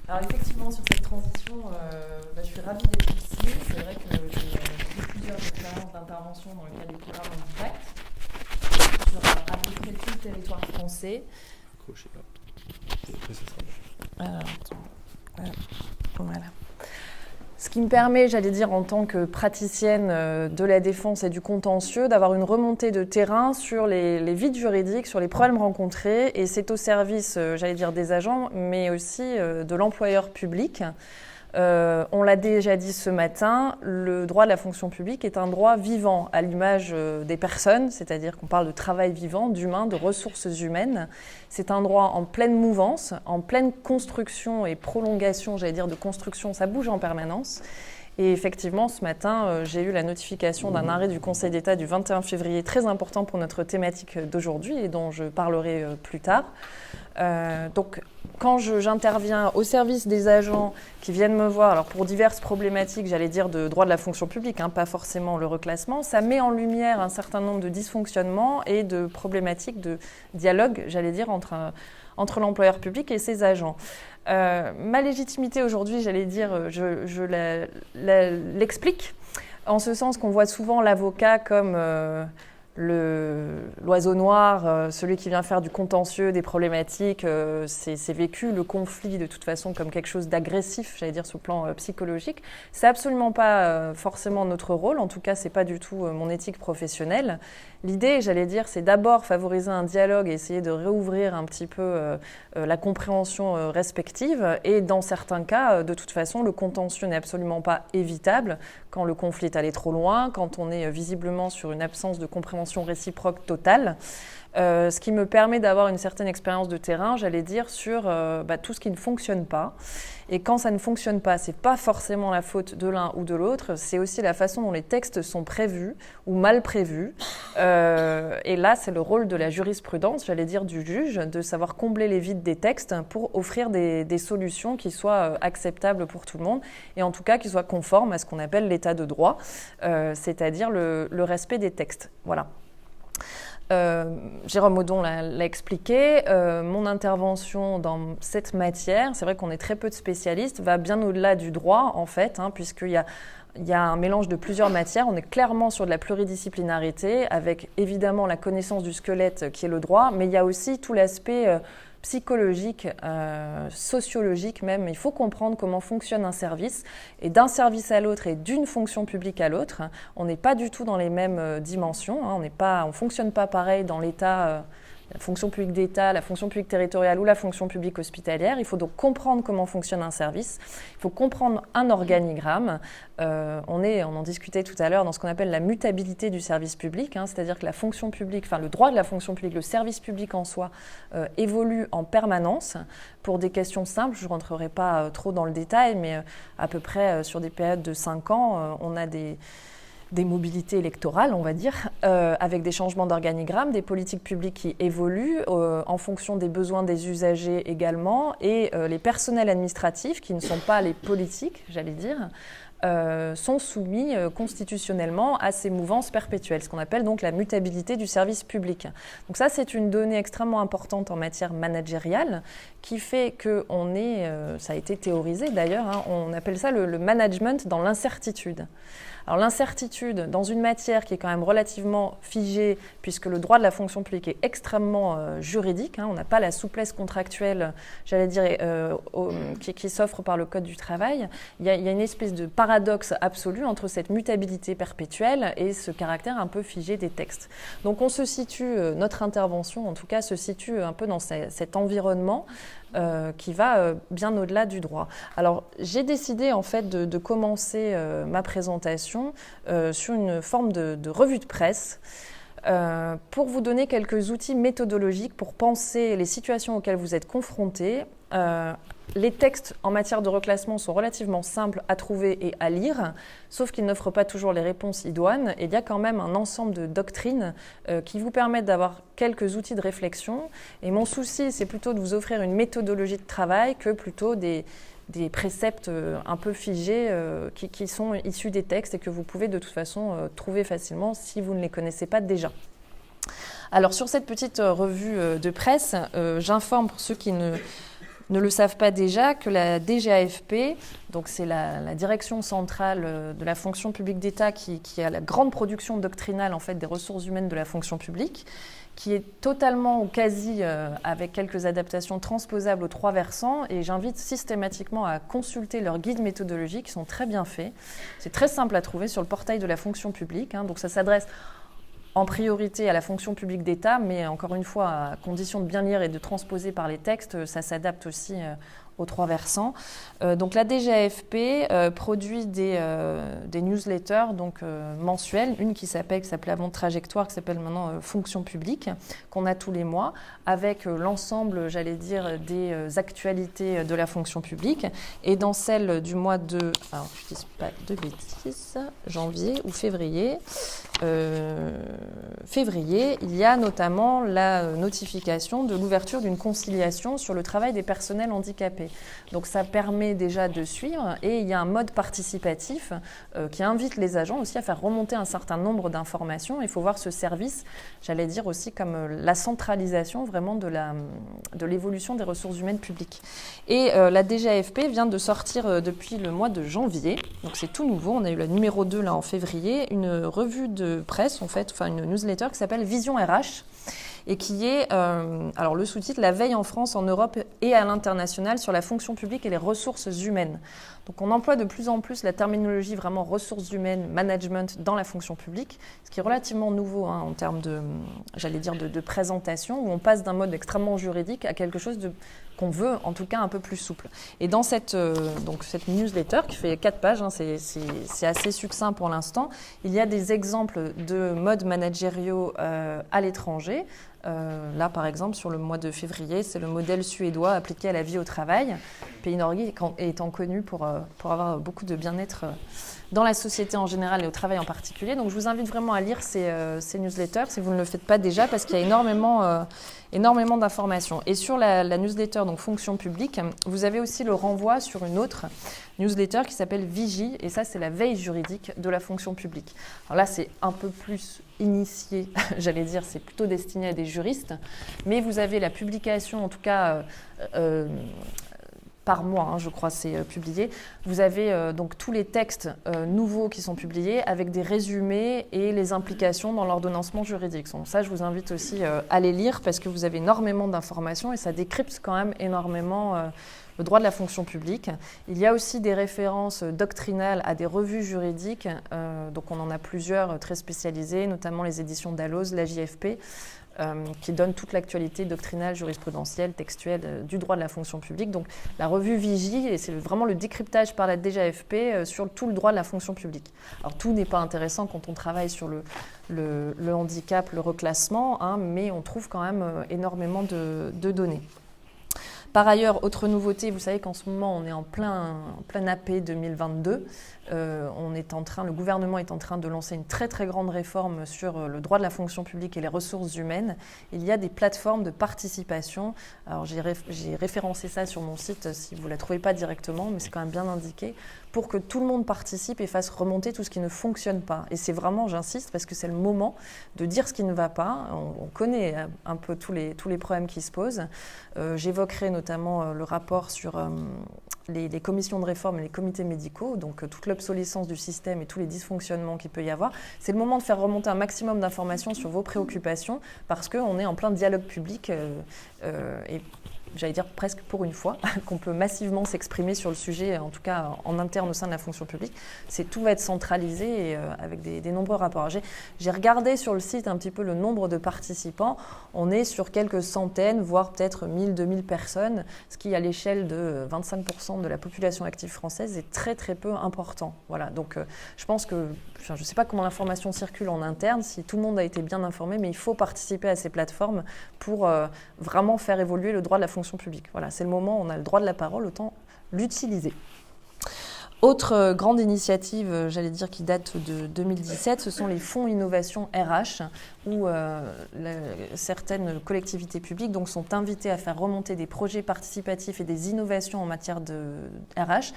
Alors effectivement, sur cette transition, je suis ravie d'être ici. C'est vrai que j'ai fait plusieurs expériences d'intervention dans le cadre des programmes en direct sur à peu près tout le territoire français. Je sais pas. Et après, ça sera bon. Alors, attends. Voilà. Ce qui me permet, j'allais dire, en tant que praticienne de la défense et du contentieux, d'avoir une remontée de terrain sur les vides juridiques, sur les problèmes rencontrés. Et c'est au service, j'allais dire, des agents, mais aussi de l'employeur public. On l'a déjà dit ce matin, le droit de la fonction publique est un droit vivant, à l'image des personnes, c'est-à-dire qu'on parle de travail vivant, d'humain, de ressources humaines. C'est un droit en pleine mouvance, en pleine construction et prolongation, j'allais dire, de construction, ça bouge en permanence. Et effectivement, ce matin, j'ai eu la notification d'un arrêt du Conseil d'État du 21 février, très important pour notre thématique d'aujourd'hui et dont je parlerai plus tard. Donc, quand j'interviens au service des agents qui viennent me voir, alors pour diverses problématiques, j'allais dire de droit de la fonction publique, pas forcément le reclassement, ça met en lumière un certain nombre de dysfonctionnements et de problématiques de dialogue, j'allais dire, entre l'employeur public et ses agents. Ma légitimité aujourd'hui, j'allais dire, je l'explique, en ce sens qu'on voit souvent l'avocat comme l'oiseau noir, celui qui vient faire du contentieux, des problématiques. C'est vécu le conflit de toute façon comme quelque chose d'agressif, j'allais dire, sur le plan psychologique. C'est absolument pas forcément notre rôle, en tout cas c'est pas du tout mon éthique professionnelle. L'idée, j'allais dire, c'est d'abord favoriser un dialogue et essayer de réouvrir un petit peu la compréhension respective. Et dans certains cas, de toute façon, le contentieux n'est absolument pas évitable quand le conflit est allé trop loin, quand on est visiblement sur une absence de compréhension réciproque totale. Ce qui me permet d'avoir une certaine expérience de terrain, j'allais dire, sur tout ce qui ne fonctionne pas. Et quand ça ne fonctionne pas, c'est pas forcément la faute de l'un ou de l'autre, c'est aussi la façon dont les textes sont prévus ou mal prévus. Et là, c'est le rôle de la jurisprudence, j'allais dire du juge, de savoir combler les vides des textes pour offrir des solutions qui soient acceptables pour tout le monde et en tout cas qui soient conformes à ce qu'on appelle l'état de droit, c'est-à-dire le respect des textes. Voilà. Jérôme Audon l'a expliqué, mon intervention dans cette matière, c'est vrai qu'on est très peu de spécialistes, va bien au-delà du droit en fait, puisqu'il y a un mélange de plusieurs matières. On est clairement sur de la pluridisciplinarité, avec évidemment la connaissance du squelette qui est le droit, mais il y a aussi tout l'aspect psychologique, sociologique même. Il faut comprendre comment fonctionne un service, et d'un service à l'autre et d'une fonction publique à l'autre, on n'est pas du tout dans les mêmes dimensions, on ne fonctionne pas pareil dans l'État, la fonction publique d'État, la fonction publique territoriale ou la fonction publique hospitalière. Il faut donc comprendre comment fonctionne un service, il faut comprendre un organigramme. On en discutait tout à l'heure dans ce qu'on appelle la mutabilité du service public, c'est-à-dire que la fonction publique, le droit de la fonction publique, le service public en soi, évolue en permanence pour des questions simples. Je ne rentrerai pas trop dans le détail, mais à peu près sur des périodes de 5 ans, on a des mobilités électorales, on va dire, avec des changements d'organigramme, des politiques publiques qui évoluent en fonction des besoins des usagers également, et les personnels administratifs, qui ne sont pas les politiques, j'allais dire, sont soumis constitutionnellement à ces mouvances perpétuelles, ce qu'on appelle donc la mutabilité du service public. Donc ça, c'est une donnée extrêmement importante en matière managériale qui fait qu'on est, ça a été théorisé d'ailleurs, on appelle ça le management dans l'incertitude. Alors l'incertitude dans une matière qui est quand même relativement figée, puisque le droit de la fonction publique est extrêmement juridique, on n'a pas la souplesse contractuelle, j'allais dire, qui s'offre par le Code du travail. Il y a une espèce de paradoxe absolu entre cette mutabilité perpétuelle et ce caractère un peu figé des textes. Donc on se situe, notre intervention en tout cas, se situe un peu dans cet environnement qui va bien au-delà du droit. Alors, j'ai décidé en fait de commencer ma présentation sur une forme de revue de presse pour vous donner quelques outils méthodologiques pour penser les situations auxquelles vous êtes confrontés. Les textes en matière de reclassement sont relativement simples à trouver et à lire, sauf qu'ils n'offrent pas toujours les réponses idoines. Et il y a quand même un ensemble de doctrines qui vous permettent d'avoir quelques outils de réflexion. Et mon souci, c'est plutôt de vous offrir une méthodologie de travail que plutôt des préceptes un peu figés qui sont issus des textes et que vous pouvez de toute façon trouver facilement si vous ne les connaissez pas déjà. Alors sur cette petite revue de presse, j'informe pour ceux qui ne ne le savent pas déjà que la DGAFP, donc c'est la direction centrale de la fonction publique d'État qui a la grande production doctrinale en fait, des ressources humaines de la fonction publique, qui est totalement ou quasi, avec quelques adaptations transposables aux 3 versants. Et j'invite systématiquement à consulter leurs guides méthodologiques qui sont très bien faits. C'est très simple à trouver sur le portail de la fonction publique. Donc ça s'adresse en priorité à la fonction publique d'État, mais encore une fois, à condition de bien lire et de transposer par les textes, ça s'adapte aussi aux 3 versants. Donc la DGAFP produit des newsletters donc, mensuelles, une qui s'appelait Avant Trajectoire, qui s'appelle maintenant Fonction publique, qu'on a tous les mois, avec l'ensemble, j'allais dire, des actualités de la fonction publique. Et dans celle du mois de, alors je ne dis pas de bêtises, janvier ou février, il y a notamment la notification de l'ouverture d'une conciliation sur le travail des personnels handicapés. Donc ça permet déjà de suivre et il y a un mode participatif qui invite les agents aussi à faire remonter un certain nombre d'informations. Il faut voir ce service, j'allais dire aussi comme la centralisation vraiment de l'évolution des ressources humaines publiques. Et la DGAFP vient de sortir depuis le mois de janvier, donc c'est tout nouveau, on a eu le numéro 2 là en février, une revue de presse en fait, enfin une newsletter qui s'appelle Vision RH, et qui est, alors le sous-titre, La veille en France, en Europe et à l'international sur la fonction publique et les ressources humaines. Donc on emploie de plus en plus la terminologie vraiment ressources humaines, management dans la fonction publique, ce qui est relativement nouveau en termes de, j'allais dire, de présentation, où on passe d'un mode extrêmement juridique à quelque chose qu'on veut en tout cas un peu plus souple. Et dans cette newsletter qui fait 4 pages, c'est assez succinct pour l'instant, il y a des exemples de modes managériaux à l'étranger. Là, par exemple, sur le mois de février, c'est le modèle suédois appliqué à la vie au travail, pays nordique étant connu pour avoir beaucoup de bien-être dans la société en général et au travail en particulier. Donc, je vous invite vraiment à lire ces newsletters si vous ne le faites pas déjà, parce qu'il y a énormément d'informations. Et sur la newsletter, donc fonction publique, vous avez aussi le renvoi sur une autre newsletter qui s'appelle Vigie, et ça, c'est la veille juridique de la fonction publique. Alors là, c'est un peu plus initié, j'allais dire, c'est plutôt destiné à des juristes, mais vous avez la publication, en tout cas par mois, je crois, c'est publié. Vous avez donc tous les textes nouveaux qui sont publiés avec des résumés et les implications dans l'ordonnancement juridique. Donc ça, je vous invite aussi à les lire parce que vous avez énormément d'informations et ça décrypte quand même énormément le droit de la fonction publique. Il y a aussi des références doctrinales à des revues juridiques, donc on en a plusieurs très spécialisées, notamment les éditions Dalloz, la JFP, qui donnent toute l'actualité doctrinale, jurisprudentielle, textuelle du droit de la fonction publique. Donc la revue Vigie, et c'est vraiment le décryptage par la DGAFP sur tout le droit de la fonction publique. Alors tout n'est pas intéressant quand on travaille sur le handicap, le reclassement, mais on trouve quand même énormément de données. Par ailleurs, autre nouveauté, vous savez qu'en ce moment, on est en plein AP 2022. Le gouvernement est en train de lancer une très très grande réforme sur le droit de la fonction publique et les ressources humaines. Il y a des plateformes de participation. Alors j'ai référencé ça sur mon site si vous ne la trouvez pas directement, mais c'est quand même bien indiqué, pour que tout le monde participe et fasse remonter tout ce qui ne fonctionne pas. Et c'est vraiment, j'insiste, parce que c'est le moment de dire ce qui ne va pas. On connaît un peu tous les problèmes qui se posent. J'évoquerai notamment le rapport sur les commissions de réforme et les comités médicaux, donc toute l'obsolescence du système et tous les dysfonctionnements qu'il peut y avoir. C'est le moment de faire remonter un maximum d'informations sur vos préoccupations parce qu'on est en plein dialogue public et j'allais dire presque pour une fois, qu'on peut massivement s'exprimer sur le sujet, en tout cas en interne au sein de la fonction publique. Tout va être centralisé et, avec des nombreux rapports. J'ai regardé sur le site un petit peu le nombre de participants. On est sur quelques centaines, voire peut-être 1000, 2000 personnes, ce qui à l'échelle de 25% de la population active française est très très peu important. Voilà, donc je pense que, je ne sais pas comment l'information circule en interne, si tout le monde a été bien informé, mais il faut participer à ces plateformes pour vraiment faire évoluer le droit de la fonction publique. Voilà, c'est le moment où on a le droit de la parole, autant l'utiliser. Autre grande initiative, j'allais dire, qui date de 2017, ce sont les fonds innovation RH, où certaines collectivités publiques donc, sont invitées à faire remonter des projets participatifs et des innovations en matière de RH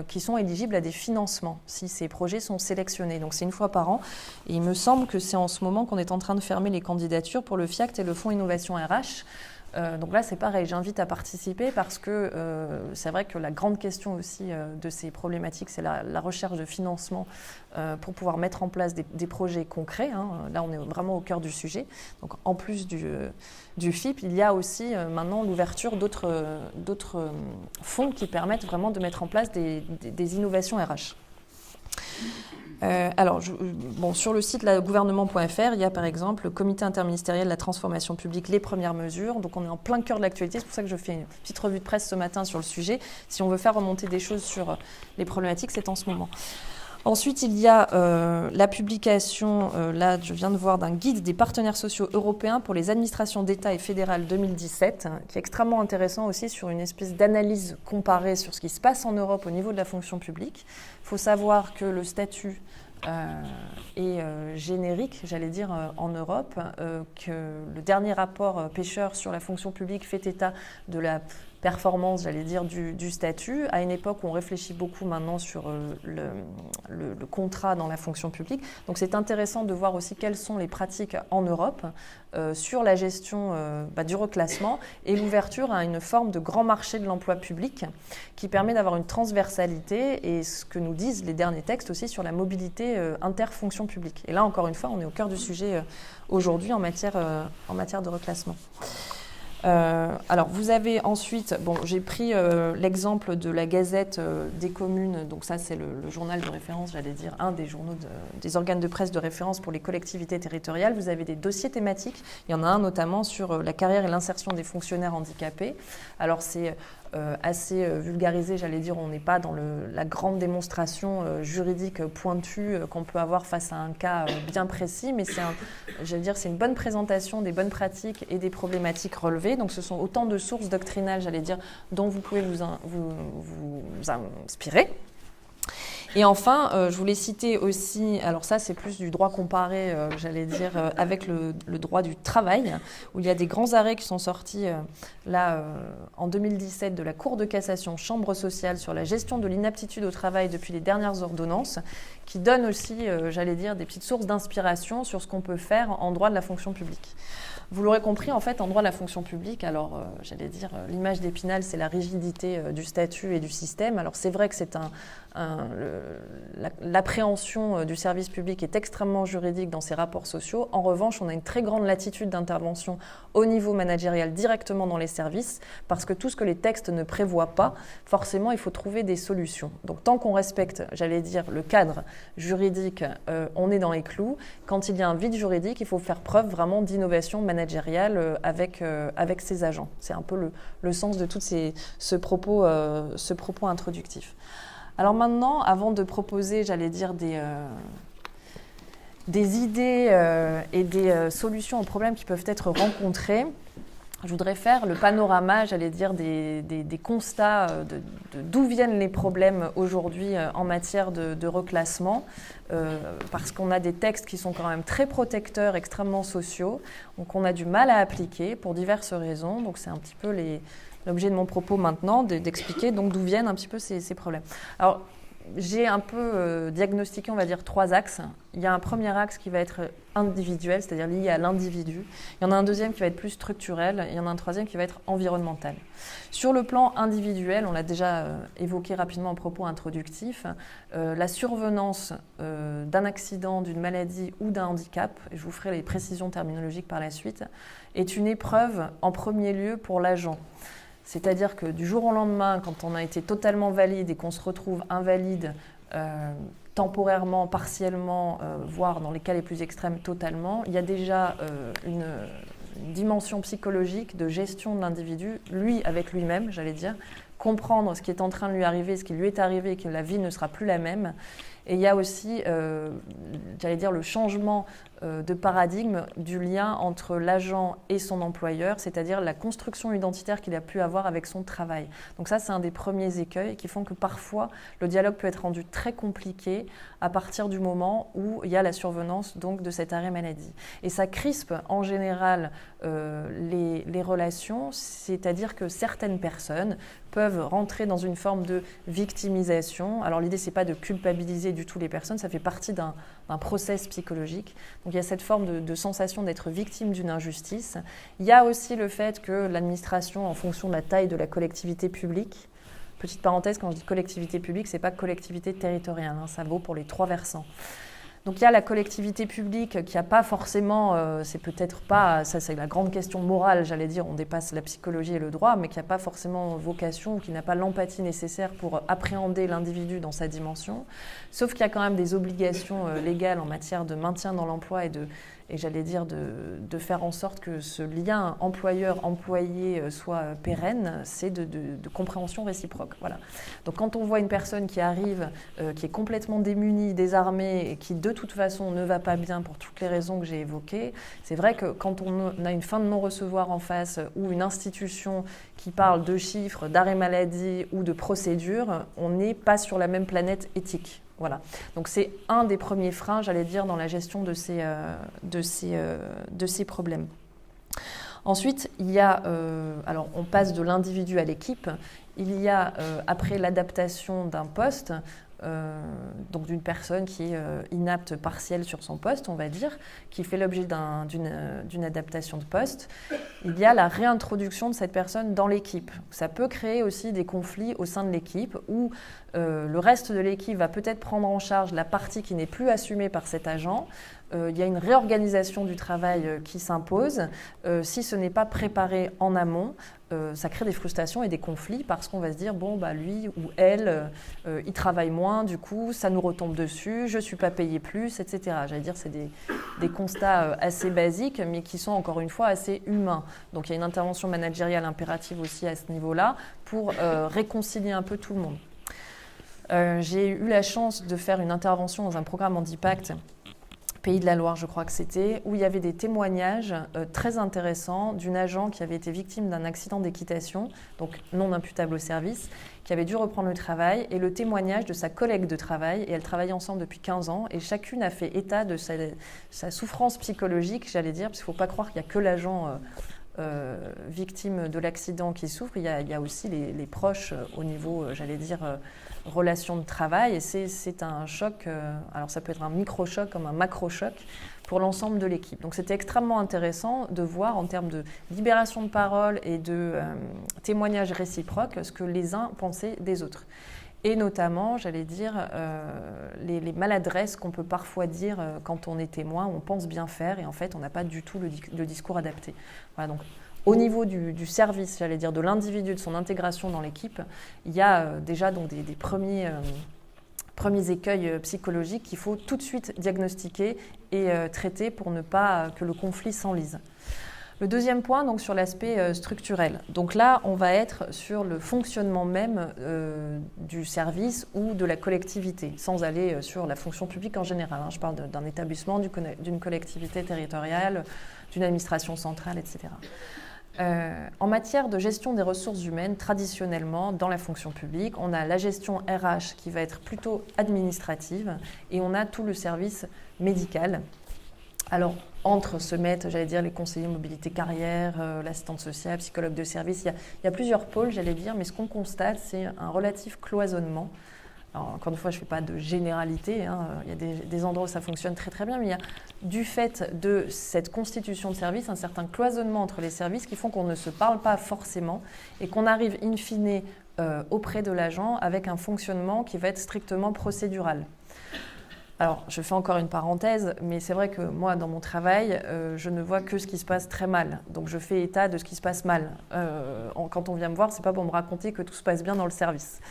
qui sont éligibles à des financements si ces projets sont sélectionnés. Donc c'est une fois par an. Et il me semble que c'est en ce moment qu'on est en train de fermer les candidatures pour le FIACT et le fonds innovation RH. Donc là, c'est pareil, j'invite à participer parce que c'est vrai que la grande question aussi de ces problématiques, c'est la recherche de financement pour pouvoir mettre en place des projets concrets. Là, on est vraiment au cœur du sujet. Donc, en plus du FIP, il y a aussi maintenant l'ouverture d'autres fonds qui permettent vraiment de mettre en place des innovations RH. Sur le site gouvernement.fr, il y a par exemple le comité interministériel de la transformation publique, les premières mesures. Donc on est en plein cœur de l'actualité, c'est pour ça que je fais une petite revue de presse ce matin sur le sujet. Si on veut faire remonter des choses sur les problématiques, c'est en ce moment. Ensuite, il y a la publication, là je viens de voir, d'un guide des partenaires sociaux européens pour les administrations d'État et fédérales 2017, qui est extrêmement intéressant aussi sur une espèce d'analyse comparée sur ce qui se passe en Europe au niveau de la fonction publique. Il faut savoir que le statut est générique, j'allais dire, en Europe, que le dernier rapport Pêcheur sur la fonction publique fait état de la performance, j'allais dire, du statut, à une époque où on réfléchit beaucoup maintenant sur le contrat dans la fonction publique. Donc c'est intéressant de voir aussi quelles sont les pratiques en Europe sur la gestion du reclassement et l'ouverture à une forme de grand marché de l'emploi public qui permet d'avoir une transversalité et ce que nous disent les derniers textes aussi sur la mobilité interfonction publique. Et là, encore une fois, on est au cœur du sujet aujourd'hui en matière de reclassement. Alors, vous avez ensuite, j'ai pris l'exemple de la Gazette des communes, donc ça c'est le journal de référence, j'allais dire, un des journaux des organes de presse de référence pour les collectivités territoriales. Vous avez des dossiers thématiques, il y en a un notamment sur la carrière et l'insertion des fonctionnaires handicapés. Alors c'est assez vulgarisé, j'allais dire, on n'est pas dans la grande démonstration juridique pointue qu'on peut avoir face à un cas bien précis, mais c'est une bonne présentation des bonnes pratiques et des problématiques relevées. Donc ce sont autant de sources doctrinales, j'allais dire, dont vous pouvez vous inspirer. Et enfin, je voulais citer aussi, alors ça c'est plus du droit comparé, j'allais dire, avec le droit du travail, où il y a des grands arrêts qui sont sortis en 2017 de la Cour de cassation, Chambre sociale, sur la gestion de l'inaptitude au travail depuis les dernières ordonnances, qui donnent aussi, j'allais dire, des petites sources d'inspiration sur ce qu'on peut faire en droit de la fonction publique. Vous l'aurez compris, en fait, en droit de la fonction publique, alors j'allais dire, l'image d'Épinal, c'est la rigidité du statut et du système. Alors c'est vrai que c'est l'appréhension du service public est extrêmement juridique dans ses rapports sociaux. En revanche, on a une très grande latitude d'intervention au niveau managérial directement dans les services, parce que tout ce que les textes ne prévoient pas, forcément, il faut trouver des solutions. Donc tant qu'on respecte, j'allais dire, le cadre juridique, on est dans les clous. Quand il y a un vide juridique, il faut faire preuve vraiment d'innovation managériale avec ses agents. C'est un peu le sens de tout ce propos introductif. Alors maintenant, avant de proposer, j'allais dire, des idées et des solutions aux problèmes qui peuvent être rencontrés, je voudrais faire le panorama, j'allais dire, des constats d'où viennent les problèmes aujourd'hui en matière de reclassement, parce qu'on a des textes qui sont quand même très protecteurs, extrêmement sociaux, donc on a du mal à appliquer pour diverses raisons. Donc c'est un petit peu l'objet de mon propos maintenant, d'expliquer donc d'où viennent un petit peu ces problèmes. Alors, j'ai un peu diagnostiqué, on va dire, 3 axes. Il y a un premier axe qui va être individuel, c'est-à-dire lié à l'individu. Il y en a un deuxième qui va être plus structurel. Il y en a un troisième qui va être environnemental. Sur le plan individuel, on l'a déjà évoqué rapidement en propos introductif, la survenance d'un accident, d'une maladie ou d'un handicap, et je vous ferai les précisions terminologiques par la suite, est une épreuve en premier lieu pour l'agent. C'est-à-dire que du jour au lendemain, quand on a été totalement valide et qu'on se retrouve invalide temporairement, partiellement, voire dans les cas les plus extrêmes totalement, il y a déjà une dimension psychologique de gestion de l'individu, lui avec lui-même, j'allais dire, comprendre ce qui est en train de lui arriver, ce qui lui est arrivé et que la vie ne sera plus la même. Et il y a aussi, j'allais dire, le changement de paradigme du lien entre l'agent et son employeur, c'est-à-dire la construction identitaire qu'il a pu avoir avec son travail. Donc ça, c'est un des premiers écueils qui font que parfois, le dialogue peut être rendu très compliqué à partir du moment où il y a la survenance donc, de cet arrêt maladie. Et ça crispe en général les relations, c'est-à-dire que certaines personnes peuvent rentrer dans une forme de victimisation. Alors l'idée, c'est pas de culpabiliser du tout les personnes, ça fait partie d'un process psychologique. Donc il y a cette forme de sensation d'être victime d'une injustice. Il y a aussi le fait que l'administration, en fonction de la taille de la collectivité publique, petite parenthèse, quand je dis collectivité publique, ce n'est pas collectivité territoriale, ça vaut pour les 3 versants. Donc il y a la collectivité publique qui n'a pas forcément, c'est peut-être pas, ça c'est la grande question morale, j'allais dire, on dépasse la psychologie et le droit, mais qui n'a pas forcément vocation, ou qui n'a pas l'empathie nécessaire pour appréhender l'individu dans sa dimension. Sauf qu'il y a quand même des obligations légales en matière de maintien dans l'emploi et j'allais dire de faire en sorte que ce lien employeur-employé soit pérenne, c'est de compréhension réciproque. Voilà. Donc quand on voit une personne qui arrive, qui est complètement démunie, désarmée, et qui de toute façon ne va pas bien pour toutes les raisons que j'ai évoquées, c'est vrai que quand on a une fin de non-recevoir en face ou une institution qui parle de chiffres, d'arrêt maladie ou de procédures, on n'est pas sur la même planète éthique. Voilà. Donc c'est un des premiers freins, j'allais dire, dans la gestion de ces problèmes. Ensuite, il y a, alors on passe de l'individu à l'équipe, il y a, après l'adaptation d'un poste, donc d'une personne qui est inapte partielle sur son poste, on va dire, qui fait l'objet d'une adaptation de poste, il y a la réintroduction de cette personne dans l'équipe. Ça peut créer aussi des conflits au sein de l'équipe où le reste de l'équipe va peut-être prendre en charge la partie qui n'est plus assumée par cet agent. Il y a une réorganisation du travail qui s'impose. Si ce n'est pas préparé en amont, ça crée des frustrations et des conflits parce qu'on va se dire, bon, bah, lui ou elle, il travaille moins, du coup, ça nous retombe dessus, je ne suis pas payé plus, etc. J'allais dire, c'est des constats assez basiques, mais qui sont encore une fois assez humains. Donc il y a une intervention managériale impérative aussi à ce niveau-là pour réconcilier un peu tout le monde. J'ai eu la chance de faire une intervention dans un programme Handipact, Pays de la Loire, je crois que c'était, où il y avait des témoignages très intéressants d'une agent qui avait été victime d'un accident d'équitation, donc non imputable au service, qui avait dû reprendre le travail, et le témoignage de sa collègue de travail, et elles travaillaient ensemble depuis 15 ans, et chacune a fait état de sa souffrance psychologique, j'allais dire, parce qu'il ne faut pas croire qu'il n'y a que l'agent victime de l'accident qui souffre, il y a aussi les proches au niveau, j'allais dire, relation de travail, et c'est un choc, alors ça peut être un micro-choc comme un macro-choc pour l'ensemble de l'équipe. Donc c'était extrêmement intéressant de voir en termes de libération de parole et de témoignages réciproques ce que les uns pensaient des autres. Et notamment, j'allais dire, les maladresses qu'on peut parfois dire quand on est témoin, on pense bien faire et en fait on n'a pas du tout le discours adapté. Voilà, donc au niveau du service, j'allais dire, de l'individu, de son intégration dans l'équipe, il y a déjà donc des premiers écueils psychologiques qu'il faut tout de suite diagnostiquer et traiter pour ne pas que le conflit s'enlise. Le deuxième point, donc sur l'aspect structurel. Donc là, on va être sur le fonctionnement même du service ou de la collectivité, sans aller sur la fonction publique en général. Je parle d'un établissement, d'une collectivité territoriale, d'une administration centrale, etc. En matière de gestion des ressources humaines, traditionnellement, dans la fonction publique, on a la gestion RH qui va être plutôt administrative et on a tout le service médical. Alors, entre se mettre, j'allais dire, les conseillers mobilité carrière, l'assistante sociale, psychologue de service, il y a plusieurs pôles, j'allais dire, mais ce qu'on constate, c'est un relatif cloisonnement. Alors, encore une fois, je ne fais pas de généralité, il y a des endroits où ça fonctionne très très bien, mais il y a du fait de cette constitution de service, un certain cloisonnement entre les services qui font qu'on ne se parle pas forcément et qu'on arrive in fine auprès de l'agent avec un fonctionnement qui va être strictement procédural. Alors, je fais encore une parenthèse, mais c'est vrai que moi, dans mon travail, je ne vois que ce qui se passe très mal. Donc, je fais état de ce qui se passe mal. Quand on vient me voir, ce n'est pas pour me raconter que tout se passe bien dans le service.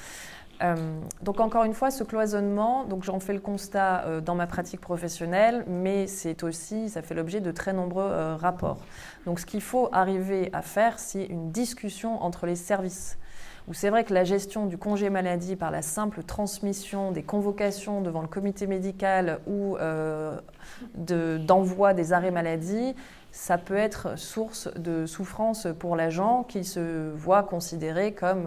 Donc, encore une fois, ce cloisonnement, donc j'en fais le constat dans ma pratique professionnelle, mais c'est aussi, ça fait l'objet de très nombreux rapports. Donc, ce qu'il faut arriver à faire, c'est une discussion entre les services. Où c'est vrai que la gestion du congé maladie par la simple transmission des convocations devant le comité médical ou d'envoi des arrêts maladie, ça peut être source de souffrance pour l'agent qui se voit considéré comme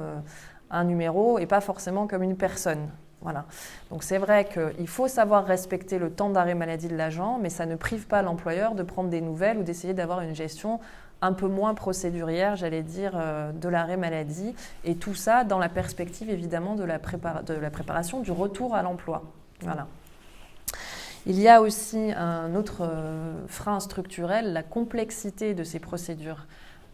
un numéro et pas forcément comme une personne. Voilà. Donc c'est vrai qu'il faut savoir respecter le temps d'arrêt maladie de l'agent, mais ça ne prive pas l'employeur de prendre des nouvelles ou d'essayer d'avoir une gestion un peu moins procédurière, j'allais dire, de l'arrêt maladie. Et tout ça dans la perspective, évidemment, de la préparation du retour à l'emploi. Voilà. Il y a aussi un autre frein structurel, la complexité de ces procédures.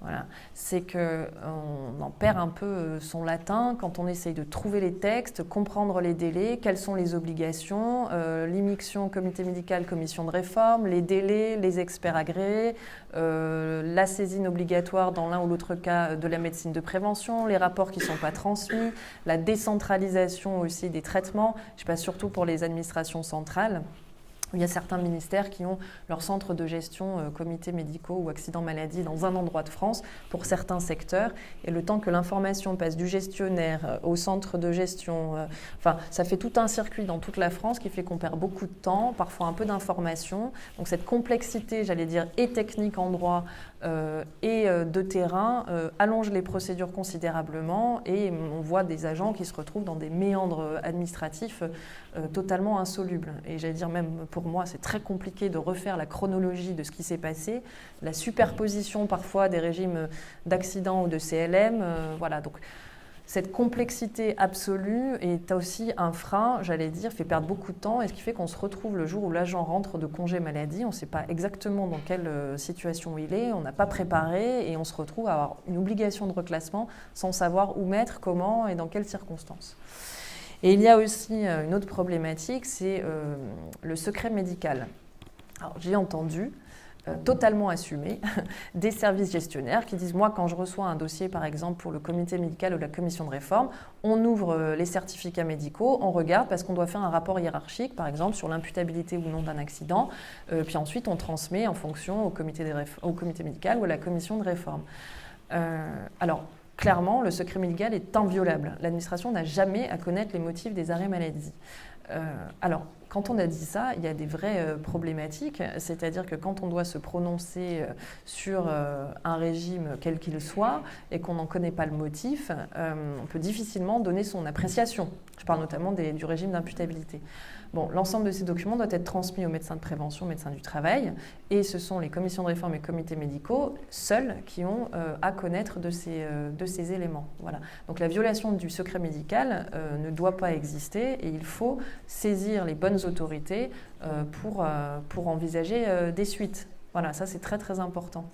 Voilà. C'est qu'on en perd un peu son latin quand on essaye de trouver les textes, comprendre les délais, quelles sont les obligations, l'immixtion comité médical, commission de réforme, les délais, les experts agréés, la saisine obligatoire dans l'un ou l'autre cas de la médecine de prévention, les rapports qui ne sont pas transmis, la décentralisation aussi des traitements, je passe surtout pour les administrations centrales. Il y a certains ministères qui ont leur centre de gestion, comités médicaux ou accidents maladie dans un endroit de France pour certains secteurs. Et le temps que l'information passe du gestionnaire au centre de gestion, ça fait tout un circuit dans toute la France qui fait qu'on perd beaucoup de temps, parfois un peu d'informations. Donc cette complexité, j'allais dire, et technique en droit et de terrain allonge les procédures considérablement et on voit des agents qui se retrouvent dans des méandres administratifs totalement insolubles. Et j'allais dire même pour moi, c'est très compliqué de refaire la chronologie de ce qui s'est passé, la superposition parfois des régimes d'accident ou de CLM, voilà. Donc cette complexité absolue est aussi un frein, j'allais dire, fait perdre beaucoup de temps et ce qui fait qu'on se retrouve le jour où l'agent rentre de congé maladie, on ne sait pas exactement dans quelle situation il est, on n'a pas préparé et on se retrouve à avoir une obligation de reclassement sans savoir où mettre, comment et dans quelles circonstances. Et il y a aussi une autre problématique, c'est le secret médical. Alors j'ai entendu, totalement assumé, des services gestionnaires qui disent, moi quand je reçois un dossier par exemple pour le comité médical ou la commission de réforme, on ouvre les certificats médicaux, on regarde parce qu'on doit faire un rapport hiérarchique par exemple sur l'imputabilité ou non d'un accident, puis ensuite on transmet en fonction au comité médical ou à la commission de réforme. Alors, clairement, le secret médical est inviolable. L'administration n'a jamais à connaître les motifs des arrêts maladie. Alors, quand on a dit ça, il y a des vraies problématiques, c'est-à-dire que quand on doit se prononcer sur un régime quel qu'il soit et qu'on n'en connaît pas le motif, on peut difficilement donner son appréciation. Je parle notamment du régime d'imputabilité. Bon, l'ensemble de ces documents doit être transmis aux médecins de prévention, médecins du travail, et ce sont les commissions de réforme et comités médicaux seuls qui ont à connaître de ces éléments. Voilà. Donc la violation du secret médical ne doit pas exister et il faut saisir les bonnes autorités pour envisager des suites. Voilà, ça c'est très très important.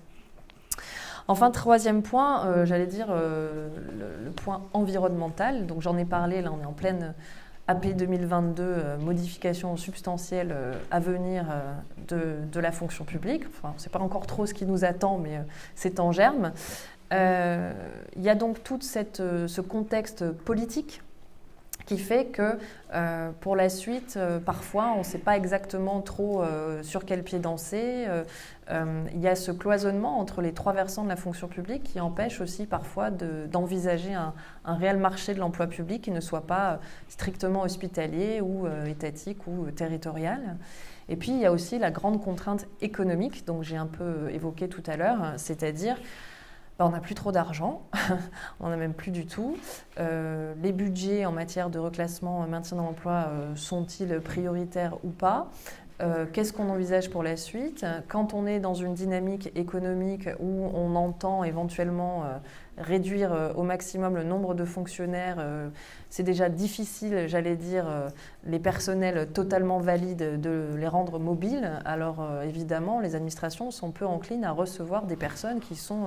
Enfin, troisième point, j'allais dire le point environnemental. Donc j'en ai parlé, là on est en pleine AP 2022, modification substantielle à venir de la fonction publique. Enfin, on ne sait pas encore trop ce qui nous attend, mais c'est en germe. Il y a donc tout ce contexte politique qui fait que pour la suite, parfois, on ne sait pas exactement trop sur quel pied danser. Il y a ce cloisonnement entre les trois versants de la fonction publique qui empêche aussi parfois d'envisager un réel marché de l'emploi public qui ne soit pas strictement hospitalier ou étatique ou territorial. Et puis, il y a aussi la grande contrainte économique, dont j'ai un peu évoqué tout à l'heure, c'est-à-dire on n'a plus trop d'argent, on n'en a même plus du tout. Les budgets en matière de reclassement, maintien dans l'emploi, sont-ils prioritaires ou pas ? Qu'est-ce qu'on envisage pour la suite ? Quand on est dans une dynamique économique où on entend éventuellement réduire au maximum le nombre de fonctionnaires, c'est déjà difficile, j'allais dire, les personnels totalement valides de les rendre mobiles. Alors évidemment, les administrations sont peu enclines à recevoir des personnes qui sont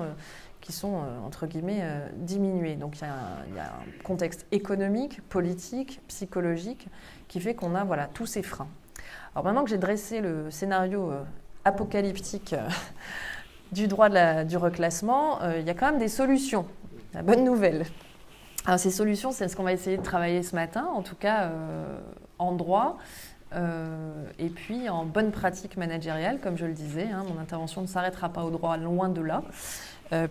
entre guillemets, diminuées. Donc il y a un contexte économique, politique, psychologique qui fait qu'on a tous ces freins. Alors maintenant que j'ai dressé le scénario apocalyptique du droit du reclassement, il y a quand même des solutions. La bonne nouvelle. Alors ces solutions, c'est ce qu'on va essayer de travailler ce matin, en tout cas en droit. Et puis en bonne pratique managériale, comme je le disais, mon intervention ne s'arrêtera pas au droit, loin de là,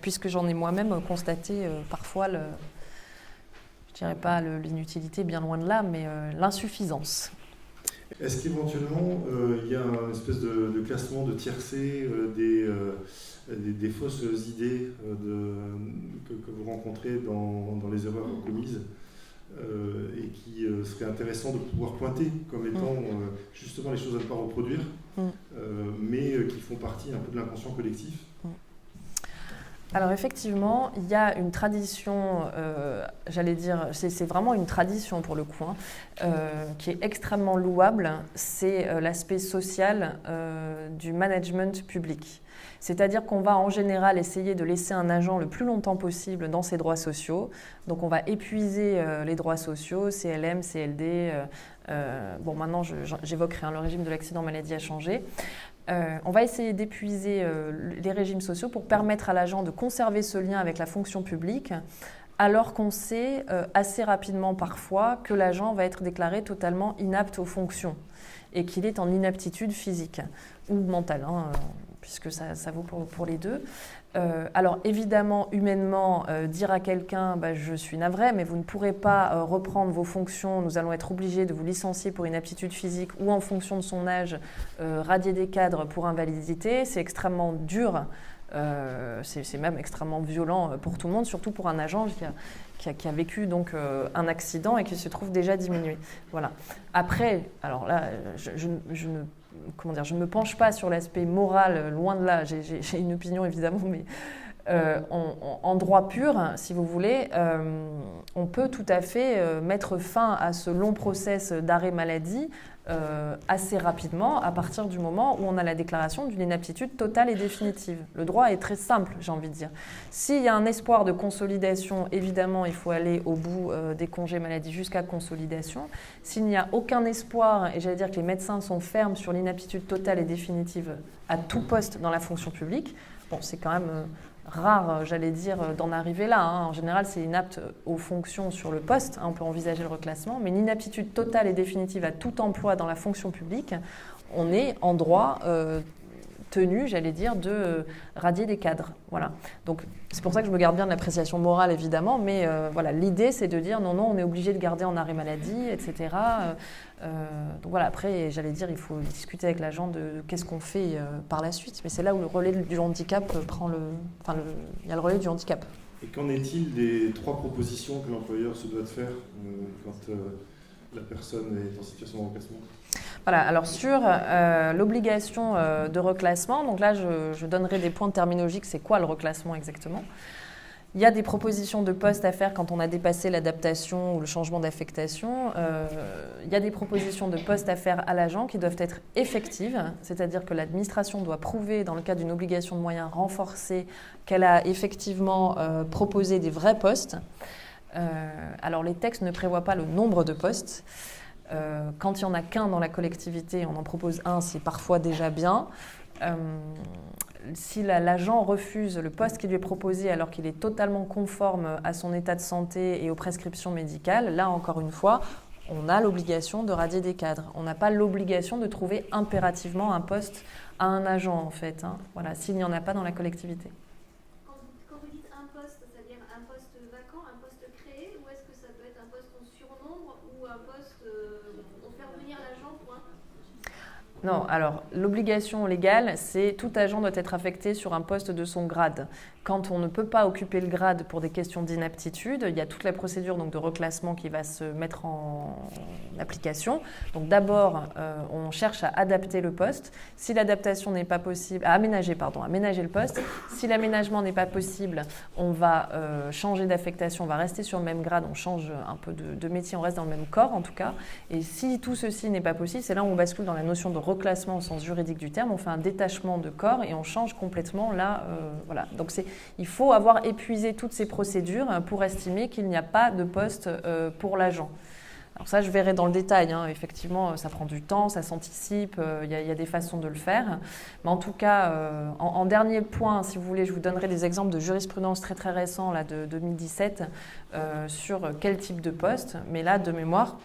puisque j'en ai moi-même constaté parfois, je dirais pas l'inutilité, bien loin de là, mais l'insuffisance. Est-ce qu'éventuellement, il y a une espèce de classement de tiercé des fausses idées que vous rencontrez dans les erreurs commises et qui serait intéressant de pouvoir pointer comme étant justement les choses à ne pas reproduire, mais qui font partie un peu de l'inconscient collectif? Alors effectivement, il y a une tradition, j'allais dire, c'est vraiment une tradition pour le coup, qui est extrêmement louable, c'est l'aspect social du management public. C'est-à-dire qu'on va en général essayer de laisser un agent le plus longtemps possible dans ses droits sociaux. Donc on va épuiser les droits sociaux, CLM, CLD. Bon, maintenant j'évoquerai, le régime de l'accident maladie a changé. On va essayer d'épuiser les régimes sociaux pour permettre à l'agent de conserver ce lien avec la fonction publique, alors qu'on sait assez rapidement parfois que l'agent va être déclaré totalement inapte aux fonctions et qu'il est en inaptitude physique ou mentale, puisque ça vaut pour les deux. Alors évidemment, humainement, dire à quelqu'un je suis navré, mais vous ne pourrez pas reprendre vos fonctions, nous allons être obligés de vous licencier pour inaptitude physique ou en fonction de son âge, radier des cadres pour invalidité, c'est extrêmement dur. C'est même extrêmement violent pour tout le monde, surtout pour un agent qui a vécu donc un accident et qui se trouve déjà diminué. Voilà. Après, alors là, je ne me penche pas sur l'aspect moral, loin de là, j'ai une opinion évidemment, mais en droit pur, si vous voulez, on peut tout à fait mettre fin à ce long process d'arrêt maladie assez rapidement à partir du moment où on a la déclaration d'une inaptitude totale et définitive. Le droit est très simple, j'ai envie de dire. S'il y a un espoir de consolidation, évidemment, il faut aller au bout des congés maladie jusqu'à consolidation. S'il n'y a aucun espoir, et j'allais dire que les médecins sont fermes sur l'inaptitude totale et définitive à tout poste dans la fonction publique, bon, c'est quand même rare, j'allais dire, d'en arriver là. En général, c'est inapte aux fonctions sur le poste. On peut envisager le reclassement. Mais l'inaptitude totale et définitive à tout emploi dans la fonction publique, on est en droit tenu, j'allais dire, de radier des cadres. Voilà. Donc, c'est pour ça que je me garde bien de l'appréciation morale, évidemment. Mais voilà, l'idée, c'est de dire non, on est obligé de garder en arrêt maladie, etc. Donc voilà, après, j'allais dire, il faut discuter avec l'agent de qu'est-ce qu'on fait par la suite. Mais c'est là où le relais du handicap il y a le relais du handicap. Et qu'en est-il des 3 propositions que l'employeur se doit de faire quand la personne est en situation de reclassement ? Voilà, alors sur l'obligation de reclassement, donc là je donnerai des points terminologiques, c'est quoi le reclassement exactement ? Il y a des propositions de poste à faire quand on a dépassé l'adaptation ou le changement d'affectation. Il y a des propositions de poste à faire à l'agent qui doivent être effectives, c'est-à-dire que l'administration doit prouver, dans le cadre d'une obligation de moyens renforcée, qu'elle a effectivement proposé des vrais postes. Alors les textes ne prévoient pas le nombre de postes. Quand il n'y en a qu'un dans la collectivité, on en propose un, c'est parfois déjà bien. Si l'agent refuse le poste qui lui est proposé alors qu'il est totalement conforme à son état de santé et aux prescriptions médicales, là encore une fois, on a l'obligation de radier des cadres. On n'a pas l'obligation de trouver impérativement un poste à un agent en fait. Voilà, s'il n'y en a pas dans la collectivité. Quand vous dites un poste, c'est-à-dire un poste vacant, un poste créé, ou est-ce que ça peut être un poste en surnombre ou un poste on fait revenir l'agent point ? Non, alors l'obligation légale, c'est tout agent doit être affecté sur un poste de son grade. Quand on ne peut pas occuper le grade pour des questions d'inaptitude, il y a toute la procédure donc, de reclassement qui va se mettre en application. Donc d'abord, on cherche à adapter le poste. Si l'adaptation n'est pas possible, aménager le poste. Si l'aménagement n'est pas possible, on va changer d'affectation, on va rester sur le même grade, on change un peu de métier, on reste dans le même corps en tout cas. Et si tout ceci n'est pas possible, c'est là où on bascule dans la notion de reclassement au sens juridique du terme. On fait un détachement de corps et on change complètement là. Voilà. Donc il faut avoir épuisé toutes ces procédures pour estimer qu'il n'y a pas de poste pour l'agent. Alors ça, je verrai dans le détail. Effectivement, ça prend du temps, ça s'anticipe, il y a des façons de le faire. Mais en tout cas, en dernier point, si vous voulez, je vous donnerai des exemples de jurisprudence très très récents là, de 2017 sur quel type de poste. Mais là, de mémoire,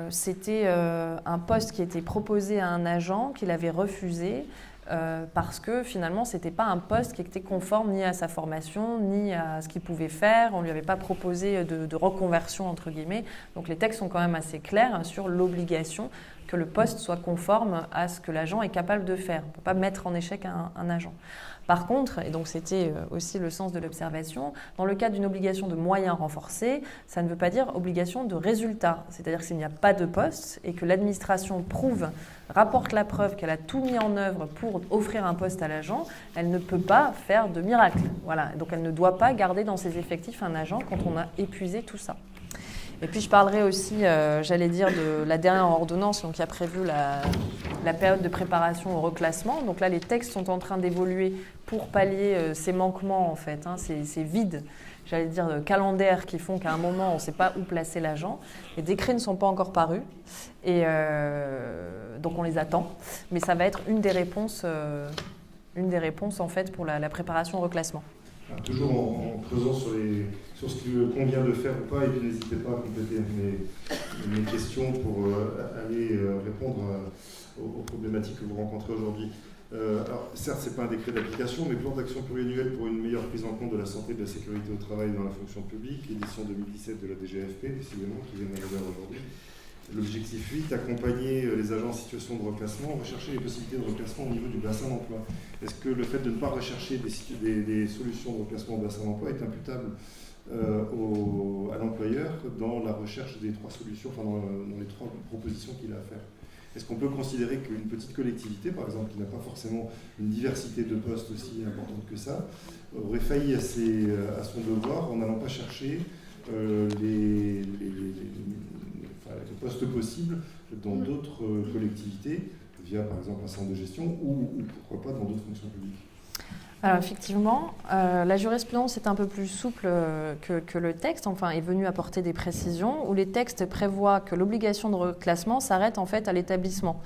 c'était un poste qui était proposé à un agent qu'il avait refusé parce que finalement, ce n'était pas un poste qui était conforme ni à sa formation, ni à ce qu'il pouvait faire. On ne lui avait pas proposé de reconversion, entre guillemets. Donc les textes sont quand même assez clairs sur l'obligation que le poste soit conforme à ce que l'agent est capable de faire. On ne peut pas mettre en échec un agent. Par contre, et donc c'était aussi le sens de l'observation, dans le cas d'une obligation de moyens renforcés, ça ne veut pas dire obligation de résultat. C'est-à-dire que s'il n'y a pas de poste et que l'administration rapporte la preuve qu'elle a tout mis en œuvre pour offrir un poste à l'agent, elle ne peut pas faire de miracle. Voilà. Donc elle ne doit pas garder dans ses effectifs un agent quand on a épuisé tout ça. Et puis je parlerai aussi, j'allais dire, de la dernière ordonnance donc, qui a prévu la période de préparation au reclassement. Donc là, les textes sont en train d'évoluer pour pallier ces manquements, en fait, ces vides, j'allais dire, calendaires qui font qu'à un moment, on ne sait pas où placer l'agent. Les décrets ne sont pas encore parus, et donc on les attend. Mais ça va être une des réponses en fait, pour la préparation au reclassement. Alors, toujours en creusant sur ce qu'il convient de faire ou pas, et puis n'hésitez pas à compléter mes questions pour aller répondre aux problématiques que vous rencontrez aujourd'hui. Alors, certes, ce n'est pas un décret d'application, mais plan d'action pluriannuel pour une meilleure prise en compte de la santé et de la sécurité au travail dans la fonction publique, édition 2017 de la DGFP, décidément, qui vient de aujourd'hui. L'objectif 8, accompagner les agents en situation de reclassement, rechercher les possibilités de reclassement au niveau du bassin d'emploi. Est-ce que le fait de ne pas rechercher des solutions de reclassement au bassin d'emploi est imputable à l'employeur dans la recherche des trois solutions, enfin dans les trois propositions qu'il a à faire? Est-ce qu'on peut considérer qu'une petite collectivité, par exemple, qui n'a pas forcément une diversité de postes aussi importante que ça, aurait failli à son devoir en n'allant pas chercher les postes possibles dans d'autres collectivités, via par exemple un centre de gestion ou pourquoi pas dans d'autres fonctions publiques? Alors effectivement, la jurisprudence est un peu plus souple que le texte, enfin est venue apporter des précisions, où les textes prévoient que l'obligation de reclassement s'arrête en fait à l'établissement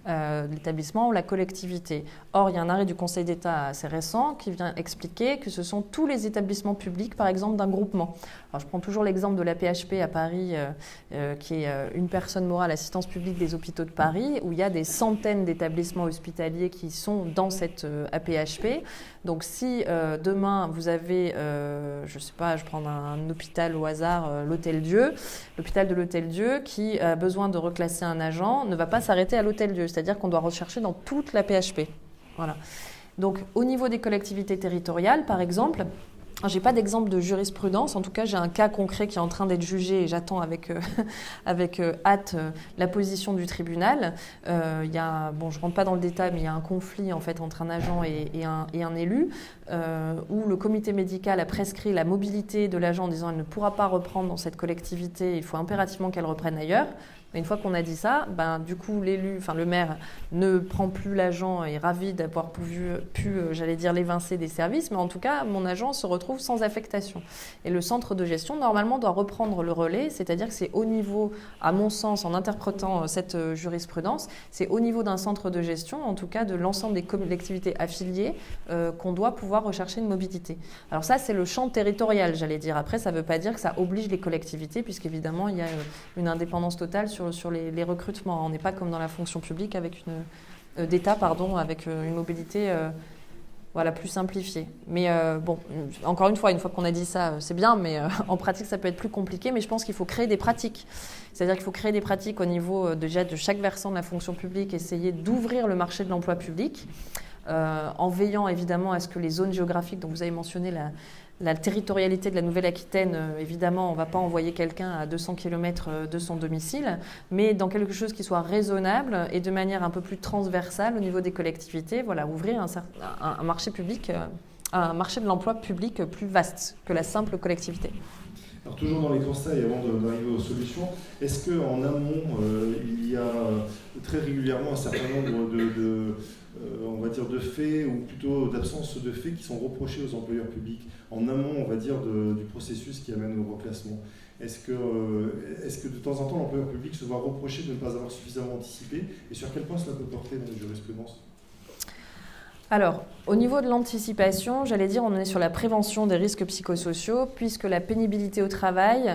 ou la collectivité. Or, il y a un arrêt du Conseil d'État assez récent qui vient expliquer que ce sont tous les établissements publics, par exemple, d'un groupement. Alors, je prends toujours l'exemple de l'AP-HP à Paris, qui est une personne morale, assistance publique des hôpitaux de Paris, où il y a des centaines d'établissements hospitaliers qui sont dans cette AP-HP. Donc, si demain, vous avez, je ne sais pas, je prends un hôpital au hasard, l'Hôtel-Dieu, l'hôpital de l'Hôtel-Dieu, qui a besoin de reclasser un agent, ne va pas s'arrêter à l'Hôtel-Dieu. C'est-à-dire qu'on doit rechercher dans toute la PHP. Voilà. Donc, au niveau des collectivités territoriales, par exemple, je n'ai pas d'exemple de jurisprudence. En tout cas, j'ai un cas concret qui est en train d'être jugé et j'attends avec hâte la position du tribunal. Je ne rentre pas dans le détail, mais il y a un conflit en fait, entre un agent et un élu où le comité médical a prescrit la mobilité de l'agent en disant qu'elle ne pourra pas reprendre dans cette collectivité, il faut impérativement qu'elle reprenne ailleurs. Mais une fois qu'on a dit ça, du coup, le maire ne prend plus l'agent et est ravi d'avoir pu j'allais dire, l'évincer des services. Mais en tout cas, mon agent se retrouve sans affectation. Et le centre de gestion, normalement, doit reprendre le relais. C'est-à-dire que c'est au niveau, à mon sens, en interprétant cette jurisprudence, c'est au niveau d'un centre de gestion, en tout cas de l'ensemble des collectivités affiliées, qu'on doit pouvoir rechercher une mobilité. Alors ça, c'est le champ territorial, j'allais dire. Après, ça ne veut pas dire que ça oblige les collectivités, puisqu'évidemment, il y a une indépendance totale sur les recrutements. On n'est pas comme dans la fonction publique avec d'État, avec une mobilité plus simplifiée. Mais encore une fois qu'on a dit ça, c'est bien, mais en pratique, ça peut être plus compliqué. Mais je pense qu'il faut créer des pratiques. C'est-à-dire qu'il faut créer des pratiques au niveau déjà de chaque versant de la fonction publique, essayer d'ouvrir le marché de l'emploi public, en veillant évidemment à ce que les zones géographiques dont vous avez mentionné la territorialité de la Nouvelle-Aquitaine, évidemment, on ne va pas envoyer quelqu'un à 200 km de son domicile, mais dans quelque chose qui soit raisonnable et de manière un peu plus transversale au niveau des collectivités, ouvrir un marché public, un marché de l'emploi public plus vaste que la simple collectivité. Alors toujours dans les constats et avant d'arriver aux solutions, est-ce qu'en amont, il y a très régulièrement un certain nombre on va dire de faits ou plutôt d'absence de faits qui sont reprochés aux employeurs publics en amont, on va dire, du processus qui amène au reclassement? Est-ce que de temps en temps l'employeur public se voit reprocher de ne pas avoir suffisamment anticipé et sur quel point cela peut porter dans les jurisprudences? Alors, au niveau de l'anticipation, j'allais dire, on est sur la prévention des risques psychosociaux, puisque la pénibilité au travail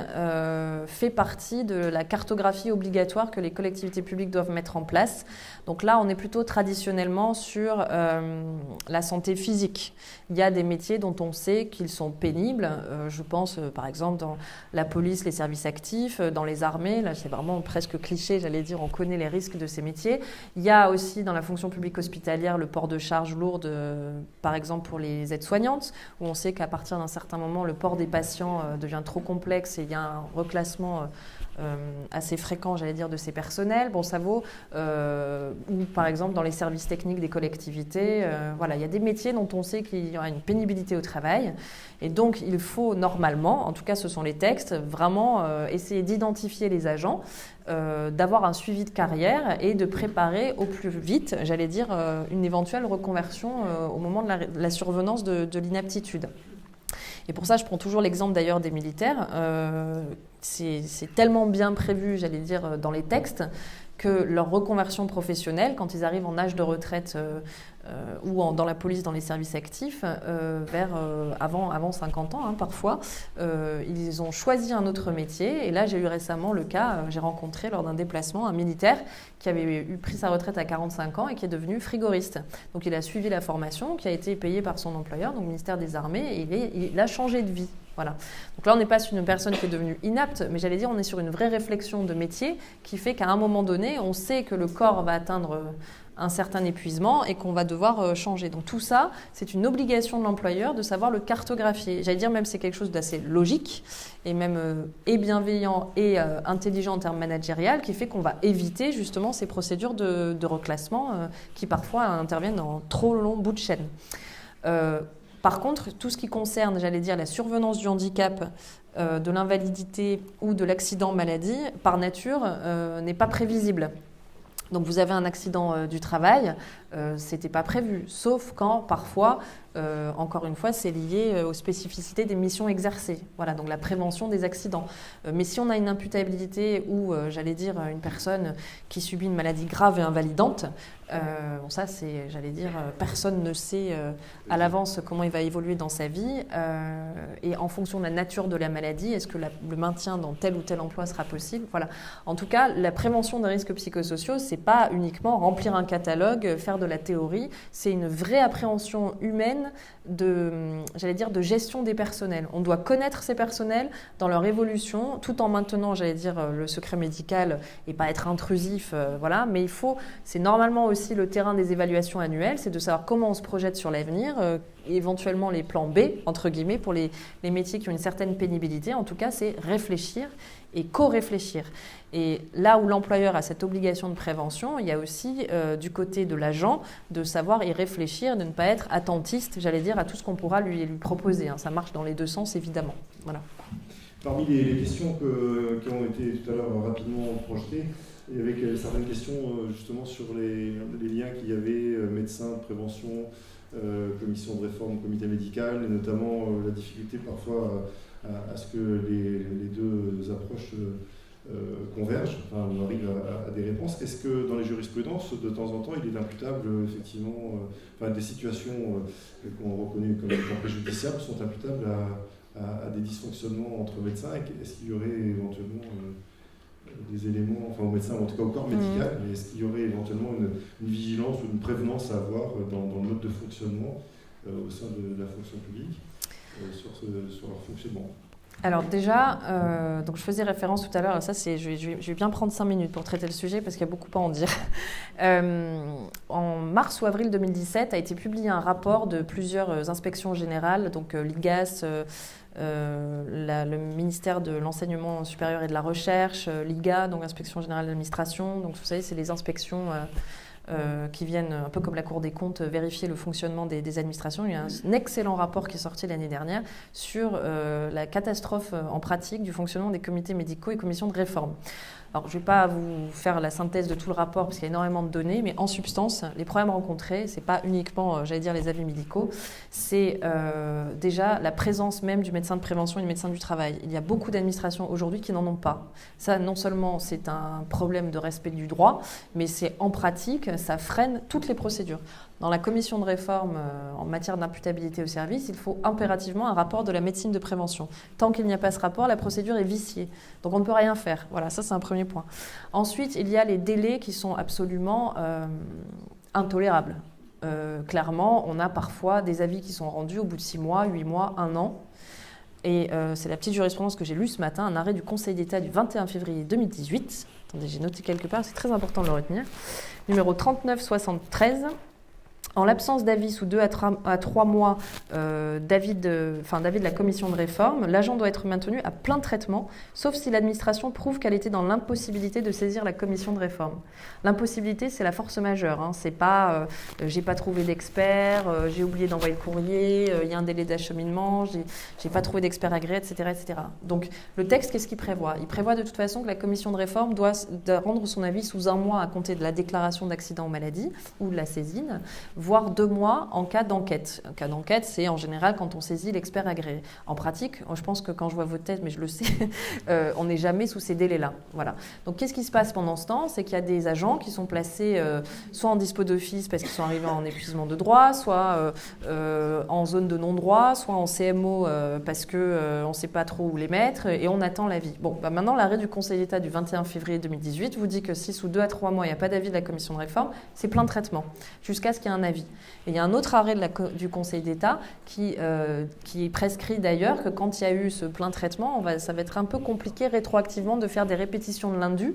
fait partie de la cartographie obligatoire que les collectivités publiques doivent mettre en place. Donc là, on est plutôt traditionnellement sur la santé physique. Il y a des métiers dont on sait qu'ils sont pénibles. Je pense, par exemple, dans la police, les services actifs, dans les armées. Là, c'est vraiment presque cliché, j'allais dire, on connaît les risques de ces métiers. Il y a aussi dans la fonction publique hospitalière le port de charges lourdes, par exemple pour les aides-soignantes, où on sait qu'à partir d'un certain moment, le port des patients devient trop complexe et il y a un reclassement assez fréquent, j'allais dire, de ces personnels. Bon, ça vaut, ou par exemple dans les services techniques des collectivités. Voilà, il y a des métiers dont on sait qu'il y aura une pénibilité au travail. Et donc, il faut normalement, en tout cas ce sont les textes, vraiment essayer d'identifier les agents, d'avoir un suivi de carrière et de préparer au plus vite, j'allais dire, une éventuelle reconversion au moment de la survenance de l'inaptitude. Et pour ça, je prends toujours l'exemple d'ailleurs des militaires. C'est tellement bien prévu, j'allais dire, dans les textes, que leur reconversion professionnelle, quand ils arrivent en âge de retraite ou dans la police, dans les services actifs, avant 50 ans parfois, ils ont choisi un autre métier. Et là, j'ai eu récemment le cas, j'ai rencontré lors d'un déplacement un militaire qui avait pris sa retraite à 45 ans et qui est devenu frigoriste. Donc il a suivi la formation, qui a été payée par son employeur, donc le ministère des Armées, et il a changé de vie. Voilà. Donc là, on n'est pas sur une personne qui est devenue inapte, mais j'allais dire, on est sur une vraie réflexion de métier qui fait qu'à un moment donné, on sait que le corps va atteindre un certain épuisement et qu'on va devoir changer. Donc tout ça, c'est une obligation de l'employeur de savoir le cartographier. J'allais dire même c'est quelque chose d'assez logique et même et bienveillant et intelligent en termes managériels qui fait qu'on va éviter justement ces procédures de reclassement qui parfois interviennent en trop long bout de chaîne. Par contre, tout ce qui concerne, j'allais dire, la survenance du handicap, de l'invalidité ou de l'accident maladie, par nature, n'est pas prévisible. Donc vous avez un accident du travail, c'était pas prévu, sauf quand parfois, encore une fois, c'est lié aux spécificités des missions exercées. Voilà, donc la prévention des accidents. Mais si on a une imputabilité ou, j'allais dire, une personne qui subit une maladie grave et invalidante, bon ça c'est, j'allais dire, personne ne sait à l'avance comment il va évoluer dans sa vie et en fonction de la nature de la maladie, est-ce que le maintien dans tel ou tel emploi sera possible. Voilà. En tout cas, la prévention des risques psychosociaux, c'est pas uniquement remplir un catalogue, faire de la théorie, c'est une vraie appréhension humaine j'allais dire, de gestion des personnels. On doit connaître ces personnels dans leur évolution, tout en maintenant, j'allais dire, le secret médical et pas être intrusif, voilà. Mais c'est normalement aussi le terrain des évaluations annuelles, c'est de savoir comment on se projette sur l'avenir, éventuellement les plans B, entre guillemets, pour les métiers qui ont une certaine pénibilité. En tout cas, c'est réfléchir et co-réfléchir. Et là où l'employeur a cette obligation de prévention, il y a aussi du côté de l'agent de savoir y réfléchir, de ne pas être attentiste, j'allais dire, à tout ce qu'on pourra lui proposer. Ça marche dans les deux sens, évidemment. Voilà. Parmi les questions qui ont été tout à l'heure rapidement projetées, il y avait certaines questions justement sur les liens qu'il y avait médecins de prévention, commission de réforme, comité médical, et notamment la difficulté parfois à ce que les deux approches convergent, enfin, on arrive à des réponses. Est-ce que dans les jurisprudences, de temps en temps, il est imputable, effectivement, des situations qu'on reconnaît comme étant préjudiciables sont imputables à des dysfonctionnements entre médecins? Est-ce qu'il y aurait éventuellement des éléments, enfin aux médecins, en tout cas au corps médical, mais est-ce qu'il y aurait éventuellement une vigilance ou une prévenance à avoir dans le mode de fonctionnement au sein de la fonction publique sur leur fonctionnement? Alors déjà, donc je faisais référence tout à l'heure, ça c'est, je vais bien prendre 5 minutes pour traiter le sujet parce qu'il y a beaucoup à en dire. En mars ou avril 2017 a été publié un rapport de plusieurs inspections générales, donc l'IGAS, le ministère de l'Enseignement supérieur et de la Recherche, l'IGA, donc Inspection générale de l'administration. Donc vous savez, c'est les inspections qui viennent, un peu comme la Cour des comptes, vérifier le fonctionnement des administrations. Il y a un excellent rapport qui est sorti l'année dernière sur la catastrophe en pratique du fonctionnement des comités médicaux et commissions de réforme. Alors, je ne vais pas vous faire la synthèse de tout le rapport parce qu'il y a énormément de données, mais en substance, les problèmes rencontrés, ce n'est pas uniquement, j'allais dire, les avis médicaux, c'est déjà la présence même du médecin de prévention et du médecin du travail. Il y a beaucoup d'administrations aujourd'hui qui n'en ont pas. Ça, non seulement c'est un problème de respect du droit, mais c'est en pratique, ça freine toutes les procédures. dans la commission de réforme en matière d'imputabilité au service, il faut impérativement un rapport de la médecine de prévention. Tant qu'il n'y a pas ce rapport, la procédure est viciée. Donc on ne peut rien faire. Voilà, ça c'est un premier point. Ensuite, il y a les délais qui sont absolument intolérables. Clairement, on a parfois des avis qui sont rendus au bout de 6 mois, 8 mois, 1 an. Et c'est la petite jurisprudence que j'ai lue ce matin, un arrêt du Conseil d'État du 21 février 2018. Attendez, j'ai noté quelque part, c'est très important de le retenir. Numéro 3973. En l'absence d'avis sous 2 à 3 mois d'avis de la commission de réforme, l'agent doit être maintenu à plein traitement, sauf si l'administration prouve qu'elle était dans l'impossibilité de saisir la commission de réforme. L'impossibilité, c'est la force majeure. Hein. C'est pas j'ai pas trouvé d'expert, j'ai oublié d'envoyer le courrier, il y a un délai d'acheminement, j'ai pas trouvé d'expert agréé, etc., etc. Donc le texte, qu'est-ce qu'il prévoit ? Il prévoit de toute façon que la commission de réforme doit rendre son avis sous 1 mois à compter de la déclaration d'accident ou maladie ou de la saisine, voire 2 mois en cas d'enquête. Un cas d'enquête, c'est en général quand on saisit l'expert agréé. En pratique, je pense que quand je vois votre tête, mais je le sais, on n'est jamais sous ces délais-là. Voilà. Donc qu'est-ce qui se passe pendant ce temps ? C'est qu'il y a des agents qui sont placés soit en dispo d'office parce qu'ils sont arrivés en épuisement de droit, soit en zone de non-droit, soit en CMO parce qu'on ne sait pas trop où les mettre et on attend l'avis. Bon, maintenant, l'arrêt du Conseil d'État du 21 février 2018 vous dit que si sous 2 à 3 mois, il n'y a pas d'avis de la commission de réforme, c'est plein traitement, jusqu'à ce qu'il y ait un avis. Et il y a un autre arrêt du Conseil d'État qui prescrit d'ailleurs que quand il y a eu ce plein traitement, ça va être un peu compliqué rétroactivement de faire des répétitions de l'indu,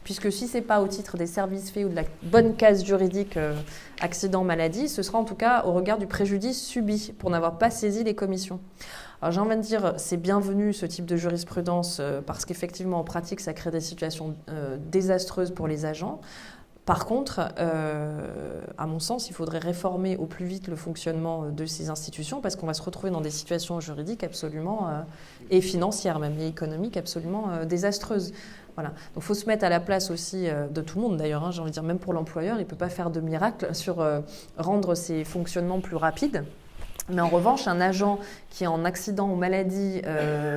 puisque si ce n'est pas au titre des services faits ou de la bonne case juridique accident-maladie, ce sera en tout cas au regard du préjudice subi pour n'avoir pas saisi les commissions. Alors j'ai envie de dire, c'est bienvenu ce type de jurisprudence parce qu'effectivement en pratique ça crée des situations désastreuses pour les agents. Par contre, à mon sens, il faudrait réformer au plus vite le fonctionnement de ces institutions parce qu'on va se retrouver dans des situations juridiques absolument, et financières même, et économiques absolument désastreuses. Voilà. Donc il faut se mettre à la place aussi de tout le monde d'ailleurs, hein, j'ai envie de dire, même pour l'employeur, il ne peut pas faire de miracle sur rendre ses fonctionnements plus rapides. Mais en revanche, un agent qui est en accident ou maladie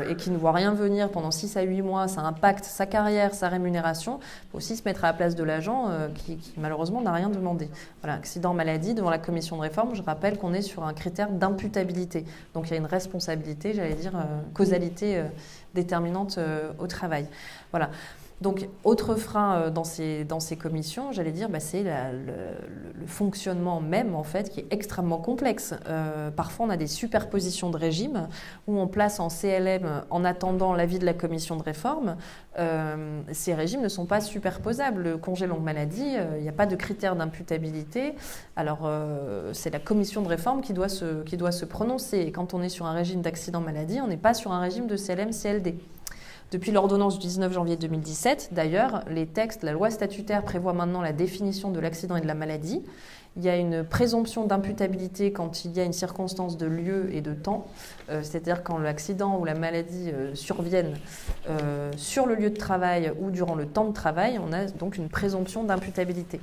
et qui ne voit rien venir pendant 6 à 8 mois, ça impacte sa carrière, sa rémunération. Il faut aussi se mettre à la place de l'agent qui malheureusement n'a rien demandé. Voilà, accident, maladie, devant la commission de réforme, je rappelle qu'on est sur un critère d'imputabilité. Donc il y a une responsabilité, j'allais dire, causalité déterminante au travail. Voilà. Donc, autre frein dans ces commissions, j'allais dire, c'est le fonctionnement même, en fait, qui est extrêmement complexe. Parfois, on a des superpositions de régimes où on place en CLM en attendant l'avis de la commission de réforme. Ces régimes ne sont pas superposables. Le congé longue maladie, il n'y a pas de critère d'imputabilité. Alors, c'est la commission de réforme qui doit se prononcer. Et quand on est sur un régime d'accident maladie, on n'est pas sur un régime de CLM-CLD. Depuis l'ordonnance du 19 janvier 2017, d'ailleurs, les textes, la loi statutaire prévoit maintenant la définition de l'accident et de la maladie. Il y a une présomption d'imputabilité quand il y a une circonstance de lieu et de temps, c'est-à-dire quand l'accident ou la maladie surviennent sur le lieu de travail ou durant le temps de travail, on a donc une présomption d'imputabilité.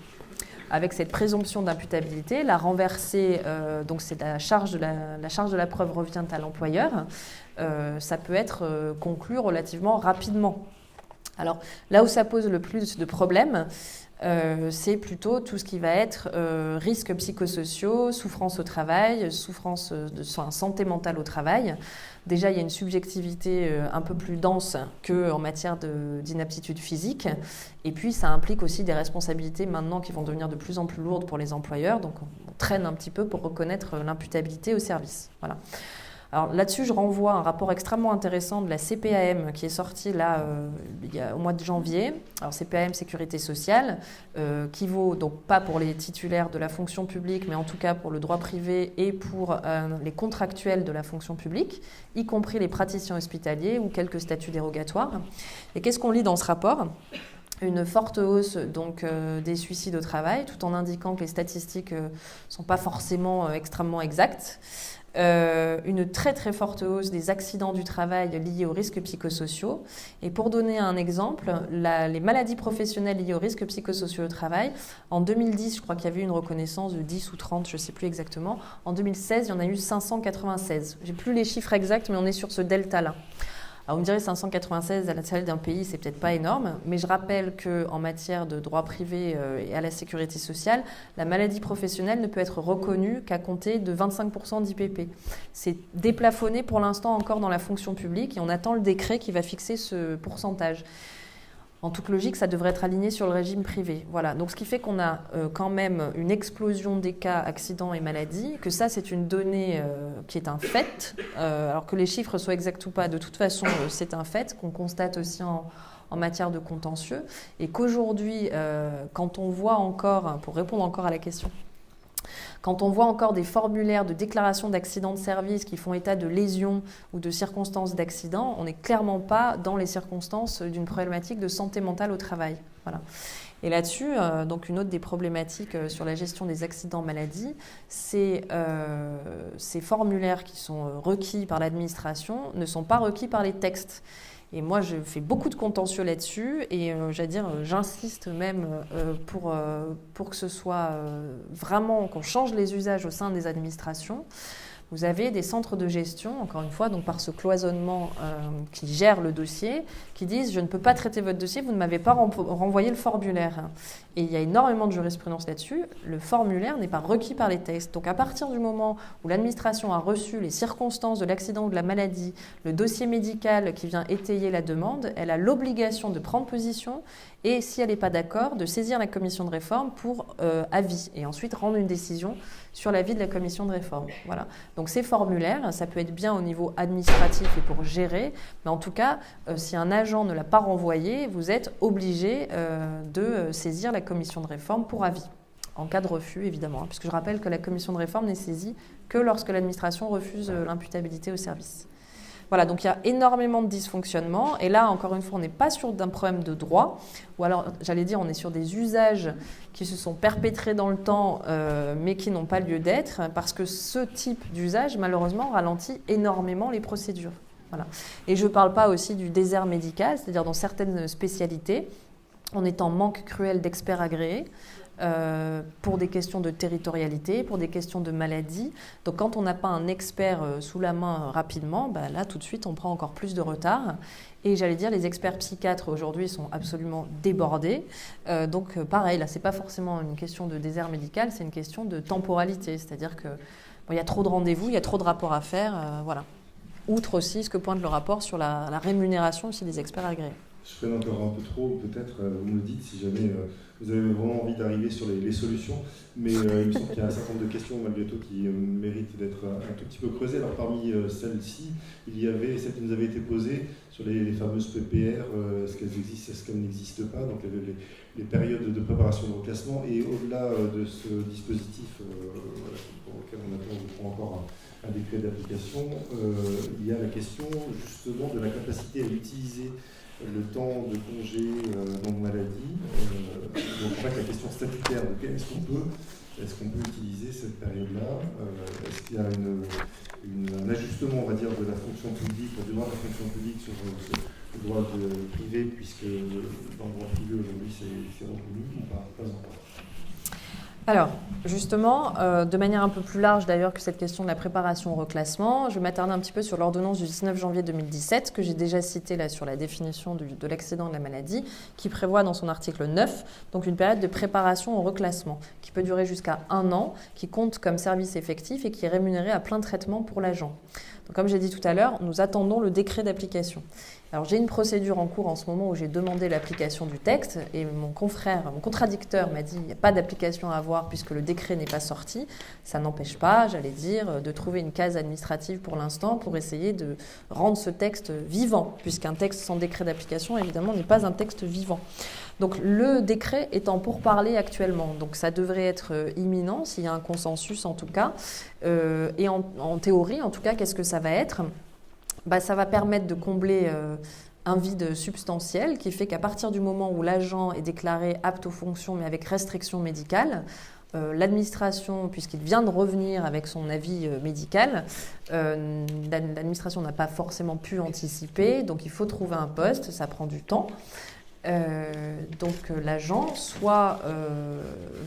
Avec cette présomption d'imputabilité, la renversée, donc c'est la charge de la preuve revient à l'employeur, ça peut être conclu relativement rapidement. Alors là où ça pose le plus de problèmes, c'est plutôt tout ce qui va être risques psychosociaux, souffrance au travail, souffrance de santé mentale au travail. Déjà, il y a une subjectivité un peu plus dense qu'en matière d'inaptitude physique. Et puis, ça implique aussi des responsabilités maintenant qui vont devenir de plus en plus lourdes pour les employeurs. Donc, on traîne un petit peu pour reconnaître l'imputabilité au service. Voilà. Alors là-dessus, je renvoie à un rapport extrêmement intéressant de la CPAM qui est sorti là au mois de janvier. Alors CPAM Sécurité sociale, qui vaut donc pas pour les titulaires de la fonction publique, mais en tout cas pour le droit privé et pour les contractuels de la fonction publique, y compris les praticiens hospitaliers ou quelques statuts dérogatoires. Et qu'est-ce qu'on lit dans ce rapport ? Une forte hausse donc, des suicides au travail, tout en indiquant que les statistiques ne sont pas forcément extrêmement exactes. Une très très forte hausse des accidents du travail liés aux risques psychosociaux. Et pour donner un exemple, les maladies professionnelles liées aux risques psychosociaux au travail, en 2010, je crois qu'il y avait eu une reconnaissance de 10 ou 30, je ne sais plus exactement. En 2016, il y en a eu 596. Je n'ai plus les chiffres exacts, mais on est sur ce delta-là. Alors, on me dirait 596 à l'échelle d'un pays, c'est peut-être pas énorme, mais je rappelle qu'en matière de droit privé et à la sécurité sociale, la maladie professionnelle ne peut être reconnue qu'à compter de 25% d'IPP. C'est déplafonné pour l'instant encore dans la fonction publique et on attend le décret qui va fixer ce pourcentage. En toute logique, ça devrait être aligné sur le régime privé. Voilà. Donc, ce qui fait qu'on a quand même une explosion des cas accidents et maladies, que ça, c'est une donnée qui est un fait, alors que les chiffres soient exacts ou pas, de toute façon, c'est un fait qu'on constate aussi en matière de contentieux, et qu'aujourd'hui, quand on voit encore, pour répondre encore à la question, quand on voit encore des formulaires de déclaration d'accident de service qui font état de lésions ou de circonstances d'accident, on n'est clairement pas dans les circonstances d'une problématique de santé mentale au travail. Voilà. Et là-dessus, donc une autre des problématiques sur la gestion des accidents maladies, c'est ces formulaires qui sont requis par l'administration ne sont pas requis par les textes. Et moi, je fais beaucoup de contentieux là-dessus et j'insiste même pour que ce soit vraiment, qu'on change les usages au sein des administrations. Vous avez des centres de gestion, encore une fois, donc par ce cloisonnement qui gère le dossier, qui disent « je ne peux pas traiter votre dossier, vous ne m'avez pas renvoyé le formulaire ». Et il y a énormément de jurisprudence là-dessus. Le formulaire n'est pas requis par les textes. Donc à partir du moment où l'administration a reçu les circonstances de l'accident ou de la maladie, le dossier médical qui vient étayer la demande, elle a l'obligation de prendre position et, si elle n'est pas d'accord, de saisir la commission de réforme pour avis et ensuite rendre une décision sur l'avis de la commission de réforme. Voilà. Donc ces formulaires, ça peut être bien au niveau administratif et pour gérer, mais en tout cas, si un agent ne l'a pas renvoyé, vous êtes obligé de saisir la commission de réforme pour avis, en cas de refus évidemment, hein, puisque je rappelle que la commission de réforme n'est saisie que lorsque l'administration refuse l'imputabilité au service. Voilà, donc il y a énormément de dysfonctionnements, et là, encore une fois, on n'est pas sur d'un problème de droit, ou alors, j'allais dire, on est sur des usages qui se sont perpétrés dans le temps, mais qui n'ont pas lieu d'être, parce que ce type d'usage, malheureusement, ralentit énormément les procédures. Voilà. Et je ne parle pas aussi du désert médical, c'est-à-dire dans certaines spécialités, on est en manque cruel d'experts agréés, pour des questions de territorialité, pour des questions de maladie. Donc quand on n'a pas un expert sous la main rapidement, là tout de suite on prend encore plus de retard. Et j'allais dire, les experts psychiatres aujourd'hui sont absolument débordés. Donc pareil, là c'est pas forcément une question de désert médical, c'est une question de temporalité. C'est-à-dire que il y a trop de rendez-vous, il y a trop de rapports à faire, voilà. Outre aussi ce que pointe le rapport sur la rémunération aussi des experts agréés. Je freine encore un peu trop, peut-être, vous me le dites si jamais vous avez vraiment envie d'arriver sur les solutions, mais il me semble qu'il y a un certain nombre de questions malgré tout qui méritent d'être un tout petit peu creusées. Alors parmi celles-ci, il y avait celles qui nous avaient été posées sur les fameuses PPR, est-ce qu'elles existent, est-ce qu'elles n'existent pas, donc les périodes de préparation de reclassement, et au-delà de ce dispositif pour lequel on attend je crois, encore un décret d'application, il y a la question justement de la capacité à utiliser le temps de congé longue maladie. Donc en fait la question statutaire de est-ce qu'on peut utiliser cette période-là, est-ce qu'il y a un ajustement on va dire de la fonction publique, du droit de la fonction publique sur le droit privé, puisque dans le droit privé aujourd'hui c'est reconnu ou pas encore. Alors, justement, de manière un peu plus large d'ailleurs que cette question de la préparation au reclassement, je vais m'attarder un petit peu sur l'ordonnance du 19 janvier 2017, que j'ai déjà citée là sur la définition de l'accident de la maladie, qui prévoit dans son article 9 donc une période de préparation au reclassement, qui peut durer jusqu'à 1 an, qui compte comme service effectif et qui est rémunéré à plein traitement pour l'agent. Donc, comme j'ai dit tout à l'heure, nous attendons le décret d'application. Alors j'ai une procédure en cours en ce moment où j'ai demandé l'application du texte et mon contradicteur m'a dit qu'il n'y a pas d'application à avoir puisque le décret n'est pas sorti. Ça n'empêche pas, j'allais dire, de trouver une case administrative pour l'instant pour essayer de rendre ce texte vivant, puisqu'un texte sans décret d'application évidemment n'est pas un texte vivant. Donc le décret est en pourparlers actuellement, donc ça devrait être imminent s'il y a un consensus en tout cas. Et en théorie en tout cas, qu'est-ce que ça va être ? Ça va permettre de combler un vide substantiel qui fait qu'à partir du moment où l'agent est déclaré apte aux fonctions mais avec restriction médicale, l'administration, puisqu'il vient de revenir avec son avis médical, l'administration n'a pas forcément pu anticiper, donc il faut trouver un poste, ça prend du temps. Donc l'agent soit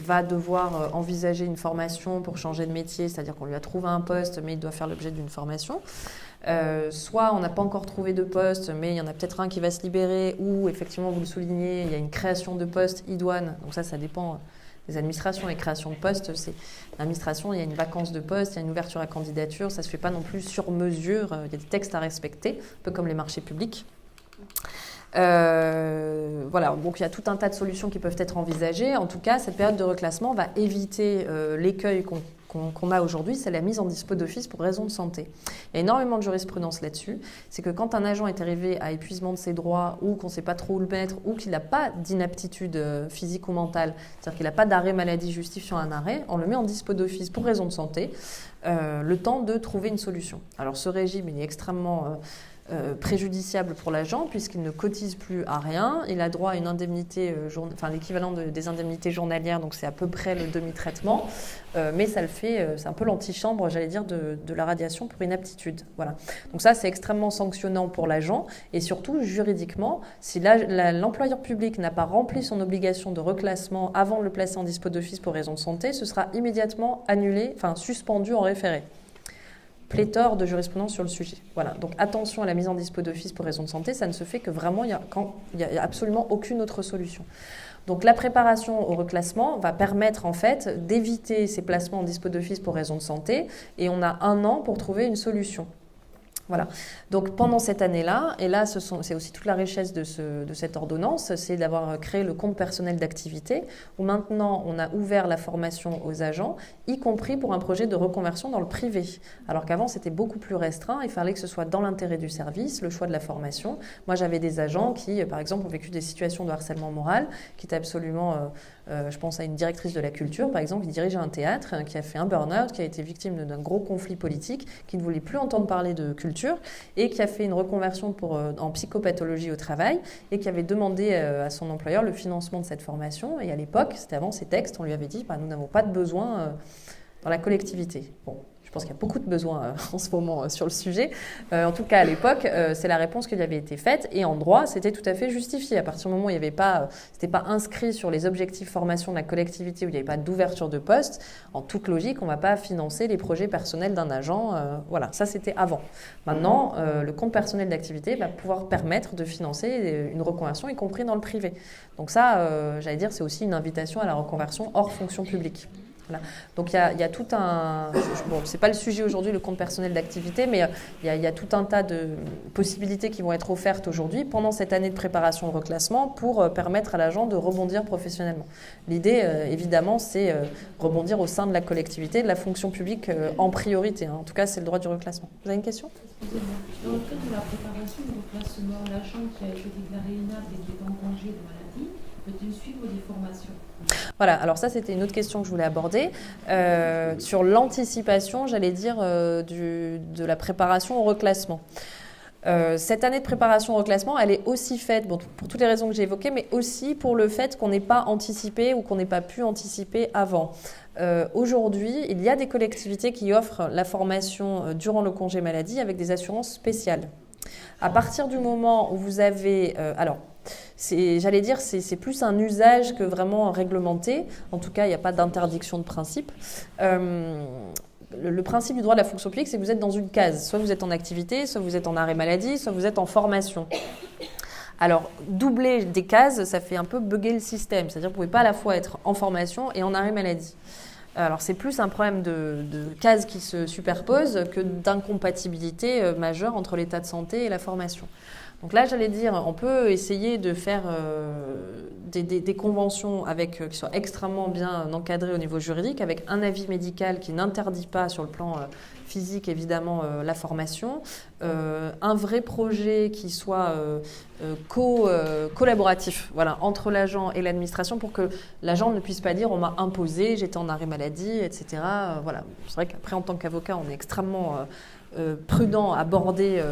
va devoir envisager une formation pour changer de métier, c'est-à-dire qu'on lui a trouvé un poste mais il doit faire l'objet d'une formation. Soit on n'a pas encore trouvé de poste mais il y en a peut-être un qui va se libérer, ou effectivement vous le soulignez, il y a une création de poste idoine, donc ça dépend des administrations. Les créations de postes, c'est l'administration, il y a une vacance de poste, il y a une ouverture à candidature, ça ne se fait pas non plus sur mesure, il y a des textes à respecter, un peu comme les marchés publics. Voilà, donc il y a tout un tas de solutions qui peuvent être envisagées. En tout cas, cette période de reclassement va éviter l'écueil qu'on a aujourd'hui, c'est la mise en dispo d'office pour raison de santé. Il y a énormément de jurisprudence là-dessus. C'est que quand un agent est arrivé à épuisement de ses droits, ou qu'on ne sait pas trop où le mettre, ou qu'il n'a pas d'inaptitude physique ou mentale, c'est-à-dire qu'il n'a pas d'arrêt maladie justifiant un arrêt, on le met en dispo d'office pour raison de santé, le temps de trouver une solution. Alors ce régime, il est extrêmement préjudiciable pour l'agent puisqu'il ne cotise plus à rien. Il a droit à une indemnité, l'équivalent des indemnités journalières, donc c'est à peu près le demi-traitement, mais ça le fait, c'est un peu l'antichambre, j'allais dire, de la radiation pour inaptitude. Voilà. Donc ça, c'est extrêmement sanctionnant pour l'agent, et surtout juridiquement, si l'employeur public n'a pas rempli son obligation de reclassement avant de le placer en dispo d'office pour raison de santé, ce sera immédiatement annulé, suspendu en référé. Pléthore de jurisprudence sur le sujet. Voilà. Donc attention à la mise en dispo d'office pour raison de santé, ça ne se fait que vraiment quand il n'y a absolument aucune autre solution. Donc la préparation au reclassement va permettre en fait d'éviter ces placements en dispo d'office pour raison de santé, et on a 1 an pour trouver une solution. Voilà. Donc pendant cette année-là, et là c'est aussi toute la richesse de cette ordonnance, c'est d'avoir créé le compte personnel d'activité, où maintenant on a ouvert la formation aux agents, y compris pour un projet de reconversion dans le privé. Alors qu'avant c'était beaucoup plus restreint, il fallait que ce soit dans l'intérêt du service, le choix de la formation. Moi j'avais des agents qui par exemple ont vécu des situations de harcèlement moral, qui étaient absolument... je pense à une directrice de la culture, par exemple, qui dirigeait un théâtre, qui a fait un burn-out, qui a été victime d'un gros conflit politique, qui ne voulait plus entendre parler de culture, et qui a fait une reconversion en psychopathologie au travail, et qui avait demandé à son employeur le financement de cette formation. Et à l'époque, c'était avant ces textes, on lui avait dit nous n'avons pas de besoin dans la collectivité. Bon. Je pense qu'il y a beaucoup de besoins en ce moment sur le sujet. En tout cas, à l'époque, c'est la réponse qui lui avait été faite. Et en droit, c'était tout à fait justifié. À partir du moment où il n'y avait pas, c'était pas inscrit sur les objectifs formation de la collectivité, où il n'y avait pas d'ouverture de poste, en toute logique, on ne va pas financer les projets personnels d'un agent. Voilà, ça c'était avant. Maintenant, le compte personnel d'activité va pouvoir permettre de financer une reconversion, y compris dans le privé. Donc ça, j'allais dire, c'est aussi une invitation à la reconversion hors fonction publique. Voilà. Donc il y a tout un... Bon, c'est pas le sujet aujourd'hui, le compte personnel d'activité, mais il y a tout un tas de possibilités qui vont être offertes aujourd'hui pendant cette année de préparation au reclassement pour permettre à l'agent de rebondir professionnellement. L'idée, évidemment, c'est rebondir au sein de la collectivité, de la fonction publique en priorité. En tout cas, c'est le droit du reclassement. Vous avez une question ? Excusez-moi. Dans le cadre de la préparation au reclassement, l'agent qui a été déclaré inapte et qui est en congé de maladie peut-il suivre des formations ? Voilà, alors ça c'était une autre question que je voulais aborder. Sur l'anticipation, j'allais dire, de la préparation au reclassement. Cette année de préparation au reclassement, elle est aussi faite, pour toutes les raisons que j'ai évoquées, mais aussi pour le fait qu'on n'ait pas anticipé ou qu'on n'ait pas pu anticiper avant. Aujourd'hui, il y a des collectivités qui offrent la formation durant le congé maladie avec des assurances spéciales. À partir du moment où vous avez... j'allais dire, c'est plus un usage que vraiment réglementé. En tout cas, il n'y a pas d'interdiction de principe. Le principe du droit de la fonction publique, c'est que vous êtes dans une case. Soit vous êtes en activité, soit vous êtes en arrêt maladie, soit vous êtes en formation. Alors, doubler des cases, ça fait un peu bugger le système. C'est-à-dire que vous ne pouvez pas à la fois être en formation et en arrêt maladie. Alors, c'est plus un problème de cases qui se superposent que d'incompatibilité majeure entre l'état de santé et la formation. Donc là, j'allais dire, on peut essayer de faire des conventions qui soient extrêmement bien encadrées au niveau juridique, avec un avis médical qui n'interdit pas sur le plan physique, évidemment, la formation, un vrai projet qui soit collaboratif, voilà, entre l'agent et l'administration, pour que l'agent ne puisse pas dire « on m'a imposé, j'étais en arrêt maladie », etc. Voilà. C'est vrai qu'après, en tant qu'avocat, on est extrêmement prudent, aborder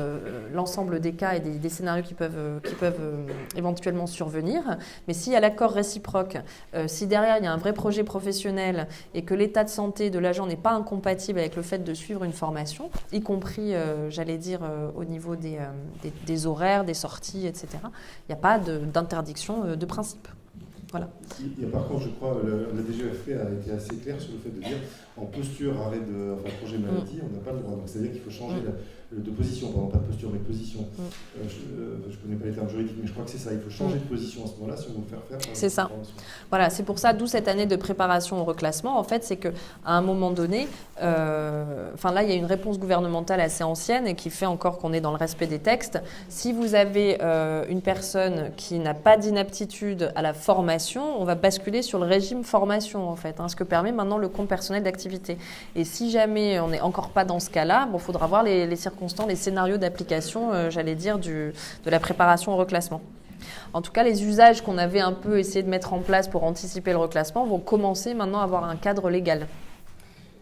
l'ensemble des cas et des scénarios qui peuvent éventuellement survenir. Mais s'il y a l'accord réciproque, si derrière il y a un vrai projet professionnel et que l'état de santé de l'agent n'est pas incompatible avec le fait de suivre une formation, y compris, au niveau des horaires, des sorties, etc., il n'y a pas d'interdiction de principe. Voilà. Il y a par contre, je crois, la DGFP a été assez claire sur le fait de dire en posture, projet maladie, on n'a pas le droit. Donc c'est-à-dire qu'il faut changer de position, pardon, pas de posture, mais de position. Je ne connais pas les termes juridiques, mais je crois que c'est ça. Il faut changer de position à ce moment-là si on veut faire. C'est ça. Voilà, c'est pour ça, d'où cette année de préparation au reclassement. En fait, c'est qu'à un moment donné, là, il y a une réponse gouvernementale assez ancienne et qui fait encore qu'on est dans le respect des textes. Si vous avez une personne qui n'a pas d'inaptitude à la formation, on va basculer sur le régime formation, en fait, ce que permet maintenant le compte personnel d'activité. Et si jamais on n'est encore pas dans ce cas-là, il faudra voir les circonstances, les scénarios d'application, de la préparation au reclassement. En tout cas, les usages qu'on avait un peu essayé de mettre en place pour anticiper le reclassement vont commencer maintenant à avoir un cadre légal.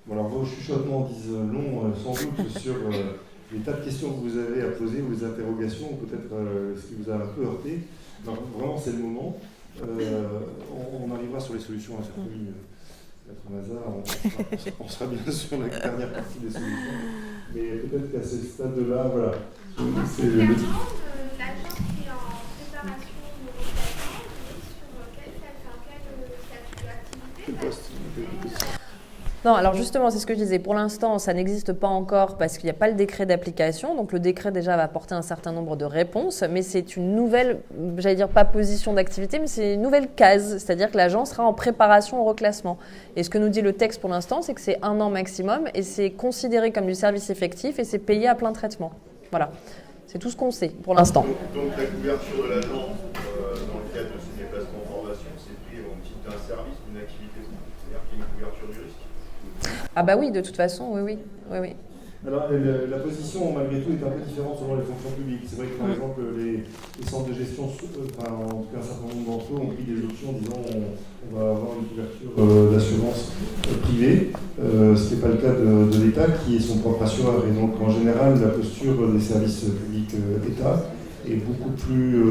Bon, alors vos chuchotements disent long sans doute sur les tas de questions que vous avez à poser ou les interrogations, ou peut-être ce qui vous a un peu heurté. Alors, vraiment, c'est le moment. On arrivera sur les solutions à chaque fois. Maître Mazard, on sera bien sur la dernière partie des solutions. Mais peut-être qu'à ce stade-là, voilà. Moi, c'est l'agent qui est en préparation de reclassement, sur quel statut d'activité. Quel poste. Non, alors justement, c'est ce que je disais. Pour l'instant, ça n'existe pas encore parce qu'il n'y a pas le décret d'application. Donc le décret déjà va apporter un certain nombre de réponses, mais c'est une nouvelle, j'allais dire pas position d'activité, mais c'est une nouvelle case. C'est-à-dire que l'agent sera en préparation au reclassement. Et ce que nous dit le texte pour l'instant, c'est que c'est 1 an maximum et c'est considéré comme du service effectif et c'est payé à plein traitement. Voilà. C'est tout ce qu'on sait pour l'instant. Donc la couverture de l'agent dans le cadre de ses déplacements en formation, c'est pris au titre d'un service, d'une activité. C'est-à-dire qu'il y a une couverture du risque. Ah bah oui, de toute façon, oui. Alors, la position, malgré tout, est un peu différente selon les fonctions publiques. C'est vrai que, par exemple, les centres de gestion, en tout cas un certain nombre d'entre eux, ont pris des options en disant on va avoir une couverture d'assurance privée, ce qui n'est pas le cas de l'État, qui est son propre assureur. Et donc, en général, la posture des services publics État est beaucoup plus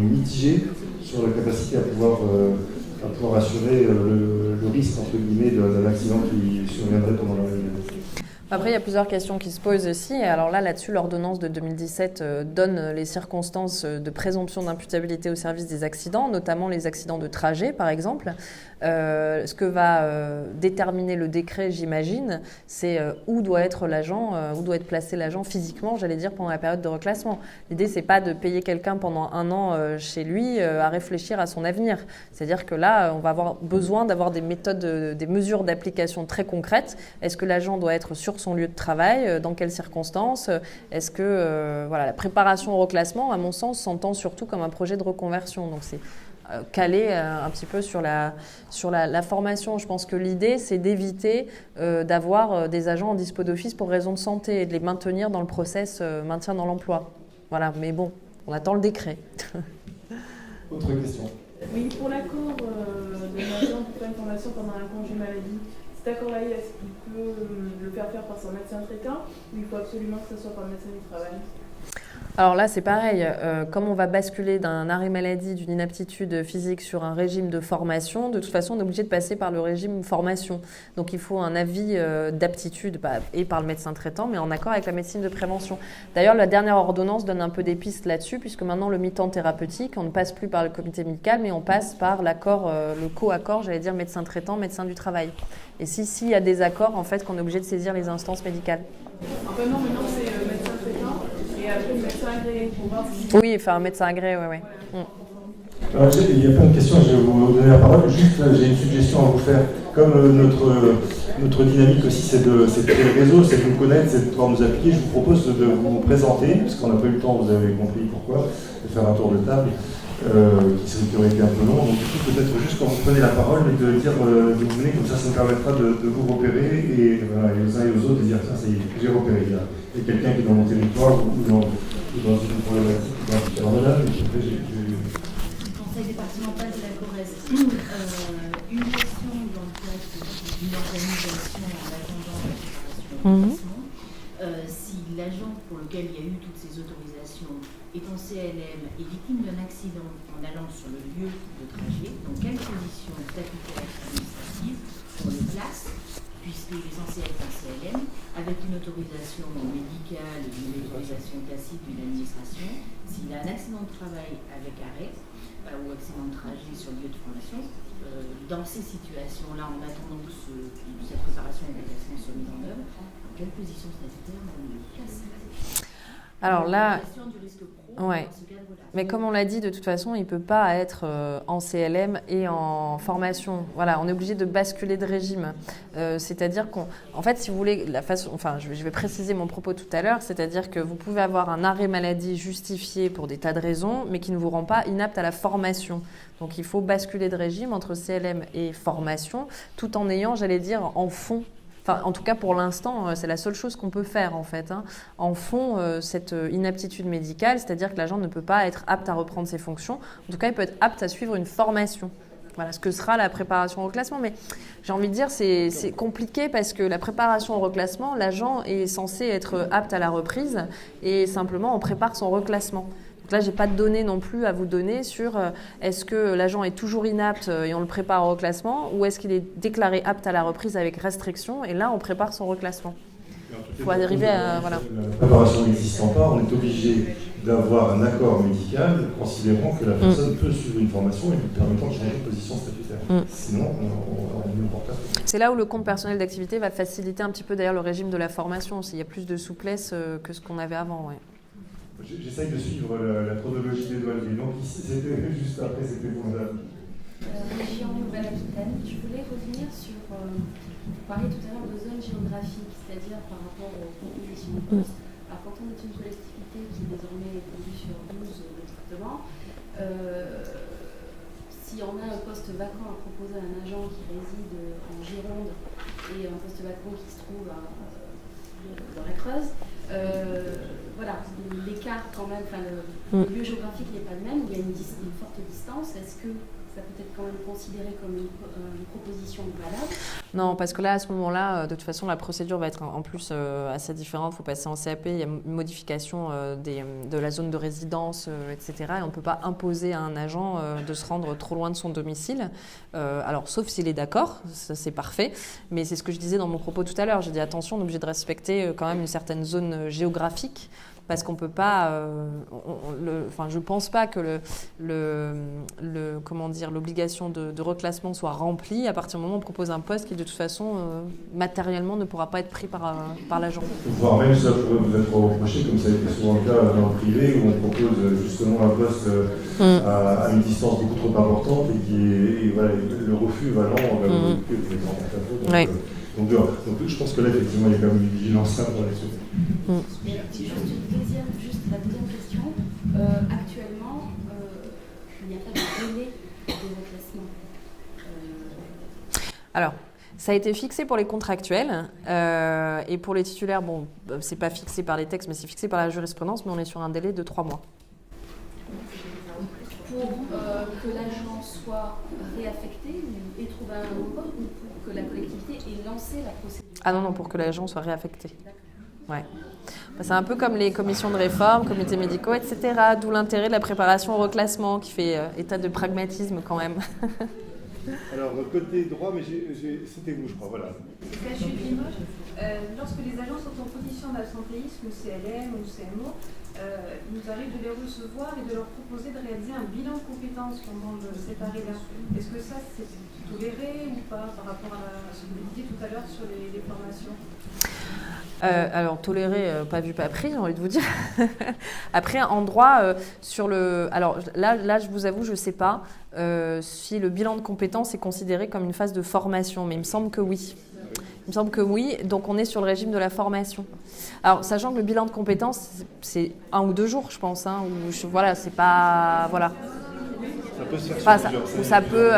mitigée sur la capacité à pouvoir assurer le risque, entre guillemets, d'un accident qui surviendrait pendant la réunion. Après, il y a plusieurs questions qui se posent aussi. Alors là-dessus, l'ordonnance de 2017 donne les circonstances de présomption d'imputabilité au service des accidents, notamment les accidents de trajet, par exemple. Ce que va déterminer le décret, j'imagine, c'est où doit être l'agent, où doit être placé l'agent physiquement, j'allais dire, pendant la période de reclassement. L'idée, c'est pas de payer quelqu'un pendant 1 an chez lui à réfléchir à son avenir. C'est-à-dire que là, on va avoir besoin d'avoir des méthodes, des mesures d'application très concrètes. Est-ce que l'agent doit être sur son lieu de travail, dans quelles circonstances? Est-ce que la préparation au reclassement, à mon sens, s'entend surtout comme un projet de reconversion. Donc c'est calé un petit peu sur la formation. Je pense que l'idée, c'est d'éviter d'avoir des agents en dispo d'office pour raison de santé et de les maintenir dans le process maintien dans l'emploi. Voilà, mais bon, on attend le décret. Autre question. Oui, pour l'accord de l'agent pour faire une formation pendant un congé maladie, cet accord-là, est-ce qu'il peut le faire par son médecin traitant ou il faut absolument que ce soit par le médecin du travail? Alors là, c'est pareil. Comme on va basculer d'un arrêt maladie, d'une inaptitude physique sur un régime de formation, de toute façon, on est obligé de passer par le régime formation. Donc, il faut un avis d'aptitude et par le médecin traitant, mais en accord avec la médecine de prévention. D'ailleurs, la dernière ordonnance donne un peu des pistes là-dessus, puisque maintenant, le mi-temps thérapeutique, on ne passe plus par le comité médical, mais on passe par l'accord, le co-accord, j'allais dire médecin traitant, médecin du travail. Et s'il y a des accords, en fait, qu'on est obligé de saisir les instances médicales. Enfin non, maintenant, c'est médecin traitant. Et après, le médecin agréé pour voir si... Oui, enfin un médecin agréé, oui. Alors, il y a plein de questions, je vais vous donner la parole. Juste, j'ai une suggestion à vous faire. Comme notre dynamique aussi, c'est de créer le réseau, c'est de nous connaître, c'est de pouvoir nous appliquer, je vous propose de vous présenter, parce qu'on n'a pas eu le temps, vous avez compris pourquoi, de faire un tour de table qui aurait été un peu long. Donc, du coup, peut-être juste quand vous prenez la parole, mais de dire d'où vous venez, comme ça nous permettra de vous repérer et aux uns et aux autres de dire tiens, ça y est, j'ai repéré. Il y a quelqu'un qui est dans mon territoire ou dans une problématique, dans un domaine, et puis après, Conseil départemental de la Corrèze. Une question dans le cadre d'une organisation en attendant la préparation au reclassement. Si l'agent pour lequel il y a eu toutes ces autorisations est en CLM et victime d'un accident en allant sur le lieu de trajet, dans quelle position statutaire administrative on le place, puisqu'il est censé être en CLM, avec une autorisation médicale ou une autorisation tacite d'une administration, s'il a un accident de travail avec arrêt ou accident de trajet sur le lieu de formation, dans ces situations-là, en attendant que cette préparation et l'application soit mise en œuvre, dans quelle position statutaire on le place? Alors là, du risque pro, ouais. dans ce cadre-là. Mais comme on l'a dit, de toute façon, il ne peut pas être en CLM et en formation. Voilà, on est obligé de basculer de régime. C'est-à-dire qu'en fait, si vous voulez, je vais préciser mon propos tout à l'heure, c'est-à-dire que vous pouvez avoir un arrêt maladie justifié pour des tas de raisons, mais qui ne vous rend pas inapte à la formation. Donc il faut basculer de régime entre CLM et formation, tout en ayant, j'allais dire, en fond. Enfin, en tout cas, pour l'instant, c'est la seule chose qu'on peut faire, en fait. En fond, cette inaptitude médicale, c'est-à-dire que l'agent ne peut pas être apte à reprendre ses fonctions. En tout cas, il peut être apte à suivre une formation. Voilà ce que sera la préparation au reclassement. Mais j'ai envie de dire, c'est compliqué parce que la préparation au reclassement, l'agent est censé être apte à la reprise et simplement, on prépare son reclassement. Donc là, je n'ai pas de données non plus à vous donner sur est-ce que l'agent est toujours inapte et on le prépare au reclassement ou est-ce qu'il est déclaré apte à la reprise avec restriction et là, on prépare son reclassement. Il faut arriver à... Voilà. La préparation n'existant pas, on est obligé d'avoir un accord médical considérant que la personne peut suivre une formation et lui permettant de changer de position statutaire. Sinon, on ne porte pas. C'est là où le compte personnel d'activité va faciliter un petit peu d'ailleurs le régime de la formation. Il y a plus de souplesse que ce qu'on avait avant. Ouais. J'essaye de suivre la chronologie d'Edouard Gay. Donc ici, c'était juste après, c'était vous, madame. Région Nouvelle-Aquitaine. Je voulais revenir sur, vous parliez tout à l'heure de zone géographique, c'est-à-dire par rapport aux propositions de poste. Alors quand on est une collectivité qui est désormais étendue sur 12 départements, si on a un poste vacant à proposer à un agent qui réside en Gironde et un poste vacant qui se trouve dans la Creuse, voilà, l'écart quand même, le lieu géographique n'est pas le même, il y a une forte distance. Est-ce que ça peut être quand même considéré comme une proposition valable? Non, parce que là, à ce moment-là, de toute façon, la procédure va être en plus assez différente. Il faut passer en CAP, il y a une modification de la zone de résidence, etc. Et on ne peut pas imposer à un agent de se rendre trop loin de son domicile. Alors, sauf s'il est d'accord, ça c'est parfait. Mais c'est ce que je disais dans mon propos tout à l'heure. J'ai dit attention, on est obligé de respecter quand même une certaine zone géographique. Parce qu'on ne peut pas, je ne pense pas que l'obligation de reclassement soit remplie à partir du moment où on propose un poste qui de toute façon matériellement ne pourra pas être pris par l'agent. Voire même ça pourrait vous être reproché, comme ça a été souvent le cas dans le privé, où on propose justement un poste à une distance beaucoup trop importante et voilà, le refus valant que les enfants. Donc, je pense que là, effectivement, il y a quand même une vigilance là-dessus. Juste la deuxième question. Actuellement, il n'y a pas de délai de reclassement. Alors, ça a été fixé pour les contractuels et pour les titulaires, bon, c'est pas fixé par les textes, mais c'est fixé par la jurisprudence, mais on est sur un délai de 3 mois. Pour que l'agent soit réaffecté et trouve un nouveau poste ou pour que la collectivité ait lancé la procédure? Ah non, pour que l'agent soit réaffecté. Ouais. C'est un peu comme les commissions de réforme, comités médicaux, etc. D'où l'intérêt de la préparation au reclassement qui fait état de pragmatisme quand même. Alors, côté droit, mais c'était vous, je crois, voilà. Je suis Limoges. Lorsque les agents sont en position d'absentéisme, CLM ou CMO, il nous arrive de les recevoir et de leur proposer de réaliser un bilan de compétences pendant cet arrêt-là. Est-ce que ça, c'est toléré ou pas par rapport à ce que vous disiez tout à l'heure sur les formations? Alors, toléré, pas vu, pas pris, j'ai envie de vous dire. Après, en droit, sur le... Alors là, je vous avoue, je ne sais pas si le bilan de compétences est considéré comme une phase de formation, mais il me semble que oui. Il me semble que oui, donc on est sur le régime de la formation. Alors, sachant que le bilan de compétences, c'est 1 ou 2 jours, je pense, voilà, c'est pas... Voilà. Ça peut se faire sur plusieurs semaines. Ça peut...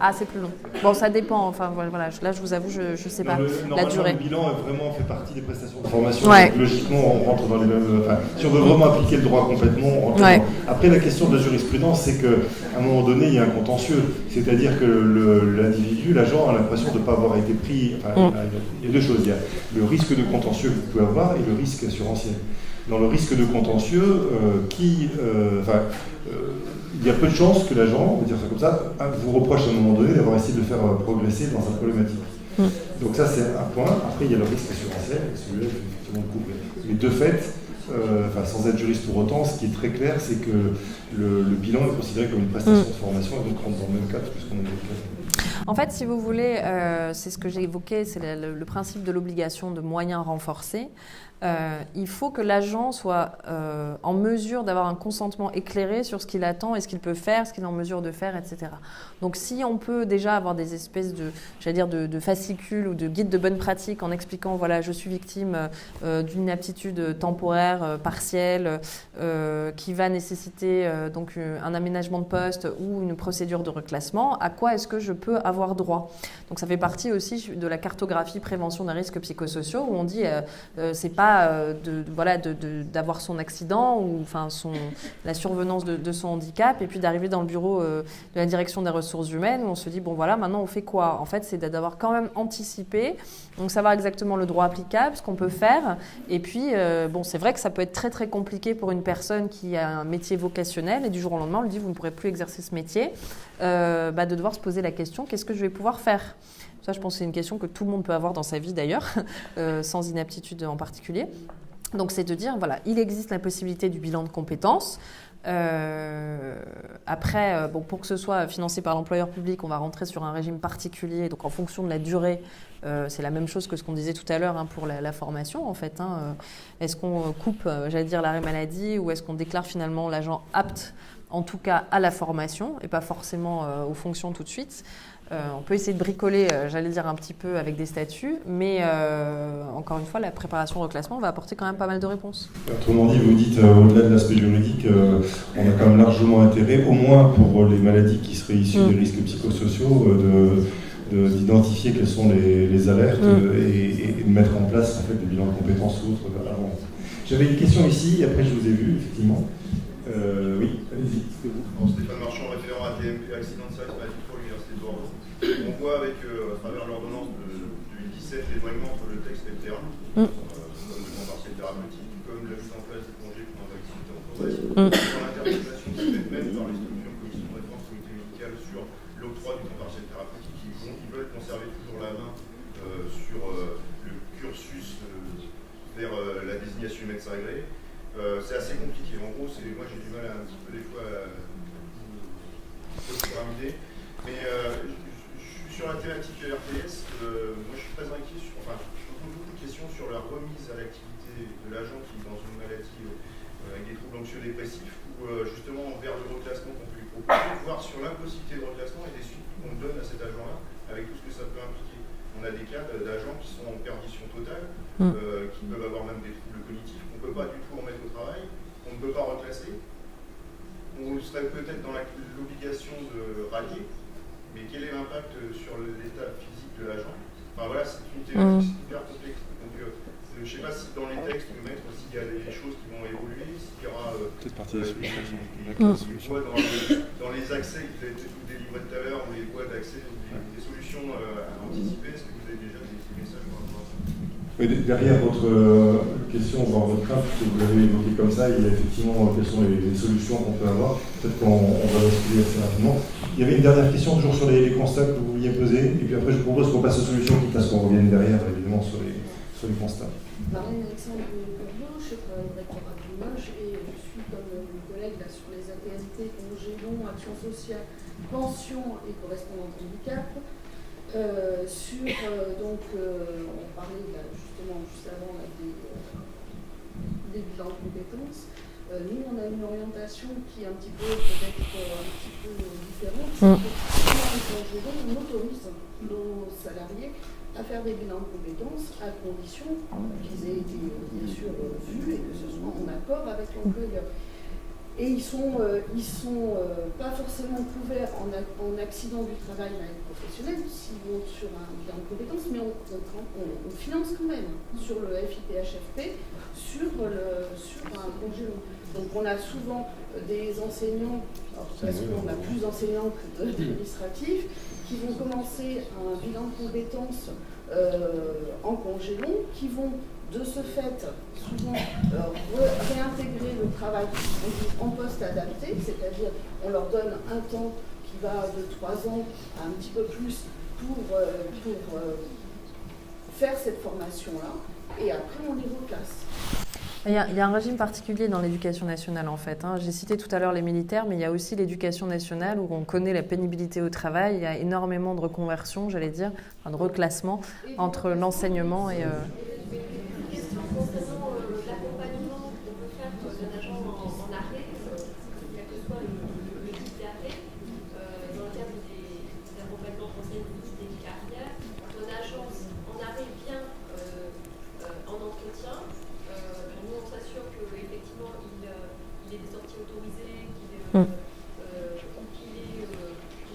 Ah, c'est plus long. Bon, ça dépend. Enfin, voilà. Là, je vous avoue, je ne sais pas la durée. Le bilan vraiment fait partie des prestations de formation. Ouais. Donc, logiquement, on rentre dans les mêmes. Enfin, si on veut vraiment appliquer le droit complètement, on rentre Ouais. Après, la question de la jurisprudence, c'est qu'à un moment donné, il y a un contentieux. C'est-à-dire que l'individu, l'agent, a l'impression de ne pas avoir été pris. Enfin, il y a deux choses. Il y a le risque de contentieux que vous pouvez avoir et le risque assurantiel. Dans le risque de contentieux, il y a peu de chances que l'agent, on va dire ça comme ça, vous reproche à un moment donné d'avoir essayé de le faire progresser dans sa problématique. Donc ça, c'est un point. Après, il y a le risque assurantiel, celui-là, effectivement, le couvrir. Mais de fait, sans être juriste pour autant, ce qui est très clair, c'est que le bilan est considéré comme une prestation de formation et donc rentre dans le même cadre puisqu'on est dans le cadre. En fait, si vous voulez, c'est ce que j'ai évoqué, c'est le principe de l'obligation de moyens renforcés. Il faut que l'agent soit en mesure d'avoir un consentement éclairé sur ce qu'il attend et ce qu'il peut faire, ce qu'il est en mesure de faire, etc. Donc si on peut déjà avoir des espèces de fascicules ou de guides de bonne pratique en expliquant, voilà, je suis victime d'une inaptitude temporaire, partielle, qui va nécessiter donc un aménagement de poste ou une procédure de reclassement, à quoi est-ce que je peux avoir droit? Donc ça fait partie aussi de la cartographie prévention des risques psychosociaux où on dit c'est pas d'avoir son accident ou la survenance de son handicap et puis d'arriver dans le bureau de la direction des ressources humaines où on se dit bon voilà maintenant on fait quoi? En fait c'est d'avoir quand même anticipé, donc savoir exactement le droit applicable, ce qu'on peut faire et puis c'est vrai que ça peut être très très compliqué pour une personne qui a un métier vocationnel et du jour au lendemain on lui dit vous ne pourrez plus exercer ce métier, de devoir se poser la question qu'est-ce que je vais pouvoir faire? Ça, je pense que c'est une question que tout le monde peut avoir dans sa vie d'ailleurs, sans inaptitude en particulier. Donc, c'est de dire, voilà, il existe la possibilité du bilan de compétences. Après, pour que ce soit financé par l'employeur public, on va rentrer sur un régime particulier. Donc, en fonction de la durée, c'est la même chose que ce qu'on disait tout à l'heure pour la formation, en fait. Est-ce qu'on coupe, l'arrêt maladie ou est-ce qu'on déclare finalement l'agent apte, en tout cas, à la formation et pas forcément aux fonctions tout de suite? On peut essayer de bricoler, un petit peu avec des statuts, mais encore une fois, la préparation au reclassement va apporter quand même pas mal de réponses. Autrement dit, vous dites, au-delà de l'aspect juridique, on a quand même largement intérêt, au moins pour les maladies qui seraient issues des risques psychosociaux, d'identifier quelles sont les alertes et de mettre en place en fait, des bilans de compétences ou autres avant. J'avais une question ici, et après je vous ai vu, effectivement. Oui, allez-y. Stéphane Marchand, référent à TMP, accident de service maladie pour l'Université de Bordeaux. On voit à travers l'ordonnance de 2017 l'éloignement entre le texte et le terrain, comme le temps partiel thérapeutique, comme la mise en place des congés pour l'activité en formation, dans l'interprétation qui est faite même par les structures commission de référence comité médical sur l'octroi du temps partiel thérapeutique, qui veulent conserver toujours la main sur le cursus vers la désignation du médecin agréé. C'est assez compliqué. En gros, moi j'ai du mal un petit peu des fois à pyramider. Mais sur la thématique RTS, moi je suis très inquiet. Je me pose beaucoup de questions sur la remise à l'activité de l'agent qui est dans une maladie avec des troubles anxio-dépressifs ou justement vers le reclassement qu'on peut lui proposer, voire sur l'impossibilité de reclassement et des suites qu'on donne à cet agent-là avec tout ce que ça peut impliquer. On a des cas d'agents qui sont en perdition totale, qui peuvent avoir même des troubles cognitifs, qu'on ne peut pas du tout remettre au travail, qu'on ne peut pas reclasser. On serait peut-être dans l'obligation de rallier, mais quel est l'impact sur l'état physique de l'agent? C'est une thématique hyper complexe. Donc, je ne sais pas si dans les textes, mettre s'il y a des choses qui vont évoluer, s'il y aura dans les accès que vous avez délivrés tout à l'heure, ou les voies d'accès, des solutions à anticiper. Est-ce que vous avez déjà des messages par rapport à ça? Derrière votre question, votre crainte, que vous l'avez évoqué comme ça, il y a effectivement quelles sont les solutions qu'on peut avoir. Peut-être qu'on va basculer assez rapidement. Il y avait une dernière question, toujours sur les constats que vous vouliez poser, et puis après je vous propose qu'on passe aux solutions, quitte à ce qu'on revienne derrière, évidemment, sur les constats. Marie-Alexandre Corbeau, je travaille au rectorat de Limoges et je suis comme mes collègues là, sur les AT&T, congés longs, action sociale, pension et correspondance handicap. On parlait justement juste avant des bilans de compétences. Nous, on a une orientation qui est un petit peu différente. C'est que on autorise nos salariés à faire des bilans de compétences à condition qu'ils aient été bien sûr vus et que ce soit en accord avec l'employeur. Et ils sont pas forcément couverts en accident du travail maladie professionnelle s'ils vont sur un bilan de compétences, mais on finance quand même sur le FIPHFP sur un congé long. Donc on a souvent des enseignants, parce qu'on a plus d'enseignants que d'administratifs, qui vont commencer un bilan de compétences en congé long, qui vont de ce fait souvent réintégrer le travail en poste adapté, c'est-à-dire on leur donne un temps qui va de 3 ans à un petit peu plus pour faire cette formation-là, et après on les reclasse. Il y a un régime particulier dans l'éducation nationale en fait. J'ai cité tout à l'heure les militaires, mais il y a aussi l'éducation nationale où on connaît la pénibilité au travail. Il y a énormément de reconversion, j'allais dire, de reclassement entre l'enseignement et... Concernant l'accompagnement qu'on peut faire d'un agent en arrêt, quel que soit le type d'arrêt, dans le cadre des accompagnements conseils de carrière, un agent en arrêt vient en entretien. Nous, on s'assure qu'effectivement, il ait des sorties autorisées, qu'il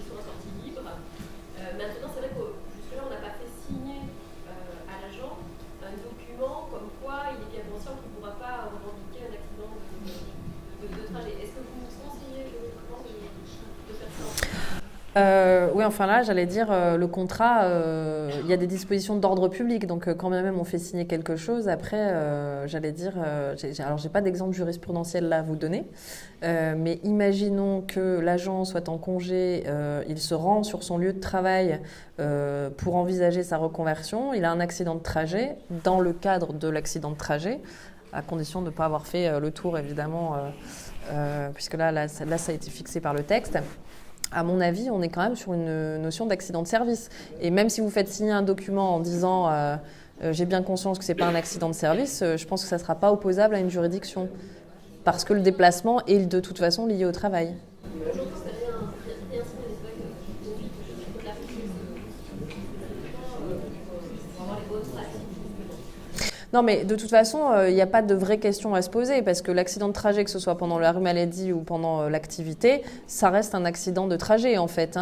soit en sortie libre. Maintenant, c'est vrai que jusque-là, on n'a pas fait signer à l'agent un document comme quoi il est bien conscient qu'il ne pourra pas revendiquer un accident de trajet. Est-ce que vous conseillez juridiquement de faire ça? Oui, enfin là, j'allais dire, le contrat, il y a des dispositions d'ordre public, donc quand même on fait signer quelque chose, après, j'allais dire, alors j'ai pas d'exemple jurisprudentiel là à vous donner, mais imaginons que l'agent soit en congé, il se rend sur son lieu de travail pour envisager sa reconversion, il a un accident de trajet, dans le cadre de l'accident de trajet, à condition de ne pas avoir fait le tour évidemment, puisque là, ça a été fixé par le texte. À mon avis, on est quand même sur une notion d'accident de service. Et même si vous faites signer un document en disant j'ai bien conscience que ce n'est pas un accident de service, je pense que ça ne sera pas opposable à une juridiction. Parce que le déplacement est de toute façon lié au travail. Non, mais de toute façon, il n'y a pas de vraie question à se poser parce que l'accident de trajet, que ce soit pendant l'arrêt maladie ou pendant l'activité, ça reste un accident de trajet en fait.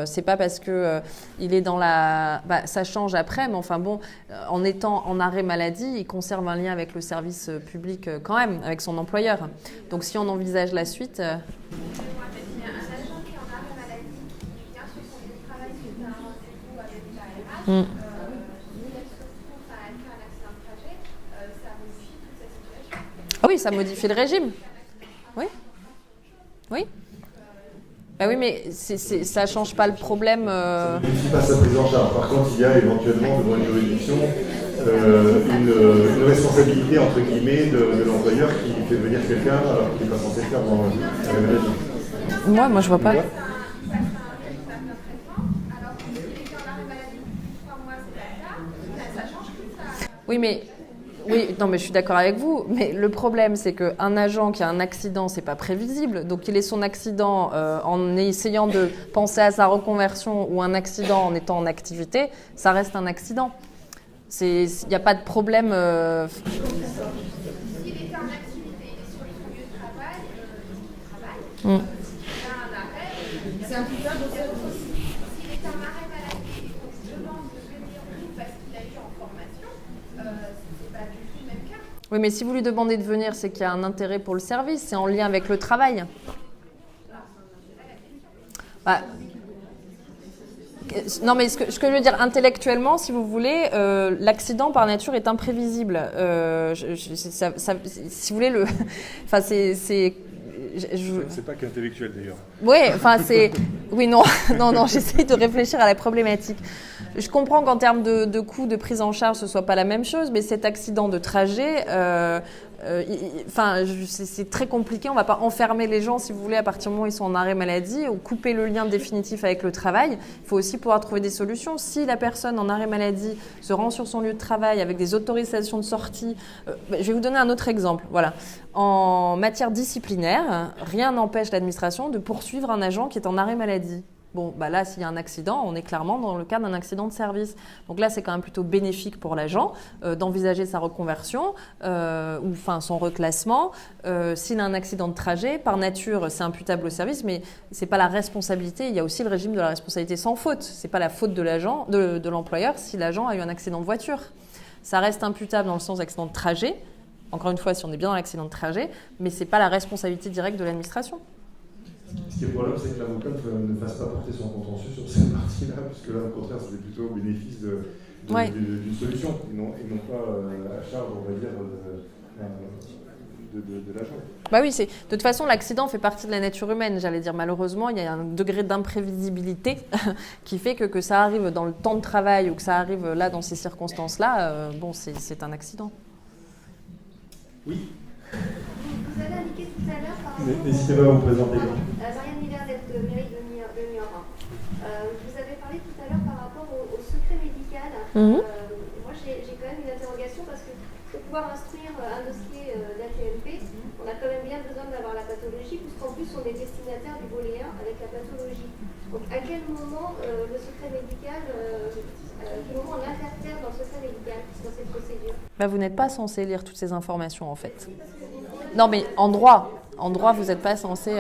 C'est pas parce que il est dans la, ça change après, mais enfin bon, en étant en arrêt maladie, il conserve un lien avec le service public quand même, avec son employeur. Donc si on envisage la suite. Un agent qui est en arrêt maladie, qui vient sur son lieu de travail suite à un rendez-vous avec la RH. Ah oui, ça modifie le régime. Oui. Oui. Ben oui, mais ça ne change pas le problème. Ça ne modifie pas sa prise en charge. Par contre, il y a éventuellement devant une juridiction une responsabilité entre guillemets de l'employeur qui fait venir quelqu'un alors qu'il n'est pas censé le faire dans la maladie. Moi, je vois pas. Oui, mais je suis d'accord avec vous, mais le problème, c'est qu'un agent qui a un accident, c'est pas prévisible. Donc, il ait son accident en essayant de penser à sa reconversion ou un accident en étant en activité, ça reste un accident. Il n'y a pas de problème. S'il était en activité, il est sur son lieu de travail, il travaille, il a un arrêt, c'est imputable au service. S'il est en arrêt maladie et qu'on se demande de venir parce qu'il a eu en formation, c'est pas du tout le même cas. Oui, mais si vous lui demandez de venir, c'est qu'il y a un intérêt pour le service, c'est en lien avec le travail. Non, mais ce que je veux dire, intellectuellement, si vous voulez, l'accident par nature est imprévisible. Si vous voulez, enfin, c'est pas qu'intellectuel d'ailleurs. Oui, enfin c'est... Oui, non, j'essaie de réfléchir à la problématique. Je comprends qu'en termes de coûts de prise en charge, ce ne soit pas la même chose, mais cet accident de trajet, c'est très compliqué. On ne va pas enfermer les gens, si vous voulez, à partir du moment où ils sont en arrêt maladie, ou couper le lien définitif avec le travail. Il faut aussi pouvoir trouver des solutions. Si la personne en arrêt maladie se rend sur son lieu de travail avec des autorisations de sortie, je vais vous donner un autre exemple. Voilà. En matière disciplinaire, rien n'empêche l'administration de poursuivre un agent qui est en arrêt maladie. Bon, bah là, s'il y a un accident, on est clairement dans le cas d'un accident de service. Donc là, c'est quand même plutôt bénéfique pour l'agent d'envisager sa reconversion ou enfin son reclassement. S'il a un accident de trajet, par nature, c'est imputable au service, mais c'est pas la responsabilité. Il y a aussi le régime de la responsabilité sans faute. C'est pas la faute de l'agent, de l'employeur, si l'agent a eu un accident de voiture. Ça reste imputable dans le sens d'accident de trajet. Encore une fois, si on est bien dans l'accident de trajet, mais c'est pas la responsabilité directe de l'administration. Ce qui est probable, c'est que l'avocat ne fasse pas porter son contentieux sur cette partie-là, puisque là, au contraire, c'était plutôt au bénéfice d'une solution, et non pas à charge, on va dire, de l'agent. Bah oui, de toute façon, l'accident fait partie de la nature humaine, j'allais dire. Malheureusement, il y a un degré d'imprévisibilité qui fait que ça arrive dans le temps de travail ou que ça arrive là, dans ces circonstances-là, c'est un accident. Oui. Vous avez indiqué tout à l'heure par rapport n'hésitez pas à vous présenter. Marianne Nivernet de mairie de Niort. Vous avez parlé tout à l'heure par rapport au secret médical. Moi, j'ai quand même une interrogation parce que pour pouvoir instruire un dossier d'ATMP, on a quand même bien besoin d'avoir la pathologie, puisqu'en plus, on est destinataire du volet 1 avec la pathologie. Donc, à quel moment le secret médical, à quel moment on l'interfère dans le secret médical, dans cette procédure? Bah, vous n'êtes pas censé lire toutes ces informations, en fait. Non, mais en droit, vous n'êtes pas censé...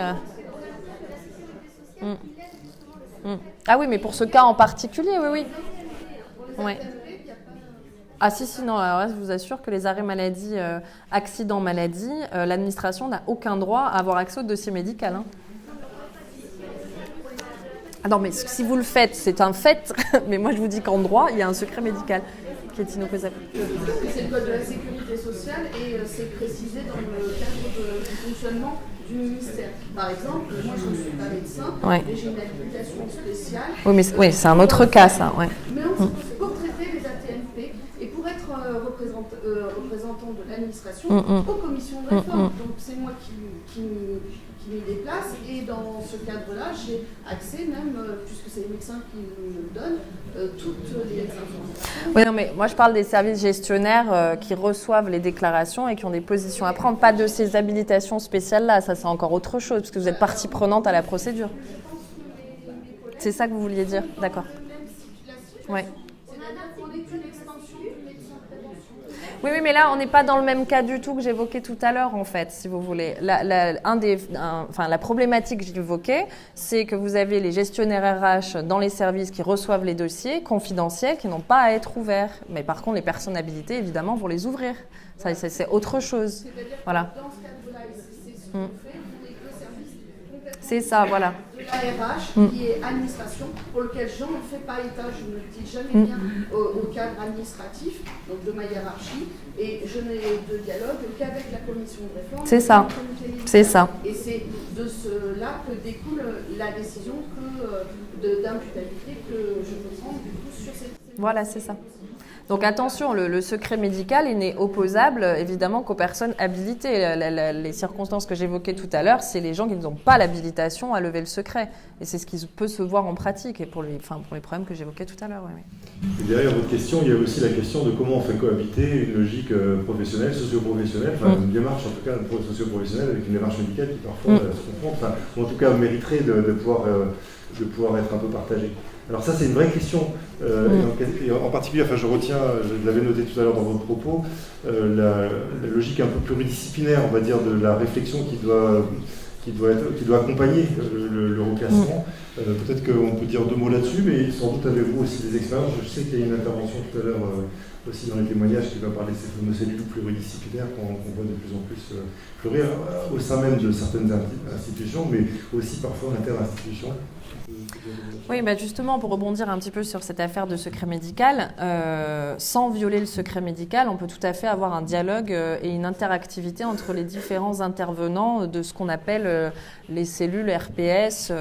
Ah oui, mais pour ce cas en particulier, oui. Ouais. Ah si, non, alors là, je vous assure que les arrêts maladie, accidents maladie, l'administration n'a aucun droit à avoir accès au dossier médical. Hein. Ah non, mais si vous le faites, c'est un fait, mais moi je vous dis qu'en droit, il y a un secret médical qui est inoppose-able. C'est le code de la sécurité sociale et c'est précisé dans le cadre du fonctionnement du ministère. Par exemple, moi je ne suis pas médecin et j'ai une habilitation spéciale. Oui, c'est un autre cas ça. Ouais. Mais pour traiter les ATMP et pour être représentant de l'administration aux commissions de réforme. Donc c'est moi qui m'y déplace et dans ce cadre-là, j'ai accès même, puisque c'est les médecins qui me donnent, toutes les informations. Oui, non, mais moi je parle des services gestionnaires qui reçoivent les déclarations et qui ont des positions à prendre, pas de ces habilitations spéciales-là, ça c'est encore autre chose, parce que vous êtes partie prenante à la procédure. C'est ça que vous vouliez dire, d'accord. Oui. Oui, mais là, on n'est pas dans le même cas du tout que j'évoquais tout à l'heure, en fait, si vous voulez. La problématique que j'évoquais, c'est que vous avez les gestionnaires RH dans les services qui reçoivent les dossiers confidentiels qui n'ont pas à être ouverts. Mais par contre, les personnes habilitées, évidemment, vont les ouvrir. Ça, c'est autre chose. Voilà. Dans ce cadre-là, c'est ce qu'on fait, vous êtes le service complètement c'est ça, voilà. de la RH, qui est administration, pour lequel je ne fais pas état, je ne le dis jamais bien au cadre administratif, donc de ma hiérarchie, et je n'ai de dialogue qu'avec la commission de réforme. C'est ça, c'est ça. Et c'est de cela que découle la décision d'imputabilité que je peux prendre du coup sur cette... Voilà, c'est ça. Donc attention, le secret médical il n'est opposable évidemment qu'aux personnes habilitées. Les circonstances que j'évoquais tout à l'heure, c'est les gens qui n'ont pas l'habilitation à lever le secret. Et c'est ce qui peut se voir en pratique et pour les problèmes que j'évoquais tout à l'heure. Oui. Et derrière votre question, il y a aussi la question de comment on fait cohabiter une logique professionnelle, socio-professionnelle, enfin une démarche en tout cas socio-professionnelle avec une démarche médicale qui parfois se confronte, ou en tout cas mériterait de pouvoir être un peu partagée. Alors ça, c'est une vraie question. Et en particulier, je retiens, je l'avais noté tout à l'heure dans votre propos, la logique un peu pluridisciplinaire, on va dire, de la réflexion qui doit accompagner le reclassement. Peut-être qu'on peut dire deux mots là-dessus, mais sans doute avez-vous aussi des expériences. Je sais qu'il y a une intervention tout à l'heure aussi dans les témoignages qui va parler de ces fameuses cellules pluridisciplinaires qu'on voit de plus en plus fleurir au sein même de certaines institutions, mais aussi parfois inter-institutions. Oui, justement, pour rebondir un petit peu sur cette affaire de secret médical, sans violer le secret médical, on peut tout à fait avoir un dialogue et une interactivité entre les différents intervenants de ce qu'on appelle les cellules RPS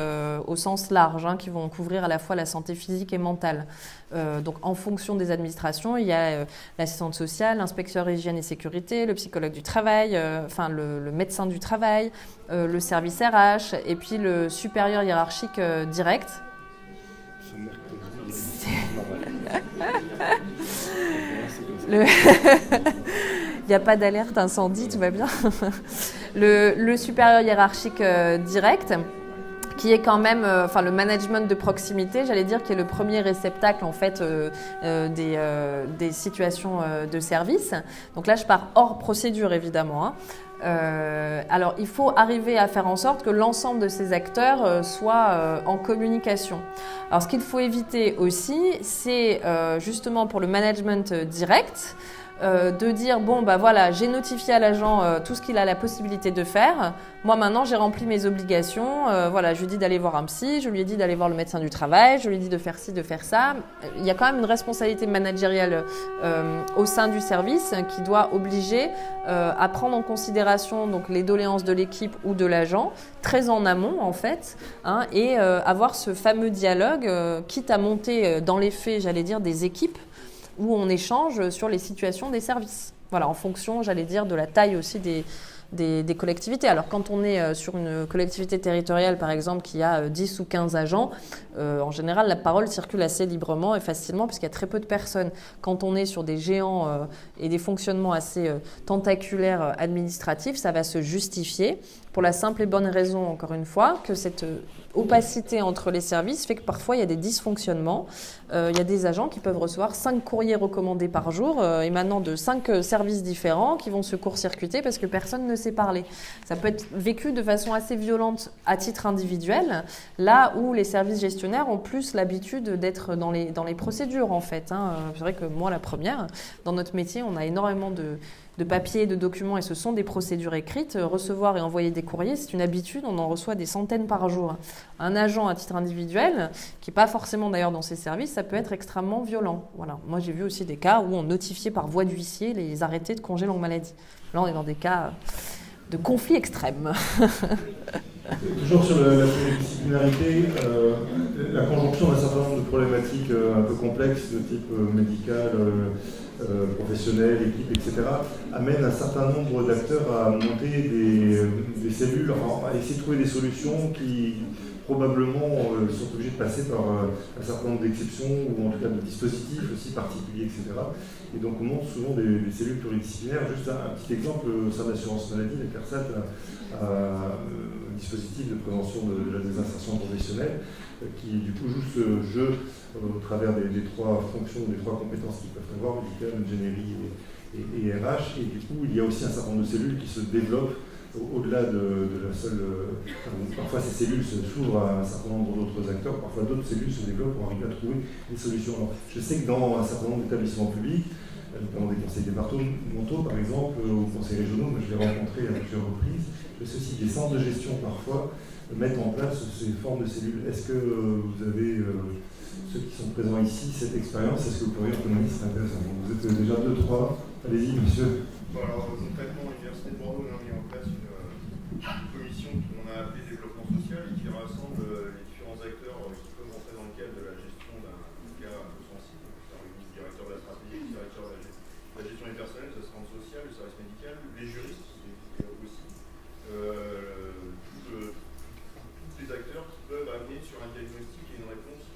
au sens large, qui vont couvrir à la fois la santé physique et mentale. Donc, en fonction des administrations, il y a l'assistante sociale, l'inspecteur hygiène et sécurité, le psychologue du travail, le médecin du travail, le service RH et puis le supérieur hiérarchique direct. Il n'y a pas d'alerte incendie, tout va bien. Le supérieur hiérarchique direct, qui est quand même, le management de proximité, j'allais dire, qui est le premier réceptacle en fait des situations de service. Donc là, je pars hors procédure évidemment. Alors, il faut arriver à faire en sorte que l'ensemble de ces acteurs soient en communication. Alors, ce qu'il faut éviter aussi, c'est justement pour le management direct, de dire bon bah voilà, j'ai notifié à l'agent tout ce qu'il a la possibilité de faire. Moi maintenant j'ai rempli mes obligations. Voilà, je lui ai dit d'aller voir un psy, je lui ai dit d'aller voir le médecin du travail, je lui ai dit de faire ci, de faire ça. Il y a quand même une responsabilité managériale au sein du service qui doit obliger à prendre en considération donc les doléances de l'équipe ou de l'agent très en amont en fait, hein, et avoir ce fameux dialogue, quitte à monter dans les faits, j'allais dire, des équipes où on échange sur les situations des services. Voilà, en fonction, j'allais dire, de la taille aussi des collectivités. Alors, quand on est sur une collectivité territoriale, par exemple, qui a 10 ou 15 agents, en général, la parole circule assez librement et facilement puisqu'il y a très peu de personnes. Quand on est sur des géants et des fonctionnements assez tentaculaires administratifs, ça va se justifier pour la simple et bonne raison, encore une fois, que cette opacité entre les services fait que parfois il y a des dysfonctionnements. Il y a des agents qui peuvent recevoir 5 courriers recommandés par jour émanant de 5 services différents qui vont se court-circuiter parce que personne ne sait parler. Ça peut être vécu de façon assez violente à titre individuel, là où les services gestionnaires ont plus l'habitude d'être dans les procédures en fait. Hein. C'est vrai que moi la première, dans notre métier, on a énormément de papiers, de documents et ce sont des procédures écrites. Recevoir et envoyer des courriers, c'est une habitude, on en reçoit des centaines par jour. Un agent à titre individuel, qui n'est pas forcément d'ailleurs dans ses services, ça peut être extrêmement violent. Voilà. Moi j'ai vu aussi des cas où on notifiait par voie d'huissier les arrêtés de congé longue maladie. Là on est dans des cas de conflit extrême. Toujours sur la pluridisciplinarité, la conjonction d'un certain nombre de problématiques un peu complexes de type médical, professionnel, équipe, etc., amène un certain nombre d'acteurs à monter des cellules, à essayer de trouver des solutions qui probablement sont obligés de passer par un certain nombre d'exceptions ou en tout cas de dispositifs aussi particuliers, etc. Et donc on monte souvent des cellules pluridisciplinaires. Juste un petit exemple, au sein de l'assurance maladie, la CARSAT a un dispositif de prévention de la désinsertion professionnelle qui du coup joue ce jeu au travers des 3 fonctions, des 3 compétences qu'ils peuvent avoir, médical, ingénierie et RH. Et du coup, il y a aussi un certain nombre de cellules qui se développent au-delà de la seule... parfois ces cellules s'ouvrent à un certain nombre d'autres acteurs, parfois d'autres cellules se développent pour arriver à trouver des solutions. Alors, je sais que dans un certain nombre d'établissements publics, notamment des conseils départementaux par exemple, ou conseils régionaux, moi je l'ai rencontré à plusieurs reprises, je sais aussi que des centres de gestion parfois mettent en place ces formes de cellules. Est-ce que vous avez, ceux qui sont présents ici, cette expérience, est-ce que vous pourriez en témoigner? C'est intéressant. Vous êtes déjà 2, 3, allez-y monsieur. Bon, alors concrètement, l'Université de Bordeaux a mis en place une commission qu'on a appelée développement social et qui rassemble les différents acteurs qui peuvent rentrer dans le cadre de la gestion d'un cas un peu sensible. Le directeur de la stratégie, le directeur de la gestion des personnels, le centre social, le service médical, les juristes aussi. Tous les acteurs qui peuvent amener sur un diagnostic et une réponse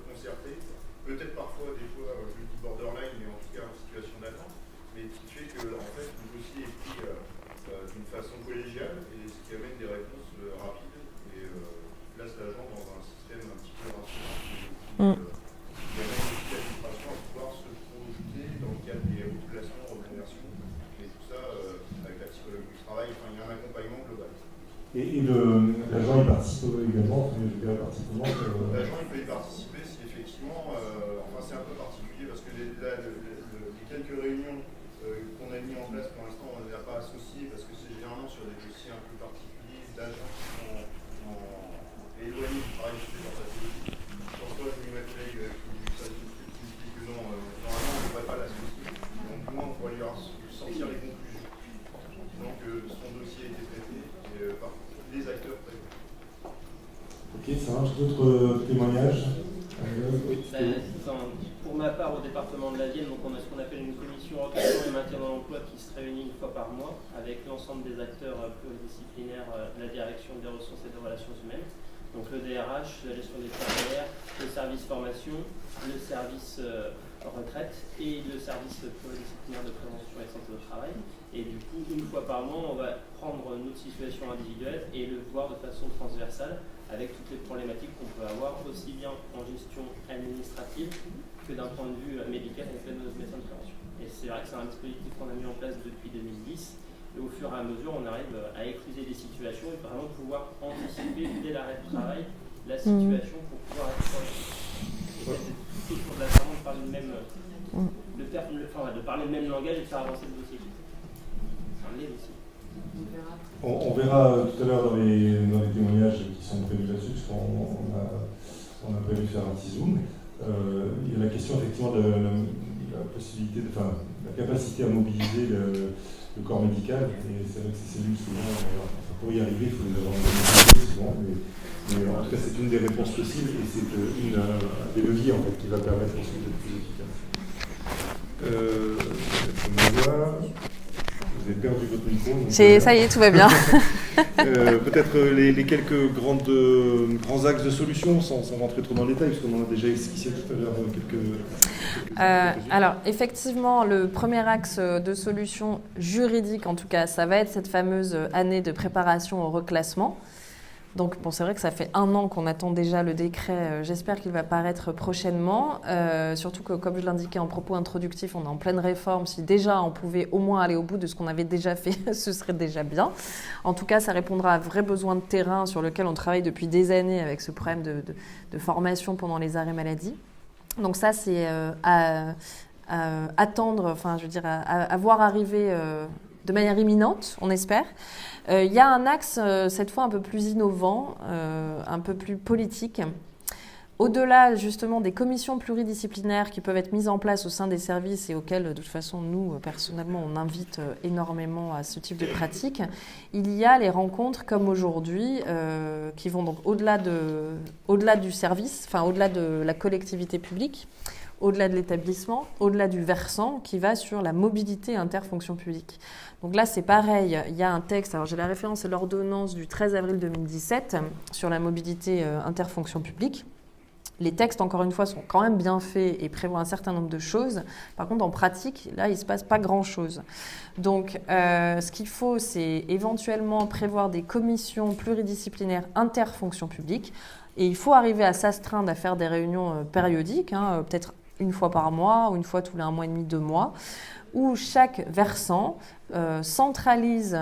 concertée, peut-être parfois des fois, je dis borderline, mais en tout cas en situation d'attente, mais qui fait que en fait le dossier est pris d'une façon collégiale et ce qui amène des réponses rapides et place l'agent dans un système un petit peu rassurant qui amène aussi l'administration à pouvoir se projeter dans le cadre des replaçements, reconversions et tout ça avec la psychologie du travail. Enfin, il y a un accompagnement global. Et l'agent y participe également, L'agent il peut y participer si effectivement, enfin c'est un peu particulier parce que les quelques réunions qu'on a mis en place pour l'instant on ne les a pas associées parce que c'est généralement sur des dossiers un peu particuliers d'agents qui sont éloignés du travail de leur pathologie. Pour ça, je vais ma collègue qui dit que non, normalement on ne devrait pas l'associer. Donc moi on pourrait lui sortir les conclusions. Donc son dossier a été traité par les acteurs présents. Ok, ça marche. D'autres témoignages? Pour ma part, au département de la Vienne, donc on a ce qu'on appelle une commission recrutement et maintien dans l'emploi qui se réunit une fois par mois avec l'ensemble des acteurs pluridisciplinaires de la direction des ressources et des relations humaines. Donc le DRH, la gestion des carrières, le service formation, le service retraite et le service pluridisciplinaire de prévention et de santé au travail. Et du coup, une fois par mois, on va prendre notre situation individuelle et le voir de façon transversale avec toutes les problématiques qu'on peut avoir, aussi bien en gestion administrative que d'un point de vue médical avec l'aide de notre médecin de prévention. Et c'est vrai que c'est un dispositif qu'on a mis en place depuis 2010, et au fur et à mesure, on arrive à écluser des situations et vraiment pouvoir anticiper dès l'arrêt de travail la situation pour pouvoir être tout autour de la table, de parler le même, de parler le même langage et de faire avancer le dossier. C'est un lait aussi. On verra tout à l'heure dans les témoignages qui sont prévus là-dessus, parce qu'on a prévu de faire un petit zoom. Il y a la question effectivement de la possibilité, la capacité à mobiliser le corps médical. Et c'est vrai que ces cellules, souvent, pour y arriver, il faut les avoir mobilisées souvent. Mais en tout cas, c'est une des réponses possibles et c'est une des leviers en fait, qui va permettre ensuite d'être plus efficace. Vous avez perdu votre micro. Ça y est, tout va bien. Peut-être les quelques grands axes de solutions, sans rentrer trop dans le détail, parce qu'on en a déjà esquissé tout à l'heure quelques alors, effectivement, le premier axe de solution juridique, en tout cas, ça va être cette fameuse année de préparation au reclassement. Donc, bon, c'est vrai que ça fait 1 an qu'on attend déjà le décret. J'espère qu'il va paraître prochainement. Surtout que, comme je l'indiquais en propos introductif, on est en pleine réforme. Si déjà on pouvait au moins aller au bout de ce qu'on avait déjà fait, ce serait déjà bien. En tout cas, ça répondra à un vrai besoin de terrain sur lequel on travaille depuis des années avec ce problème de formation pendant les arrêts maladie. Donc ça, c'est à attendre, enfin, je veux dire, à voir arriver de manière imminente, on espère. Il y a un axe, cette fois, un peu plus innovant, un peu plus politique. Au-delà, justement, des commissions pluridisciplinaires qui peuvent être mises en place au sein des services et auxquelles, de toute façon, nous, personnellement, on invite énormément à ce type de pratique, il y a les rencontres, comme aujourd'hui, qui vont donc au-delà du service, enfin, au-delà de la collectivité publique, au-delà de l'établissement, au-delà du versant qui va sur la mobilité interfonction publique. Donc là, c'est pareil, il y a un texte, alors j'ai la référence, c'est l'ordonnance du 13 avril 2017 sur la mobilité interfonction publique. Les textes, encore une fois, sont quand même bien faits et prévoient un certain nombre de choses. Par contre, en pratique, là, il ne se passe pas grand-chose. Donc, ce qu'il faut, c'est éventuellement prévoir des commissions pluridisciplinaires interfonction publique. Et il faut arriver à s'astreindre à faire des réunions périodiques, peut-être 1 fois par mois ou 1 fois tous les 1 mois et demi, 2 mois, où chaque versant centralise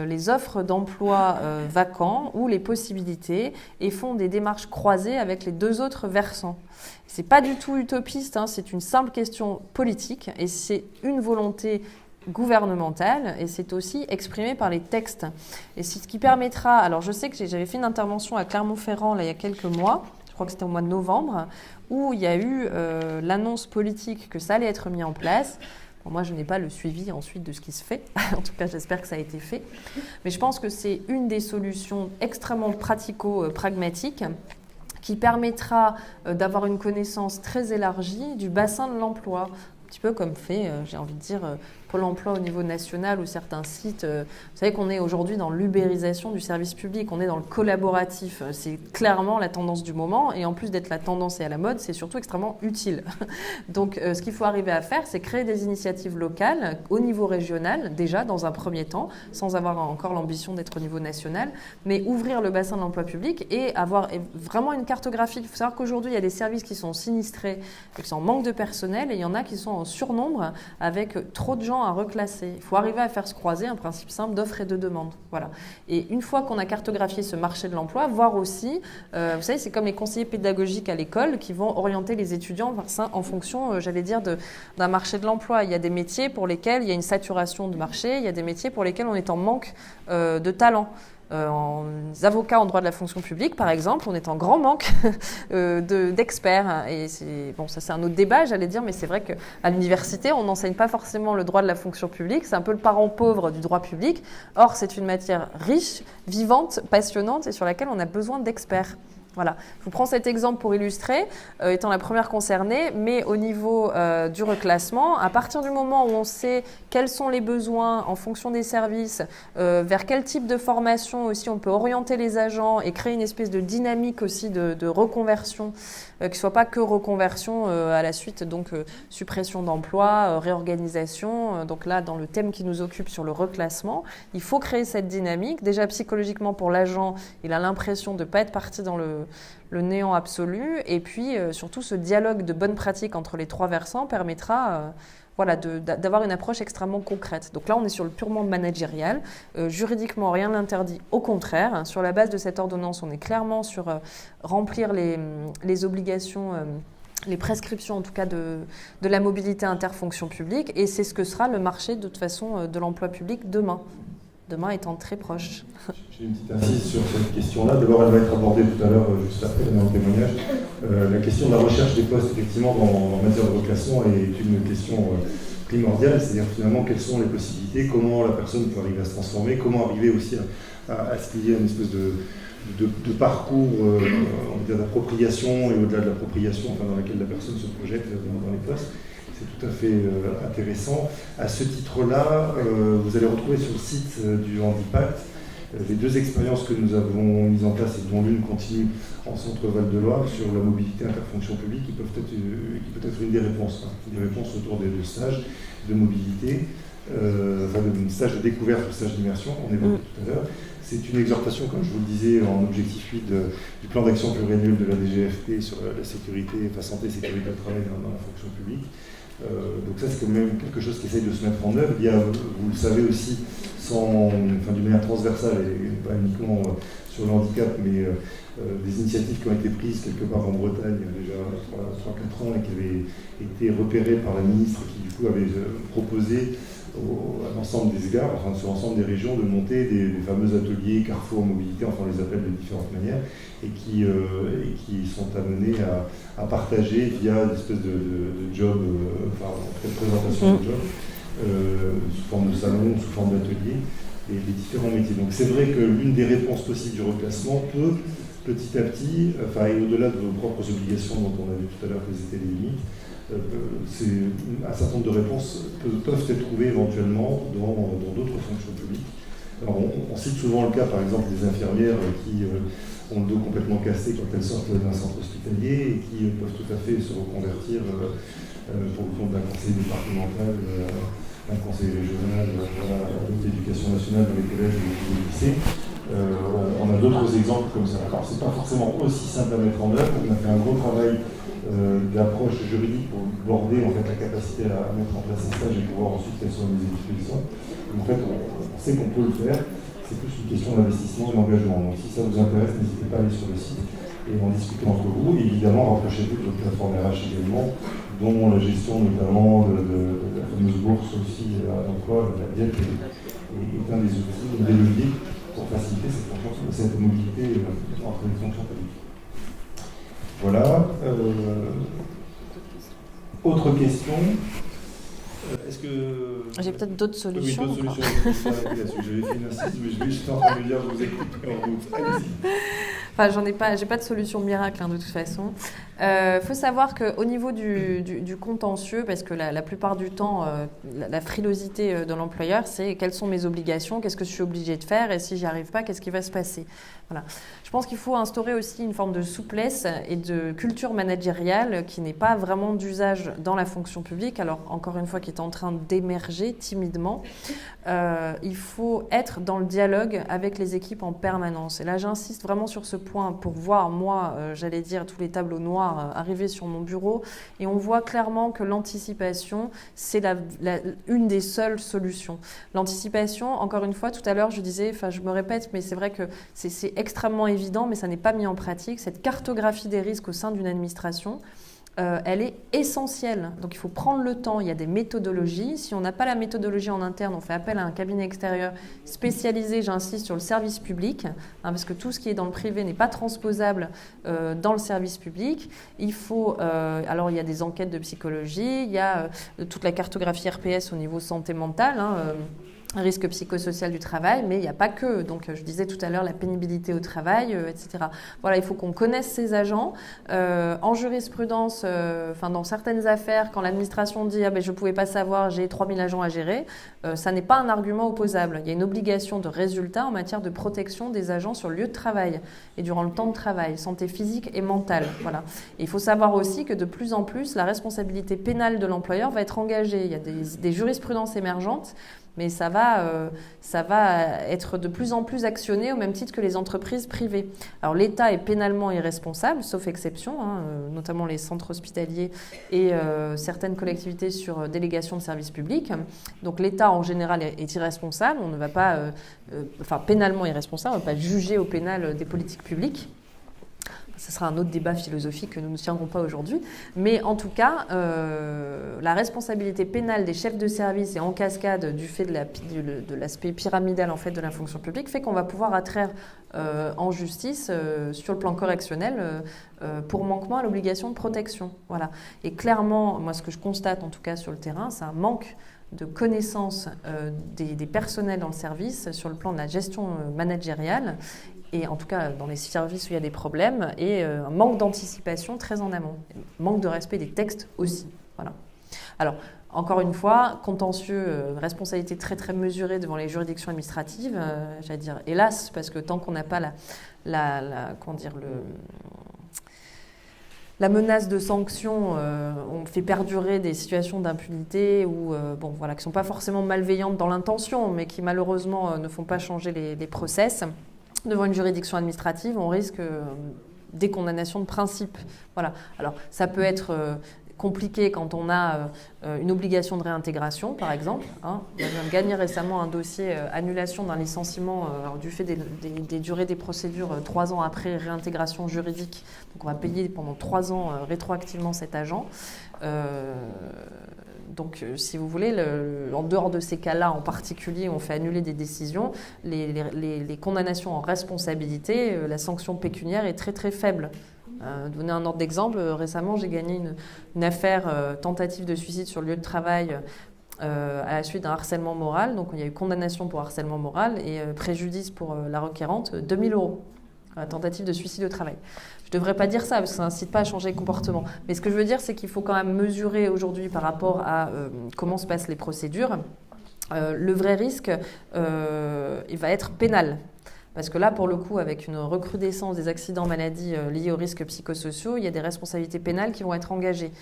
les offres d'emploi vacants ou les possibilités et font des démarches croisées avec les 2 autres versants. Ce n'est pas du tout utopiste, c'est une simple question politique et c'est une volonté gouvernementale et c'est aussi exprimé par les textes. Et c'est ce qui permettra, alors je sais que j'avais fait une intervention à Clermont-Ferrand là, il y a quelques mois, je crois que c'était au mois de novembre, où il y a eu l'annonce politique que ça allait être mis en place. Bon, moi, je n'ai pas le suivi ensuite de ce qui se fait. En tout cas, j'espère que ça a été fait. Mais je pense que c'est une des solutions extrêmement pratico-pragmatiques qui permettra d'avoir une connaissance très élargie du bassin de l'emploi. Un petit peu comme fait, j'ai envie de dire, Pôle emploi au niveau national ou certains sites. Vous savez qu'on est aujourd'hui dans l'ubérisation du service public, on est dans le collaboratif. C'est clairement la tendance du moment et en plus d'être la tendance et à la mode, c'est surtout extrêmement utile. Donc ce qu'il faut arriver à faire, c'est créer des initiatives locales au niveau régional, déjà dans un premier temps, sans avoir encore l'ambition d'être au niveau national, mais ouvrir le bassin de l'emploi public et avoir vraiment une cartographie. Il faut savoir qu'aujourd'hui, il y a des services qui sont sinistrés, qui sont en manque de personnel et il y en a qui sont en surnombre avec trop de gens à reclasser. Il faut arriver à faire se croiser un principe simple d'offre et de demande. Voilà. Et une fois qu'on a cartographié ce marché de l'emploi, voir aussi, vous savez, c'est comme les conseillers pédagogiques à l'école qui vont orienter les étudiants vers ça en fonction, j'allais dire, d'un marché de l'emploi. Il y a des métiers pour lesquels il y a une saturation de marché, il y a des métiers pour lesquels on est en manque de talent. Les avocats en droit de la fonction publique, par exemple, on est en grand manque d'experts. Et bon, ça c'est un autre débat, j'allais dire, mais c'est vrai qu'à l'université, on n'enseigne pas forcément le droit de la fonction publique. C'est un peu le parent pauvre du droit public. Or, c'est une matière riche, vivante, passionnante et sur laquelle on a besoin d'experts. Voilà, je vous prends cet exemple pour illustrer, étant la première concernée, mais au niveau du reclassement, à partir du moment où on sait quels sont les besoins en fonction des services, vers quel type de formation aussi on peut orienter les agents et créer une espèce de dynamique aussi de reconversion, qui ne soit pas que reconversion à la suite, donc suppression d'emplois, réorganisation. Donc là, dans le thème qui nous occupe sur le reclassement, il faut créer cette dynamique. Déjà psychologiquement pour l'agent, il a l'impression de ne pas être parti dans le néant absolu. Et puis, surtout, ce dialogue de bonnes pratiques entre les trois versants permettra d'avoir une approche extrêmement concrète. Donc là, on est sur le purement managérial. Juridiquement, rien ne l'interdit. Au contraire, sur la base de cette ordonnance, on est clairement sur remplir les obligations, les prescriptions en tout cas de la mobilité interfonction publique. Et c'est ce que sera le marché de toute façon de l'emploi public demain. Demain étant très proche. J'ai une petite insiste sur cette question-là. D'abord, elle va être abordée tout à l'heure, juste après mon témoignage. La question de la recherche des postes, effectivement, en matière de reclassement est une question primordiale. C'est-à-dire, finalement, quelles sont les possibilités, comment la personne peut arriver à se transformer, comment arriver aussi à ce qu'il y ait une espèce de parcours on va dire, d'appropriation et au-delà de l'appropriation, dans laquelle la personne se projette dans les postes. C'est tout à fait intéressant. À ce titre-là, vous allez retrouver sur le site du Handipact les deux expériences que nous avons mises en place et dont l'une continue en centre Val-de-Loire sur la mobilité interfonction publique qui peut être une des réponses, autour des stages de mobilité, de stages de découverte ou stages d'immersion qu'on évoquait tout à l'heure. C'est une exhortation, comme je vous le disais, en objectif 8 du plan d'action pluriannuel de la DGFP sur la sécurité, santé et sécurité au travail dans la fonction publique. Donc ça, c'est quand même quelque chose qui essaye de se mettre en œuvre. Il y a, vous le savez aussi, d'une manière transversale et pas uniquement sur le handicap, mais des initiatives qui ont été prises quelque part en Bretagne il y a déjà 3-4 ans et qui avaient été repérées par la ministre qui du coup avait proposé à l'ensemble des égards, sur l'ensemble des régions, de monter des fameux ateliers Carrefour mobilité, on les appelle de différentes manières, et qui sont amenés à partager via une espèce de job, de présentation de job, sous forme de salon, sous forme d'atelier, les différents métiers. Donc c'est vrai que l'une des réponses possibles du reclassement peut, petit à petit, et au-delà de vos propres obligations dont on a vu tout à l'heure quelles étaient les limites, un certain nombre de réponses peuvent être trouvées éventuellement dans d'autres fonctions publiques. Alors on cite souvent le cas par exemple des infirmières qui ont le dos complètement cassé quand elles sortent d'un centre hospitalier et qui peuvent tout à fait se reconvertir pour le compte d'un conseil départemental, d'un conseil régional, d'éducation nationale dans les collèges et les lycées. On a d'autres exemples comme ça. Alors c'est pas forcément aussi simple à mettre en œuvre. On a fait un gros travail d'approche juridique pour border la capacité à mettre en place un stage et pouvoir ensuite quelles sont les dispositions. En fait, on sait qu'on peut le faire, c'est plus une question d'investissement et d'engagement. Donc si ça vous intéresse, n'hésitez pas à aller sur le site et en discuter entre vous. Et évidemment, rapprochez-vous de votre plateforme RH également, dont la gestion notamment de la fameuse bourse aussi à l'emploi, la diète, est un des outils, des leviers pour faciliter cette mobilité entre les fonctions publiques. Voilà. Autre question. Est-ce que... J'ai peut-être d'autres solutions. Oui, d'autres solutions. J'avais fait une insiste, mais je vais juste en train de me dire, je vous écoute en route. Allez-y. J'ai pas de solution miracle de toute façon. Faut savoir qu'au niveau du contentieux, parce que la plupart du temps, la frilosité de l'employeur, c'est quelles sont mes obligations, qu'est-ce que je suis obligé de faire, et si j'y arrive pas, qu'est-ce qui va se passer. Voilà. Je pense qu'il faut instaurer aussi une forme de souplesse et de culture managériale qui n'est pas vraiment d'usage dans la fonction publique, alors encore une fois qui est en train d'émerger timidement. Il faut être dans le dialogue avec les équipes en permanence. Et là, j'insiste vraiment sur ce point pour voir, moi, j'allais dire, tous les tableaux noirs arriver sur mon bureau. Et on voit clairement que l'anticipation, c'est une des seules solutions. L'anticipation, encore une fois, tout à l'heure, je disais, je me répète, mais c'est vrai que c'est extrêmement évident, mais ça n'est pas mis en pratique. Cette cartographie des risques au sein d'une administration, elle est essentielle. Donc il faut prendre le temps, il y a des méthodologies. Si on n'a pas la méthodologie en interne, on fait appel à un cabinet extérieur spécialisé, j'insiste, sur le service public, parce que tout ce qui est dans le privé n'est pas transposable dans le service public. Il faut, alors il y a des enquêtes de psychologie, il y a toute la cartographie RPS au niveau santé mentale, risque psychosocial du travail, mais il n'y a pas que. Donc, je disais tout à l'heure la pénibilité au travail, etc. Voilà, il faut qu'on connaisse ces agents. En jurisprudence, dans certaines affaires, quand l'administration dit « Ah ben, je ne pouvais pas savoir, j'ai 3000 agents à gérer », ça n'est pas un argument opposable. Il y a une obligation de résultat en matière de protection des agents sur le lieu de travail et durant le temps de travail, santé physique et mentale. Voilà. Et il faut savoir aussi que de plus en plus, la responsabilité pénale de l'employeur va être engagée. Il y a des jurisprudences émergentes, mais ça va être de plus en plus actionné au même titre que les entreprises privées. Alors l'État est pénalement irresponsable, sauf exception, notamment les centres hospitaliers et certaines collectivités sur délégation de services publics. Donc l'État en général est irresponsable, on ne va pas, pénalement irresponsable, on ne va pas juger au pénal des politiques publiques. Ce sera un autre débat philosophique que nous ne tiendrons pas aujourd'hui. Mais en tout cas, la responsabilité pénale des chefs de service et en cascade du fait de l'aspect pyramidal en fait, de la fonction publique fait qu'on va pouvoir attraire en justice sur le plan correctionnel pour manquement à l'obligation de protection. Voilà. Et clairement, moi ce que je constate en tout cas sur le terrain, c'est un manque de connaissance des personnels dans le service sur le plan de la gestion managériale, et en tout cas dans les services où il y a des problèmes, et un manque d'anticipation très en amont, manque de respect des textes aussi. Voilà. Alors, encore une fois, contentieux, responsabilité très très mesurée devant les juridictions administratives, j'allais dire hélas, parce que tant qu'on n'a pas la menace de sanctions, on fait perdurer des situations d'impunité qui ne sont pas forcément malveillantes dans l'intention, mais qui malheureusement ne font pas changer les process. Devant une juridiction administrative, on risque des condamnations de principe. Voilà. Alors, ça peut être compliqué quand on a une obligation de réintégration, par exemple. On vient de gagner récemment un dossier annulation d'un licenciement du fait des durées des procédures 3 ans après réintégration juridique. Donc, on va payer pendant 3 ans rétroactivement cet agent. Donc, si vous voulez, en dehors de ces cas-là en particulier, on fait annuler des décisions, les condamnations en responsabilité, la sanction pécuniaire est très très faible. Donner un ordre d'exemple, récemment j'ai gagné une affaire tentative de suicide sur le lieu de travail à la suite d'un harcèlement moral. Donc il y a eu condamnation pour harcèlement moral et préjudice pour la requérante, 2 000 €. Tentative de suicide au travail. Je ne devrais pas dire ça parce que ça n'incite pas à changer les comportements. Mais ce que je veux dire, c'est qu'il faut quand même mesurer aujourd'hui par rapport à comment se passent les procédures. Le vrai risque, il va être pénal. Parce que là, pour le coup, avec une recrudescence des accidents maladies liés aux risques psychosociaux, il y a des responsabilités pénales qui vont être engagées.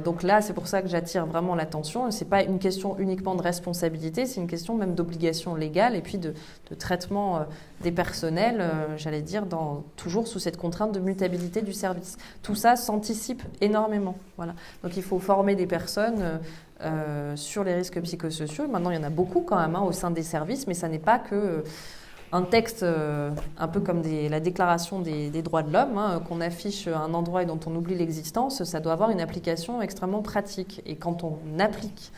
Donc là, c'est pour ça que j'attire vraiment l'attention. Ce n'est pas une question uniquement de responsabilité, c'est une question même d'obligation légale et puis de traitement des personnels, j'allais dire, toujours sous cette contrainte de mutabilité du service. Tout ça s'anticipe énormément. Voilà. Donc il faut former des personnes sur les risques psychosociaux. Maintenant, il y en a beaucoup quand même au sein des services, mais ça n'est pas que... un texte un peu comme la déclaration des droits de l'homme, qu'on affiche à un endroit et dont on oublie l'existence, ça doit avoir une application extrêmement pratique. Et quand on applique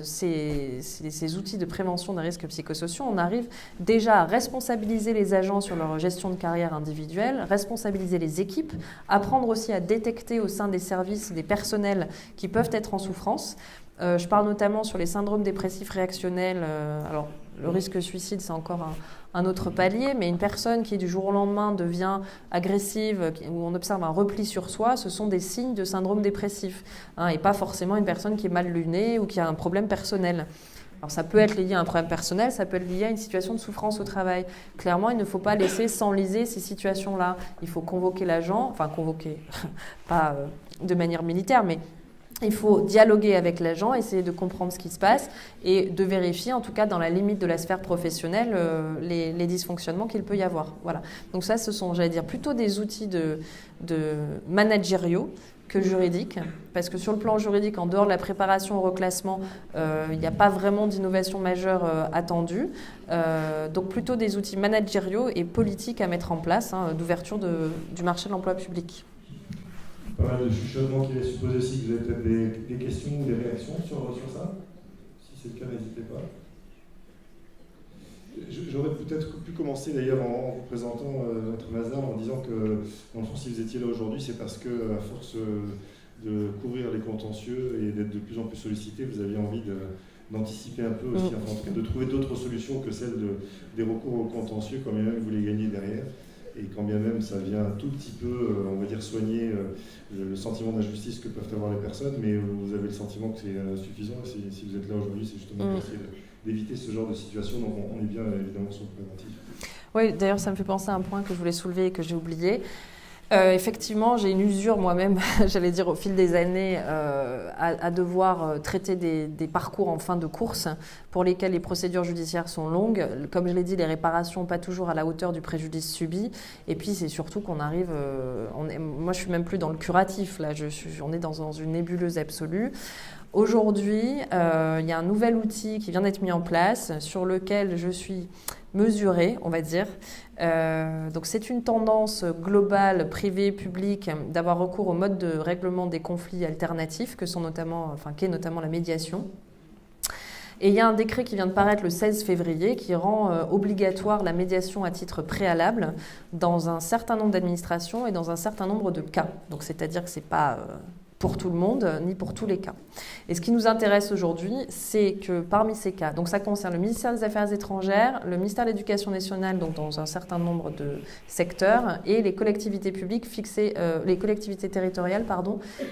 ces outils de prévention des risques psychosociaux, on arrive déjà à responsabiliser les agents sur leur gestion de carrière individuelle, responsabiliser les équipes, apprendre aussi à détecter au sein des services des personnels qui peuvent être en souffrance. Je parle notamment sur les syndromes dépressifs réactionnels. Alors, le risque suicide, c'est encore un autre palier, mais une personne qui du jour au lendemain devient agressive, où on observe un repli sur soi, ce sont des signes de syndrome dépressif, et pas forcément une personne qui est mal lunée ou qui a un problème personnel. Alors ça peut être lié à un problème personnel, ça peut être lié à une situation de souffrance au travail. Clairement, il ne faut pas laisser s'enliser ces situations-là. Il faut convoquer l'agent, pas de manière militaire, mais il faut dialoguer avec l'agent, essayer de comprendre ce qui se passe et de vérifier, en tout cas dans la limite de la sphère professionnelle, les dysfonctionnements qu'il peut y avoir. Voilà. Donc ça, ce sont, j'allais dire, plutôt des outils de managériaux que juridiques, parce que sur le plan juridique, en dehors de la préparation au reclassement, il n'y a pas vraiment d'innovation majeure attendue. Donc plutôt des outils managériaux et politiques à mettre en place, d'ouverture du marché de l'emploi public. Pas mal de chuchotements qui laissent supposer aussi que vous avez peut-être des questions ou des réactions sur ça. Si c'est le cas, n'hésitez pas. J'aurais peut-être pu commencer d'ailleurs en vous présentant notre Mazar en disant que, dans le fond, si vous étiez là aujourd'hui, c'est parce que, à force de couvrir les contentieux et d'être de plus en plus sollicité, vous aviez envie d'anticiper un peu aussi, enfin, en tout cas, de trouver d'autres solutions que celles des recours au contentieux, quand bien même vous les gagnez derrière. Et quand bien même ça vient un tout petit peu, on va dire, soigner le sentiment d'injustice que peuvent avoir les personnes, mais vous avez le sentiment que c'est suffisant. Si vous êtes là aujourd'hui, c'est justement pour essayer d'éviter ce genre de situation. Donc on est bien évidemment sur le préventif. Oui, d'ailleurs ça me fait penser à un point que je voulais soulever et que j'ai oublié. Effectivement, j'ai une usure moi-même, j'allais dire au fil des années, à devoir traiter des parcours en fin de course pour lesquels les procédures judiciaires sont longues. Comme je l'ai dit, les réparations pas toujours à la hauteur du préjudice subi. Et puis c'est surtout qu'on arrive, moi je suis même plus dans le curatif, là, on est dans une nébuleuse absolue. Aujourd'hui, il y a un nouvel outil qui vient d'être mis en place sur lequel je suis mesurée, on va dire. Donc c'est une tendance globale, privée, publique, d'avoir recours au mode de règlement des conflits alternatifs qu'est notamment la médiation. Et il y a un décret qui vient de paraître le 16 février qui rend obligatoire la médiation à titre préalable dans un certain nombre d'administrations et dans un certain nombre de cas. Donc c'est-à-dire que c'est pas pour tout le monde, ni pour tous les cas. Et ce qui nous intéresse aujourd'hui, c'est que parmi ces cas, donc ça concerne le ministère des Affaires étrangères, le ministère de l'Éducation nationale, donc dans un certain nombre de secteurs, et les collectivités publiques les collectivités territoriales,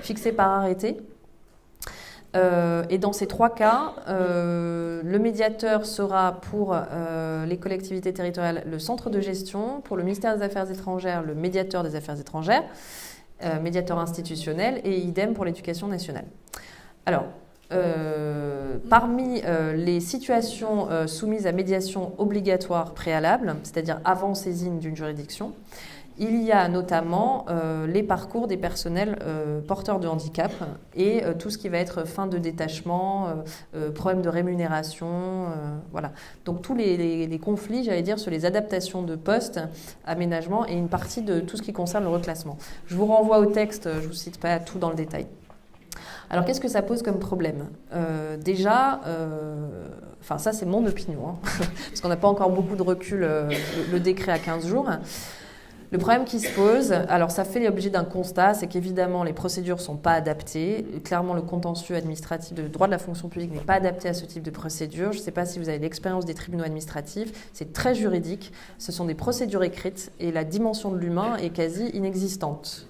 fixées par arrêté. Et dans ces 3 cas, le médiateur sera pour les collectivités territoriales le centre de gestion, pour le ministère des Affaires étrangères, le médiateur des Affaires étrangères, médiateur institutionnel, et idem pour l'éducation nationale. Alors, parmi les situations soumises à médiation obligatoire préalable, c'est-à-dire avant saisine d'une juridiction, il y a notamment les parcours des personnels porteurs de handicap et tout ce qui va être fin de détachement, problème de rémunération, voilà. Donc tous les conflits, j'allais dire, sur les adaptations de postes, aménagement et une partie de tout ce qui concerne le reclassement. Je vous renvoie au texte, je ne vous cite pas tout dans le détail. Alors qu'est-ce que ça pose comme problème ? Déjà, ça c'est mon opinion, parce qu'on n'a pas encore beaucoup de recul, le décret à 15 jours. Le problème qui se pose, alors ça fait l'objet d'un constat, c'est qu'évidemment les procédures ne sont pas adaptées. Clairement, le contentieux administratif de droit de la fonction publique n'est pas adapté à ce type de procédure. Je ne sais pas si vous avez l'expérience des tribunaux administratifs, c'est très juridique. Ce sont des procédures écrites et la dimension de l'humain est quasi inexistante.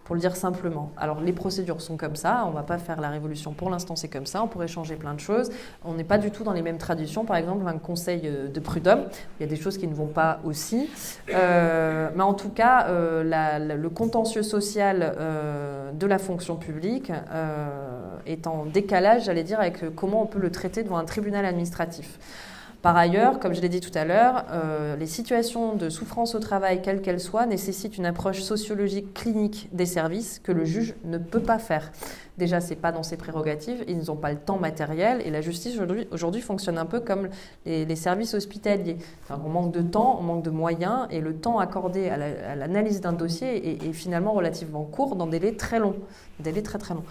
Pour le dire simplement. Alors les procédures sont comme ça, on ne va pas faire la révolution, pour l'instant c'est comme ça, on pourrait changer plein de choses. On n'est pas du tout dans les mêmes traditions, par exemple un conseil de prud'homme, il y a des choses qui ne vont pas aussi. Mais en tout cas, le contentieux social de la fonction publique est en décalage, j'allais dire, avec comment on peut le traiter devant un tribunal administratif. Par ailleurs, comme je l'ai dit tout à l'heure, les situations de souffrance au travail, quelles qu'elles soient, nécessitent une approche sociologique clinique des services que le juge ne peut pas faire. Déjà, ce n'est pas dans ses prérogatives, ils n'ont pas le temps matériel et la justice aujourd'hui fonctionne un peu comme les services hospitaliers. Enfin, on manque de temps, on manque de moyens et le temps accordé à l'analyse d'un dossier est finalement relativement court dans des délais très longs, des délais très très longs.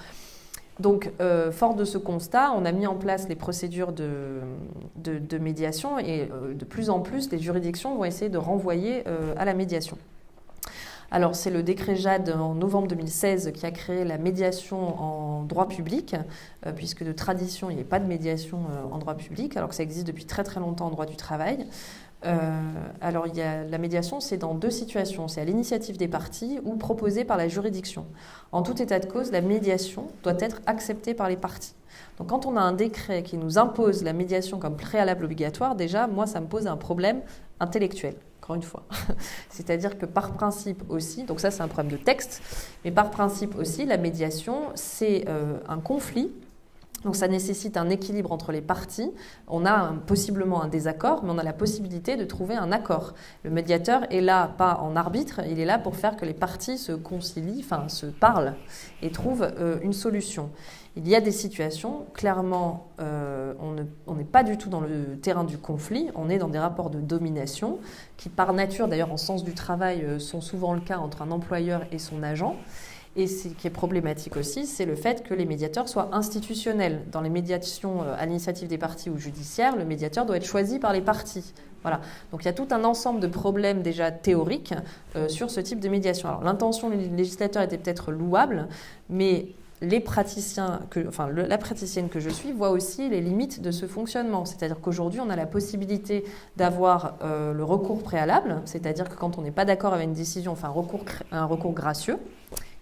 Donc, fort de ce constat, on a mis en place les procédures de médiation et de plus en plus, les juridictions vont essayer de renvoyer à la médiation. Alors, c'est le décret JAD en novembre 2016 qui a créé la médiation en droit public, puisque de tradition, il n'y a pas de médiation en droit public, alors que ça existe depuis très très longtemps en droit du travail. Alors, la médiation, c'est dans 2 situations. C'est à l'initiative des parties ou proposée par la juridiction. En tout état de cause, la médiation doit être acceptée par les parties. Donc, quand on a un décret qui nous impose la médiation comme préalable obligatoire, déjà, moi, ça me pose un problème intellectuel, encore une fois. C'est-à-dire que par principe aussi, donc ça, c'est un problème de texte, mais par principe aussi, la médiation, c'est un conflit. Donc ça nécessite un équilibre entre les parties. On a possiblement un désaccord, mais on a la possibilité de trouver un accord. Le médiateur est là, pas en arbitre, il est là pour faire que les parties se concilient, se parlent et trouvent une solution. Il y a des situations, clairement, on n'est pas du tout dans le terrain du conflit, on est dans des rapports de domination qui, par nature, d'ailleurs en sens du travail, sont souvent le cas entre un employeur et son agent. Et ce qui est problématique aussi, c'est le fait que les médiateurs soient institutionnels. Dans les médiations à l'initiative des parties ou judiciaires, le médiateur doit être choisi par les parties. Voilà. Donc il y a tout un ensemble de problèmes déjà théoriques sur ce type de médiation. Alors l'intention du législateur était peut-être louable, mais les praticiens, la praticienne que je suis voit aussi les limites de ce fonctionnement. C'est-à-dire qu'aujourd'hui, on a la possibilité d'avoir le recours préalable, c'est-à-dire que quand on n'est pas d'accord avec une décision, on fait un recours gracieux,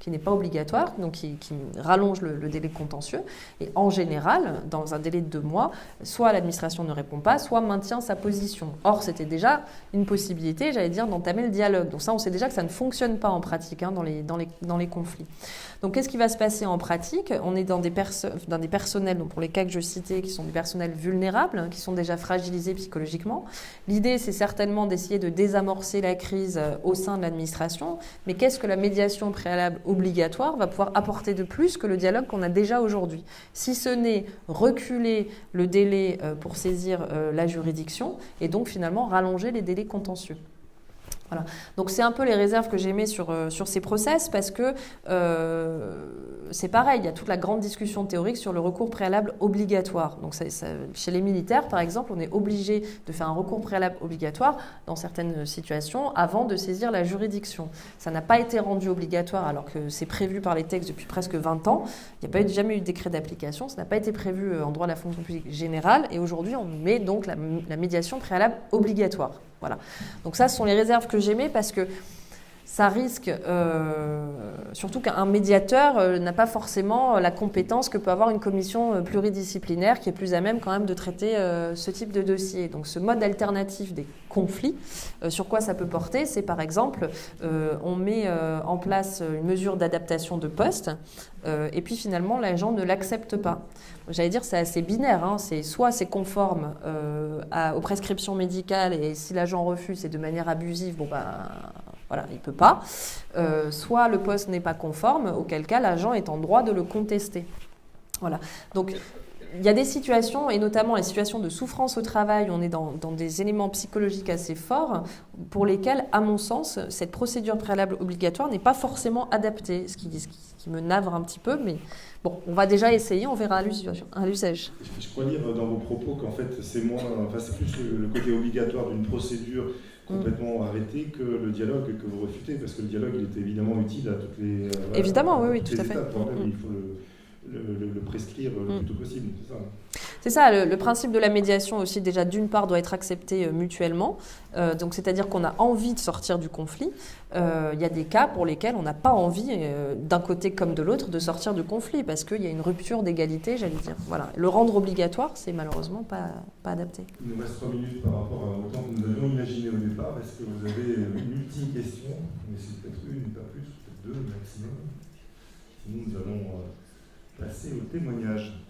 qui n'est pas obligatoire, donc qui rallonge le délai contentieux. Et en général, dans un délai de 2 mois, soit l'administration ne répond pas, soit maintient sa position. Or, c'était déjà une possibilité, j'allais dire, d'entamer le dialogue. Donc ça, on sait déjà que ça ne fonctionne pas en pratique dans les conflits. Donc qu'est-ce qui va se passer en pratique? On est dans des personnels, donc pour les cas que je citais, qui sont des personnels vulnérables, qui sont déjà fragilisés psychologiquement. L'idée, c'est certainement d'essayer de désamorcer la crise au sein de l'administration. Mais qu'est-ce que la médiation préalable obligatoire va pouvoir apporter de plus que le dialogue qu'on a déjà aujourd'hui? Si ce n'est reculer le délai pour saisir la juridiction et donc finalement rallonger les délais contentieux. Voilà. Donc c'est un peu les réserves que j'émets sur ces process parce que c'est pareil, il y a toute la grande discussion théorique sur le recours préalable obligatoire. Donc chez les militaires, par exemple, on est obligé de faire un recours préalable obligatoire dans certaines situations avant de saisir la juridiction. Ça n'a pas été rendu obligatoire alors que c'est prévu par les textes depuis presque 20 ans. Il n'y a jamais eu de décret d'application, ça n'a pas été prévu en droit de la fonction publique générale et aujourd'hui on met donc la médiation préalable obligatoire. Voilà. Donc ça, ce sont les réserves que j'émets parce que ça risque, surtout qu'un médiateur n'a pas forcément la compétence que peut avoir une commission pluridisciplinaire qui est plus à même quand même de traiter ce type de dossier. Donc ce mode alternatif des conflits, sur quoi ça peut porter, c'est par exemple, on met en place une mesure d'adaptation de poste et puis finalement l'agent ne l'accepte pas. J'allais dire c'est assez binaire, hein. Soit c'est conforme aux prescriptions médicales et si l'agent refuse c'est de manière abusive, voilà, il ne peut pas. Soit le poste n'est pas conforme, auquel cas l'agent est en droit de le contester. Voilà. Donc il y a des situations, et notamment les situations de souffrance au travail, on est dans des éléments psychologiques assez forts, pour lesquels, à mon sens, cette procédure préalable obligatoire n'est pas forcément adaptée, ce qui me navre un petit peu, mais bon, on va déjà essayer, on verra à l'usage. Je crois lire dans vos propos qu'en fait, c'est plus le côté obligatoire d'une procédure complètement arrêtée que le dialogue que vous refutez, parce que le dialogue, il est évidemment utile à toutes les... évidemment, oui, tout à fait. Il faut le prescrire le plus tôt possible, c'est ça. C'est ça, le principe de la médiation aussi, déjà d'une part, doit être accepté mutuellement. Donc, c'est-à-dire qu'on a envie de sortir du conflit. Il y a des cas pour lesquels on n'a pas envie, d'un côté comme de l'autre, de sortir du conflit, parce qu'il y a une rupture d'égalité, j'allais dire. Voilà. Le rendre obligatoire, c'est malheureusement pas adapté. Il nous reste 3 minutes par rapport au temps que nous avions imaginé au départ. Est-ce que vous avez une ultime question? Mais c'est peut-être une, pas plus, peut-être 2 maximum. Sinon, nous allons passer au témoignage.